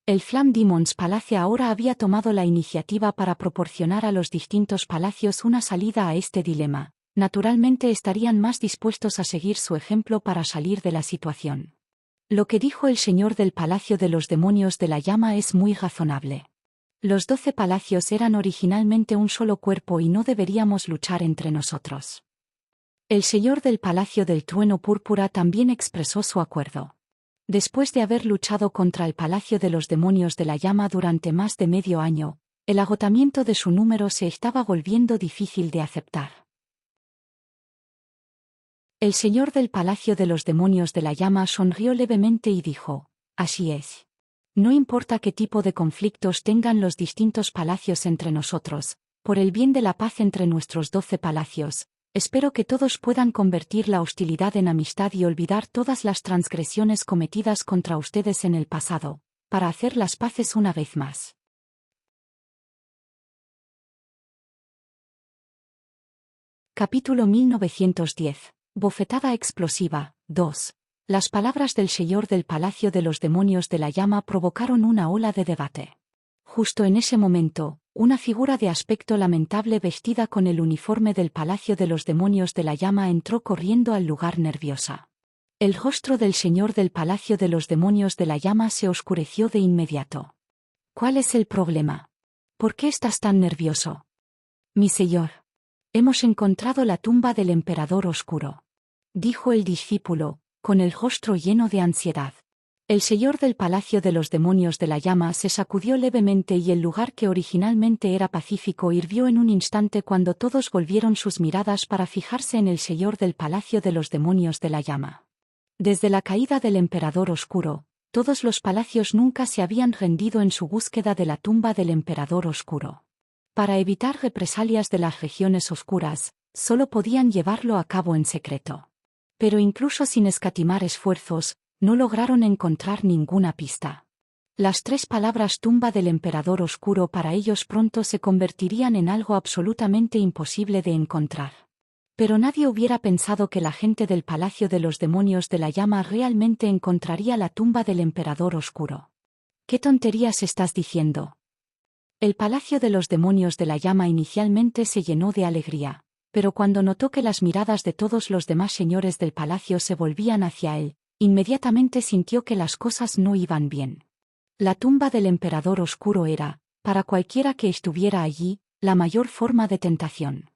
El Flame Demons Palace ahora había tomado la iniciativa para proporcionar a los distintos palacios una salida a este dilema. Naturalmente estarían más dispuestos a seguir su ejemplo para salir de la situación. Lo que dijo el señor del Palacio de los Demonios de la Llama es muy razonable. Los 12 palacios eran originalmente un solo cuerpo y no deberíamos luchar entre nosotros. El señor del Palacio del Trueno Púrpura también expresó su acuerdo. Después de haber luchado contra el Palacio de los Demonios de la Llama durante más de medio año, el agotamiento de su número se estaba volviendo difícil de aceptar. El señor del Palacio de los Demonios de la Llama sonrió levemente y dijo: «Así es. No importa qué tipo de conflictos tengan los distintos palacios entre nosotros, por el bien de la paz entre nuestros 12 palacios, espero que todos puedan convertir la hostilidad en amistad y olvidar todas las transgresiones cometidas contra ustedes en el pasado, para hacer las paces una vez más». Capítulo 1910. Bofetada explosiva. 2. Las palabras del señor del Palacio de los Demonios de la Llama provocaron una ola de debate. Justo en ese momento, una figura de aspecto lamentable vestida con el uniforme del Palacio de los Demonios de la Llama entró corriendo al lugar nerviosa. El rostro del señor del Palacio de los Demonios de la Llama se oscureció de inmediato. «¿Cuál es el problema? ¿Por qué estás tan nervioso?» «Mi señor. Hemos encontrado la tumba del Emperador Oscuro», dijo el discípulo, con el rostro lleno de ansiedad. El señor del Palacio de los Demonios de la Llama se sacudió levemente y el lugar que originalmente era pacífico hirvió en un instante cuando todos volvieron sus miradas para fijarse en el señor del Palacio de los Demonios de la Llama. Desde la caída del Emperador Oscuro, todos los palacios nunca se habían rendido en su búsqueda de la tumba del Emperador Oscuro. Para evitar represalias de las regiones oscuras, solo podían llevarlo a cabo en secreto. Pero incluso sin escatimar esfuerzos, no lograron encontrar ninguna pista. Las 3 palabras tumba del Emperador Oscuro para ellos pronto se convertirían en algo absolutamente imposible de encontrar. Pero nadie hubiera pensado que la gente del Palacio de los Demonios de la Llama realmente encontraría la tumba del Emperador Oscuro. «¿Qué tonterías estás diciendo?». El Palacio de los Demonios de la Llama inicialmente se llenó de alegría, pero cuando notó que las miradas de todos los demás señores del palacio se volvían hacia él, inmediatamente sintió que las cosas no iban bien. La tumba del Emperador Oscuro era, para cualquiera que estuviera allí, la mayor forma de tentación.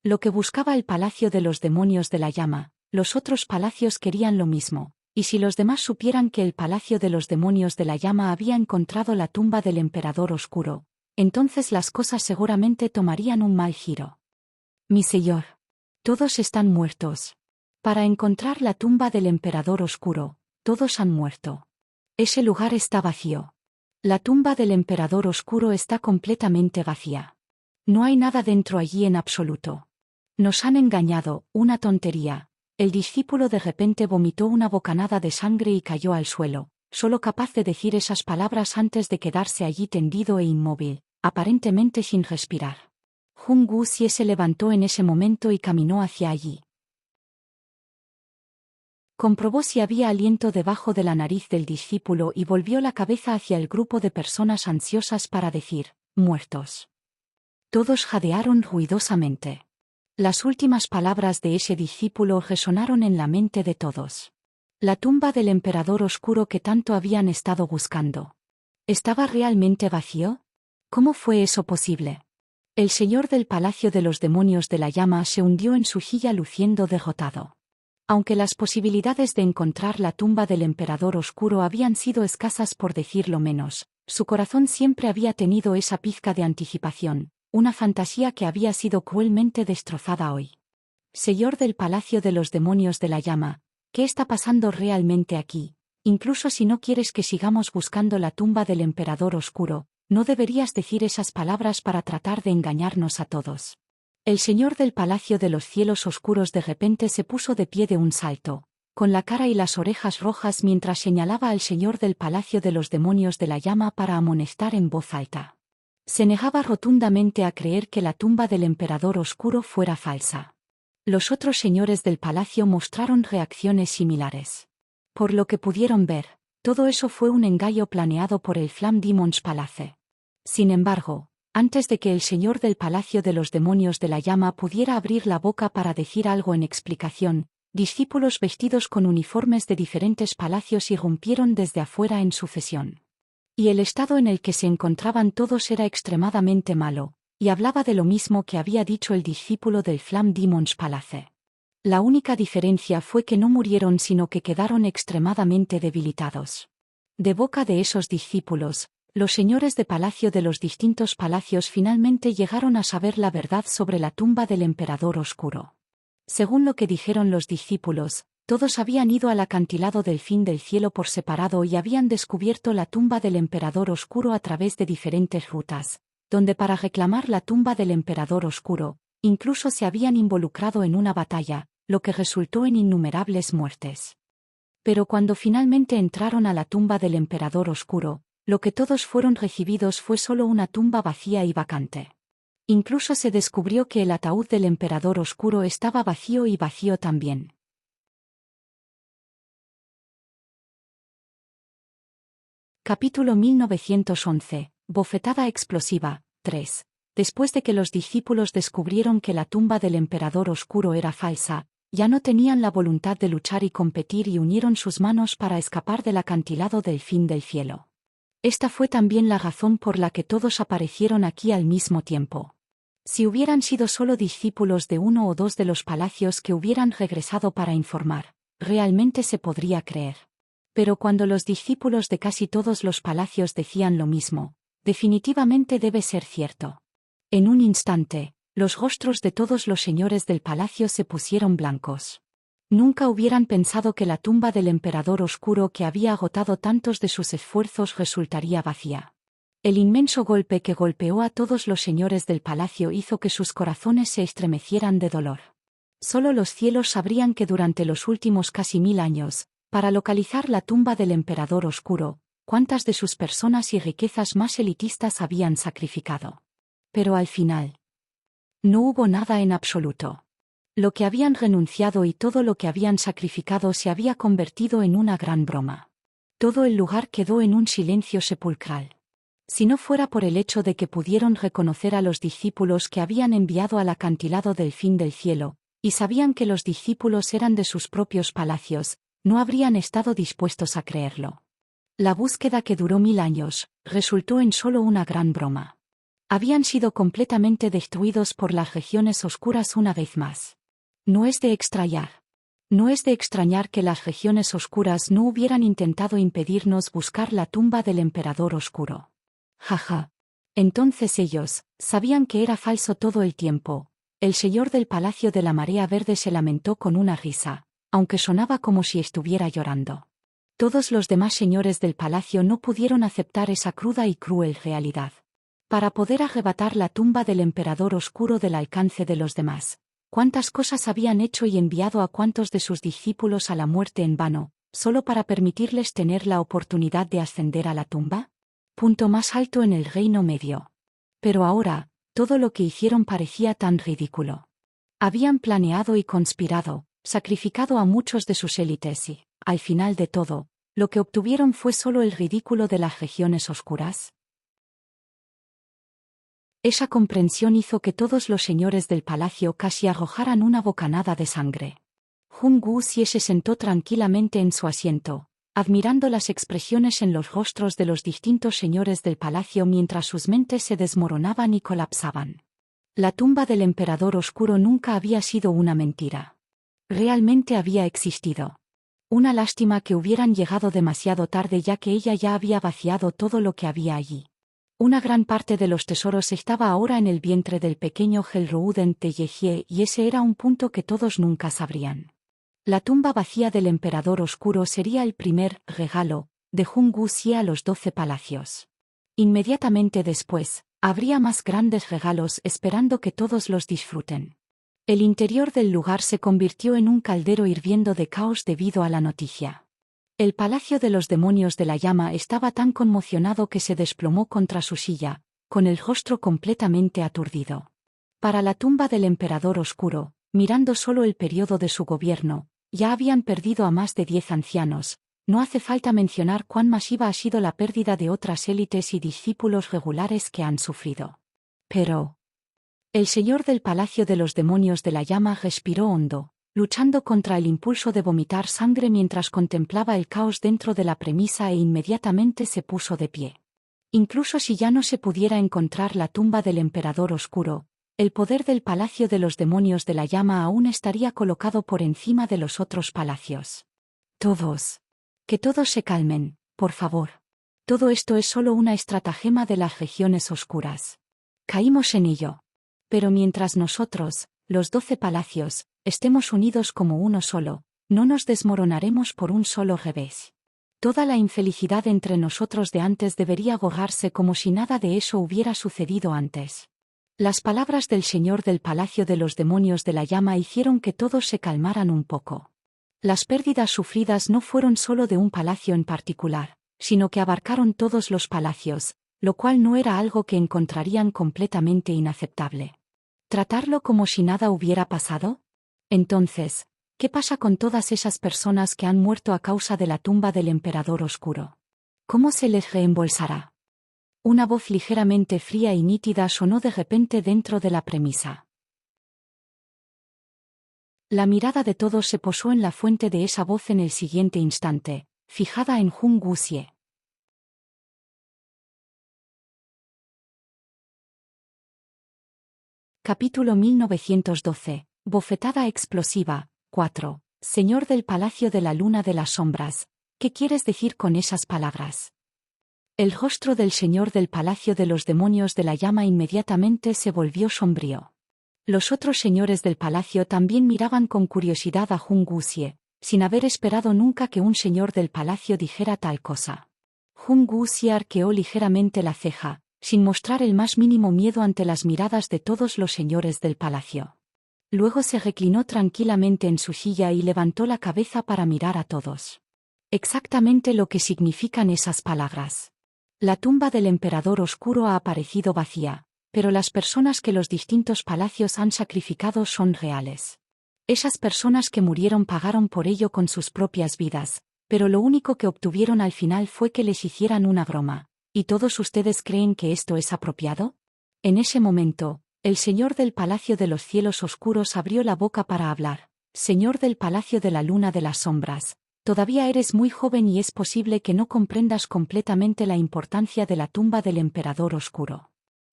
Lo que buscaba el Palacio de los Demonios de la Llama, los otros palacios querían lo mismo, y si los demás supieran que el Palacio de los Demonios de la Llama había encontrado la tumba del Emperador Oscuro, entonces las cosas seguramente tomarían un mal giro. «Mi señor. Todos están muertos. Para encontrar la tumba del Emperador Oscuro, todos han muerto. Ese lugar está vacío. La tumba del Emperador Oscuro está completamente vacía. No hay nada dentro allí en absoluto. Nos han engañado, una tontería». El discípulo de repente vomitó una bocanada de sangre y cayó al suelo, solo capaz de decir esas palabras antes de quedarse allí tendido e inmóvil, aparentemente sin respirar. Jung Wuxie se levantó en ese momento y caminó hacia allí. Comprobó si había aliento debajo de la nariz del discípulo y volvió la cabeza hacia el grupo de personas ansiosas para decir: «Muertos». Todos jadearon ruidosamente. Las últimas palabras de ese discípulo resonaron en la mente de todos. La tumba del Emperador Oscuro que tanto habían estado buscando. ¿Estaba realmente vacío? ¿Cómo fue eso posible? El señor del Palacio de los Demonios de la Llama se hundió en su silla luciendo derrotado. Aunque las posibilidades de encontrar la tumba del Emperador Oscuro habían sido escasas por decirlo menos, su corazón siempre había tenido esa pizca de anticipación, una fantasía que había sido cruelmente destrozada hoy. Señor del Palacio de los Demonios de la Llama, ¿qué está pasando realmente aquí? Incluso si no quieres que sigamos buscando la tumba del Emperador Oscuro, no deberías decir esas palabras para tratar de engañarnos a todos. El señor del Palacio de los Cielos Oscuros de repente se puso de pie de un salto, con la cara y las orejas rojas mientras señalaba al señor del Palacio de los Demonios de la Llama para amonestar en voz alta. Se negaba rotundamente a creer que la tumba del emperador oscuro fuera falsa. Los otros señores del palacio mostraron reacciones similares. Por lo que pudieron ver, todo eso fue un engaño planeado por el Flame Demons Palace. Sin embargo, antes de que el señor del Palacio de los Demonios de la Llama pudiera abrir la boca para decir algo en explicación, discípulos vestidos con uniformes de diferentes palacios irrumpieron desde afuera en sucesión. Y el estado en el que se encontraban todos era extremadamente malo, y hablaba de lo mismo que había dicho el discípulo del Flame Demons Palace. La única diferencia fue que no murieron sino que quedaron extremadamente debilitados. De boca de esos discípulos, los señores de palacio de los distintos palacios finalmente llegaron a saber la verdad sobre la tumba del emperador oscuro. Según lo que dijeron los discípulos, todos habían ido al acantilado del fin del cielo por separado y habían descubierto la tumba del emperador oscuro a través de diferentes rutas, donde para reclamar la tumba del emperador oscuro, incluso se habían involucrado en una batalla, lo que resultó en innumerables muertes. Pero cuando finalmente entraron a la tumba del emperador oscuro, lo que todos fueron recibidos fue solo una tumba vacía y vacante. Incluso se descubrió que el ataúd del emperador oscuro estaba vacío y vacío también. Capítulo 1911, Bofetada explosiva, 3. Después de que los discípulos descubrieron que la tumba del emperador oscuro era falsa, ya no tenían la voluntad de luchar y competir y unieron sus manos para escapar del acantilado del fin del cielo. Esta fue también la razón por la que todos aparecieron aquí al mismo tiempo. Si hubieran sido solo discípulos de uno o dos de los palacios que hubieran regresado para informar, realmente se podría creer. Pero cuando los discípulos de casi todos los palacios decían lo mismo, definitivamente debe ser cierto. En un instante, los rostros de todos los señores del palacio se pusieron blancos. Nunca hubieran pensado que la tumba del emperador oscuro que había agotado tantos de sus esfuerzos resultaría vacía. El inmenso golpe que golpeó a todos los señores del palacio hizo que sus corazones se estremecieran de dolor. Solo los cielos sabrían que durante los últimos casi 1000 años, para localizar la tumba del emperador oscuro, cuántas de sus personas y riquezas más elitistas habían sacrificado. Pero al final, no hubo nada en absoluto. Lo que habían renunciado y todo lo que habían sacrificado se había convertido en una gran broma. Todo el lugar quedó en un silencio sepulcral. Si no fuera por el hecho de que pudieron reconocer a los discípulos que habían enviado al acantilado del fin del cielo, y sabían que los discípulos eran de sus propios palacios, no habrían estado dispuestos a creerlo. La búsqueda que duró 1000 años, resultó en solo una gran broma. Habían sido completamente destruidos por las regiones oscuras una vez más. No es de extrañar. No es de extrañar que las regiones oscuras no hubieran intentado impedirnos buscar la tumba del emperador oscuro. Jaja. Entonces ellos, sabían que era falso todo el tiempo. El señor del Palacio de la Marea Verde se lamentó con una risa, aunque sonaba como si estuviera llorando. Todos los demás señores del palacio no pudieron aceptar esa cruda y cruel realidad. Para poder arrebatar la tumba del emperador oscuro del alcance de los demás, ¿cuántas cosas habían hecho y enviado a cuantos de sus discípulos a la muerte en vano, solo para permitirles tener la oportunidad de ascender a la tumba? Punto más alto en el Reino Medio. Pero ahora, todo lo que hicieron parecía tan ridículo. Habían planeado y conspirado, sacrificado a muchos de sus élites y, al final de todo, lo que obtuvieron fue solo el ridículo de las regiones oscuras. Esa comprensión hizo que todos los señores del palacio casi arrojaran una bocanada de sangre. Jun Guxie se sentó tranquilamente en su asiento, admirando las expresiones en los rostros de los distintos señores del palacio mientras sus mentes se desmoronaban y colapsaban. La tumba del emperador oscuro nunca había sido una mentira. Realmente había existido. Una lástima que hubieran llegado demasiado tarde ya que ella ya había vaciado todo lo que había allí. Una gran parte de los tesoros estaba ahora en el vientre del pequeño Gelruuden Teyehie y ese era un punto que todos nunca sabrían. La tumba vacía del emperador oscuro sería el primer regalo de Jun Guxie a los 12 palacios. Inmediatamente después, habría más grandes regalos esperando que todos los disfruten. El interior del lugar se convirtió en un caldero hirviendo de caos debido a la noticia. El Palacio de los Demonios de la Llama estaba tan conmocionado que se desplomó contra su silla, con el rostro completamente aturdido. Para la tumba del emperador oscuro, mirando solo el periodo de su gobierno, ya habían perdido a más de 10 ancianos. No hace falta mencionar cuán masiva ha sido la pérdida de otras élites y discípulos regulares que han sufrido. Pero el señor del Palacio de los Demonios de la Llama respiró hondo, luchando contra el impulso de vomitar sangre mientras contemplaba el caos dentro de la premisa e inmediatamente se puso de pie. Incluso si ya no se pudiera encontrar la tumba del emperador oscuro, el poder del Palacio de los Demonios de la Llama aún estaría colocado por encima de los otros palacios. Todos. Que todos se calmen, por favor. Todo esto es solo una estratagema de las regiones oscuras. Caímos en ello. Pero mientras nosotros, los 12 palacios, estemos unidos como uno solo, no nos desmoronaremos por un solo revés. Toda la infelicidad entre nosotros de antes debería borrarse como si nada de eso hubiera sucedido antes. Las palabras del señor del Palacio de los Demonios de la Llama hicieron que todos se calmaran un poco. Las pérdidas sufridas no fueron solo de un palacio en particular, sino que abarcaron todos los palacios, lo cual no era algo que encontrarían completamente inaceptable. ¿Tratarlo como si nada hubiera pasado? Entonces, ¿qué pasa con todas esas personas que han muerto a causa de la tumba del emperador oscuro? ¿Cómo se les reembolsará? Una voz ligeramente fría y nítida sonó de repente dentro de la premisa. La mirada de todos se posó en la fuente de esa voz en el siguiente instante, fijada en Jung Wuxie. Capítulo 1912. Bofetada explosiva. 4. Señor del Palacio de la Luna de las Sombras, ¿qué quieres decir con esas palabras? El rostro del señor del Palacio de los Demonios de la Llama inmediatamente se volvió sombrío. Los otros señores del palacio también miraban con curiosidad a Jung Wuxie, sin haber esperado nunca que un señor del palacio dijera tal cosa. Jung Wuxie arqueó ligeramente la ceja, sin mostrar el más mínimo miedo ante las miradas de todos los señores del palacio. Luego se reclinó tranquilamente en su silla y levantó la cabeza para mirar a todos. Exactamente lo que significan esas palabras. La tumba del emperador oscuro ha aparecido vacía, pero las personas que los distintos palacios han sacrificado son reales. Esas personas que murieron pagaron por ello con sus propias vidas, pero lo único que obtuvieron al final fue que les hicieran una broma. ¿Y todos ustedes creen que esto es apropiado? En ese momento, el señor del Palacio de los Cielos Oscuros abrió la boca para hablar. Señor del Palacio de la Luna de las Sombras, todavía eres muy joven y es posible que no comprendas completamente la importancia de la tumba del emperador oscuro.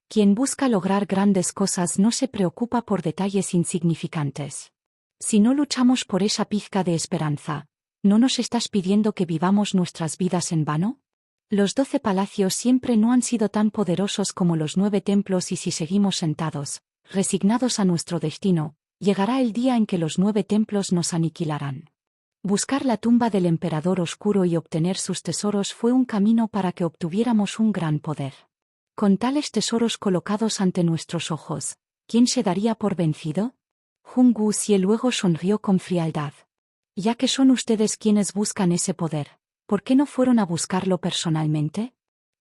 Quien busca lograr grandes cosas no se preocupa por detalles insignificantes. Si no luchamos por esa pizca de esperanza, ¿no nos estás pidiendo que vivamos nuestras vidas en vano? Los 12 palacios siempre no han sido tan poderosos como los 9 templos y si seguimos sentados, resignados a nuestro destino, llegará el día en que los 9 templos nos aniquilarán. Buscar la tumba del emperador oscuro y obtener sus tesoros fue un camino para que obtuviéramos un gran poder. Con tales tesoros colocados ante nuestros ojos, ¿quién se daría por vencido? Jung Wuxie luego sonrió con frialdad. Ya que son ustedes quienes buscan ese poder, ¿por qué no fueron a buscarlo personalmente?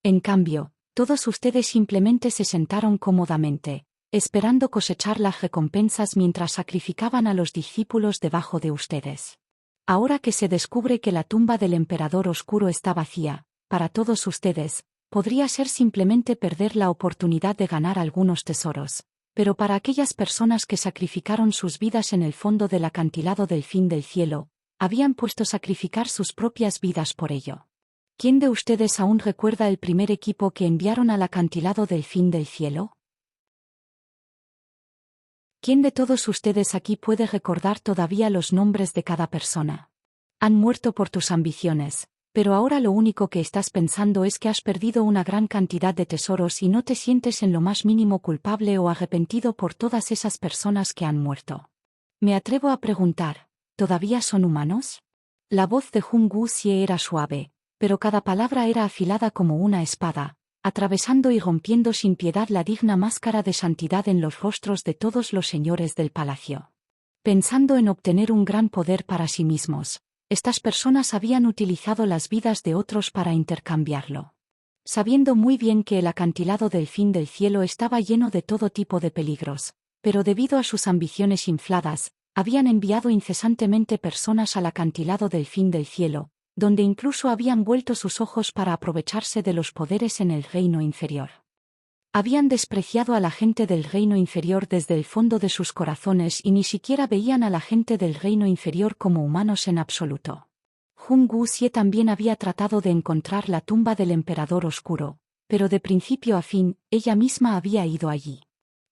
En cambio, todos ustedes simplemente se sentaron cómodamente, esperando cosechar las recompensas mientras sacrificaban a los discípulos debajo de ustedes. Ahora que se descubre que la tumba del emperador oscuro está vacía, para todos ustedes, podría ser simplemente perder la oportunidad de ganar algunos tesoros, pero para aquellas personas que sacrificaron sus vidas en el fondo del acantilado del fin del cielo, habían puesto sacrificar sus propias vidas por ello. ¿Quién de ustedes aún recuerda el primer equipo que enviaron al acantilado del fin del cielo? ¿Quién de todos ustedes aquí puede recordar todavía los nombres de cada persona? Han muerto por tus ambiciones, pero ahora lo único que estás pensando es que has perdido una gran cantidad de tesoros y no te sientes en lo más mínimo culpable o arrepentido por todas esas personas que han muerto. Me atrevo a preguntar, ¿todavía son humanos? La voz de Jung Wuxie era suave, pero cada palabra era afilada como una espada, atravesando y rompiendo sin piedad la digna máscara de santidad en los rostros de todos los señores del palacio. Pensando en obtener un gran poder para sí mismos, estas personas habían utilizado las vidas de otros para intercambiarlo. sabiendo muy bien que el acantilado del fin del cielo estaba lleno de todo tipo de peligros, pero debido a sus ambiciones infladas, habían enviado incesantemente personas al acantilado del fin del cielo, donde incluso habían vuelto sus ojos para aprovecharse de los poderes en el reino inferior. Habían despreciado a la gente del reino inferior desde el fondo de sus corazones y ni siquiera veían a la gente del reino inferior como humanos en absoluto. Jung Wuxie también había tratado de encontrar la tumba del emperador oscuro, pero de principio a fin, ella misma había ido allí.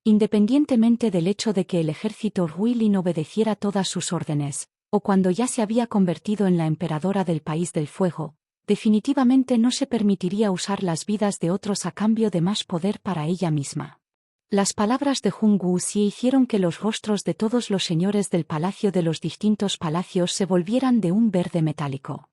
Independientemente del hecho de que el ejército Ruilin obedeciera todas sus órdenes, o cuando ya se había convertido en la emperadora del país del fuego, definitivamente no se permitiría usar las vidas de otros a cambio de más poder para ella misma. Las palabras de Jung Wuxie hicieron que los rostros de todos los señores del palacio de los distintos palacios se volvieran de un verde metálico.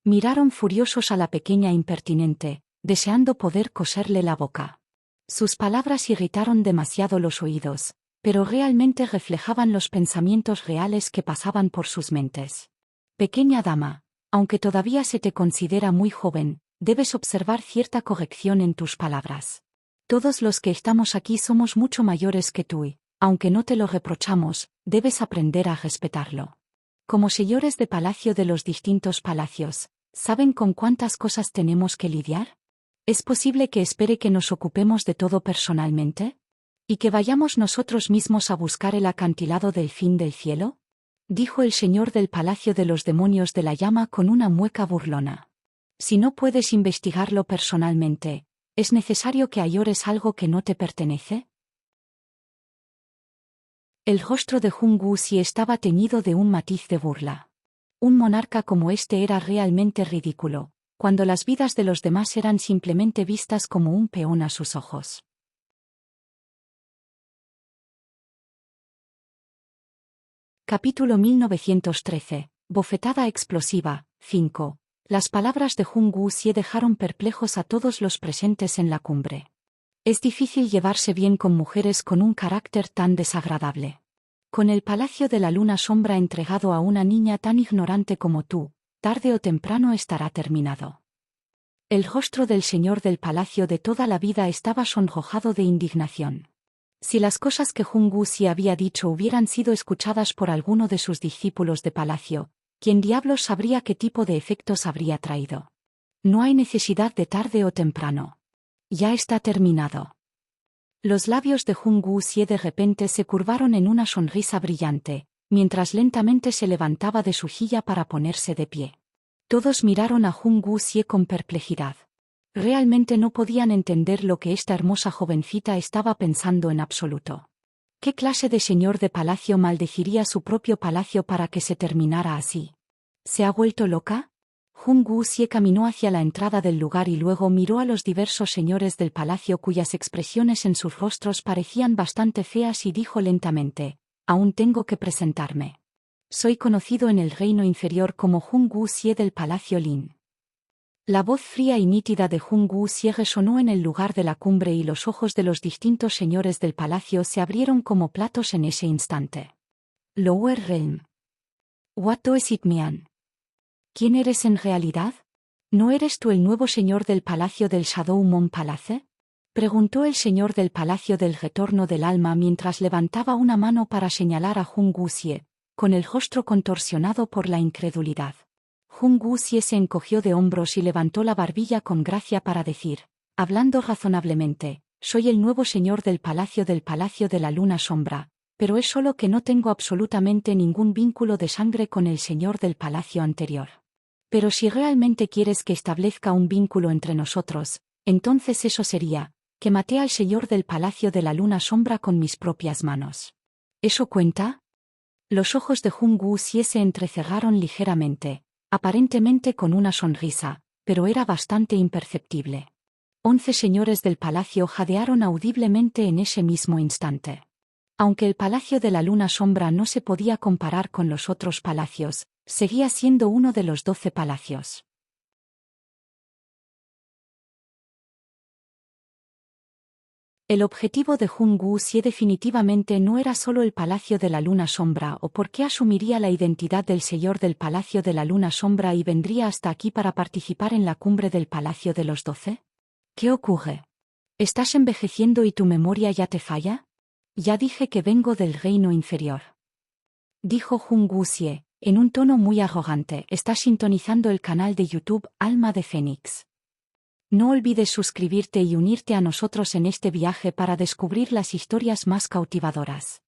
Miraron furiosos a la pequeña impertinente, deseando poder coserle la boca. Sus palabras irritaron demasiado los oídos, pero realmente reflejaban los pensamientos reales que pasaban por sus mentes. Pequeña dama, aunque todavía se te considera muy joven, debes observar cierta corrección en tus palabras. Todos los que estamos aquí somos mucho mayores que tú y, aunque no te lo reprochamos, debes aprender a respetarlo. Como señores de palacio de los distintos palacios, ¿saben con cuántas cosas tenemos que lidiar? ¿Es posible que espere que nos ocupemos de todo personalmente? ¿Y que vayamos nosotros mismos a buscar el acantilado del fin del cielo? Dijo el señor del palacio de los demonios de la llama con una mueca burlona. Si no puedes investigarlo personalmente, ¿es necesario que añores algo que no te pertenece? El rostro de Jung Wuxie estaba teñido de un matiz de burla. Un monarca como este era realmente ridículo, cuando las vidas de los demás eran simplemente vistas como un peón a sus ojos. Capítulo 1913. Bofetada explosiva. 5. Las palabras de Jung Wuxie dejaron perplejos a todos los presentes en la cumbre. Es difícil llevarse bien con mujeres con un carácter tan desagradable. Con el palacio de la luna sombra entregado a una niña tan ignorante como tú, tarde o temprano estará terminado. El rostro del señor del palacio de toda la vida estaba sonrojado de indignación. Si las cosas que Jung Wuxie había dicho hubieran sido escuchadas por alguno de sus discípulos de palacio, ¿quién diablos sabría qué tipo de efectos habría traído? No hay necesidad de tarde o temprano. Ya está terminado. Los labios de Jung Wuxie de repente se curvaron en una sonrisa brillante, mientras lentamente se levantaba de su silla para ponerse de pie. Todos miraron a Jung Wuxie con perplejidad. Realmente no podían entender lo que esta hermosa jovencita estaba pensando en absoluto. ¿Qué clase de señor de palacio maldeciría su propio palacio para que se terminara así? ¿Se ha vuelto loca? Jung Wuxie caminó hacia la entrada del lugar y luego miró a los diversos señores del palacio cuyas expresiones en sus rostros parecían bastante feas y dijo lentamente: «Aún tengo que presentarme. Soy conocido en el reino inferior como Jung Wuxie del palacio Lin». La voz fría y nítida de Jung Wuxie resonó en el lugar de la cumbre y los ojos de los distintos señores del palacio se abrieron como platos en ese instante. Lower Realm. What does it mean? ¿Quién eres en realidad? ¿No eres tú el nuevo señor del palacio del Shadow Moon Palace? Preguntó el señor del palacio del retorno del alma mientras levantaba una mano para señalar a Jung Wuxie, con el rostro contorsionado por la incredulidad. Jung Wuxie se encogió de hombros y levantó la barbilla con gracia para decir, hablando razonablemente: «Soy el nuevo señor del palacio de la luna sombra, pero es solo que no tengo absolutamente ningún vínculo de sangre con el señor del palacio anterior. Pero si realmente quieres que establezca un vínculo entre nosotros, entonces eso sería, que maté al señor del palacio de la luna sombra con mis propias manos. ¿Eso cuenta?» Los ojos de Jung Wuxie se entrecerraron ligeramente, aparentemente con una sonrisa, pero era bastante imperceptible. 11 señores del palacio jadearon audiblemente en ese mismo instante. Aunque el palacio de la luna sombra no se podía comparar con los otros palacios, seguía siendo uno de los 12 palacios. El objetivo de Jung Wuxie definitivamente no era solo el palacio de la luna sombra, o por qué asumiría la identidad del señor del palacio de la luna sombra y vendría hasta aquí para participar en la cumbre del palacio de los 12. ¿Qué ocurre? ¿Estás envejeciendo y tu memoria ya te falla? Ya dije que vengo del reino inferior. Dijo Jung Wuxie, en un tono muy arrogante. Estás sintonizando el canal de YouTube Alma de Fénix. No olvides suscribirte y unirte a nosotros en este viaje para descubrir las historias más cautivadoras.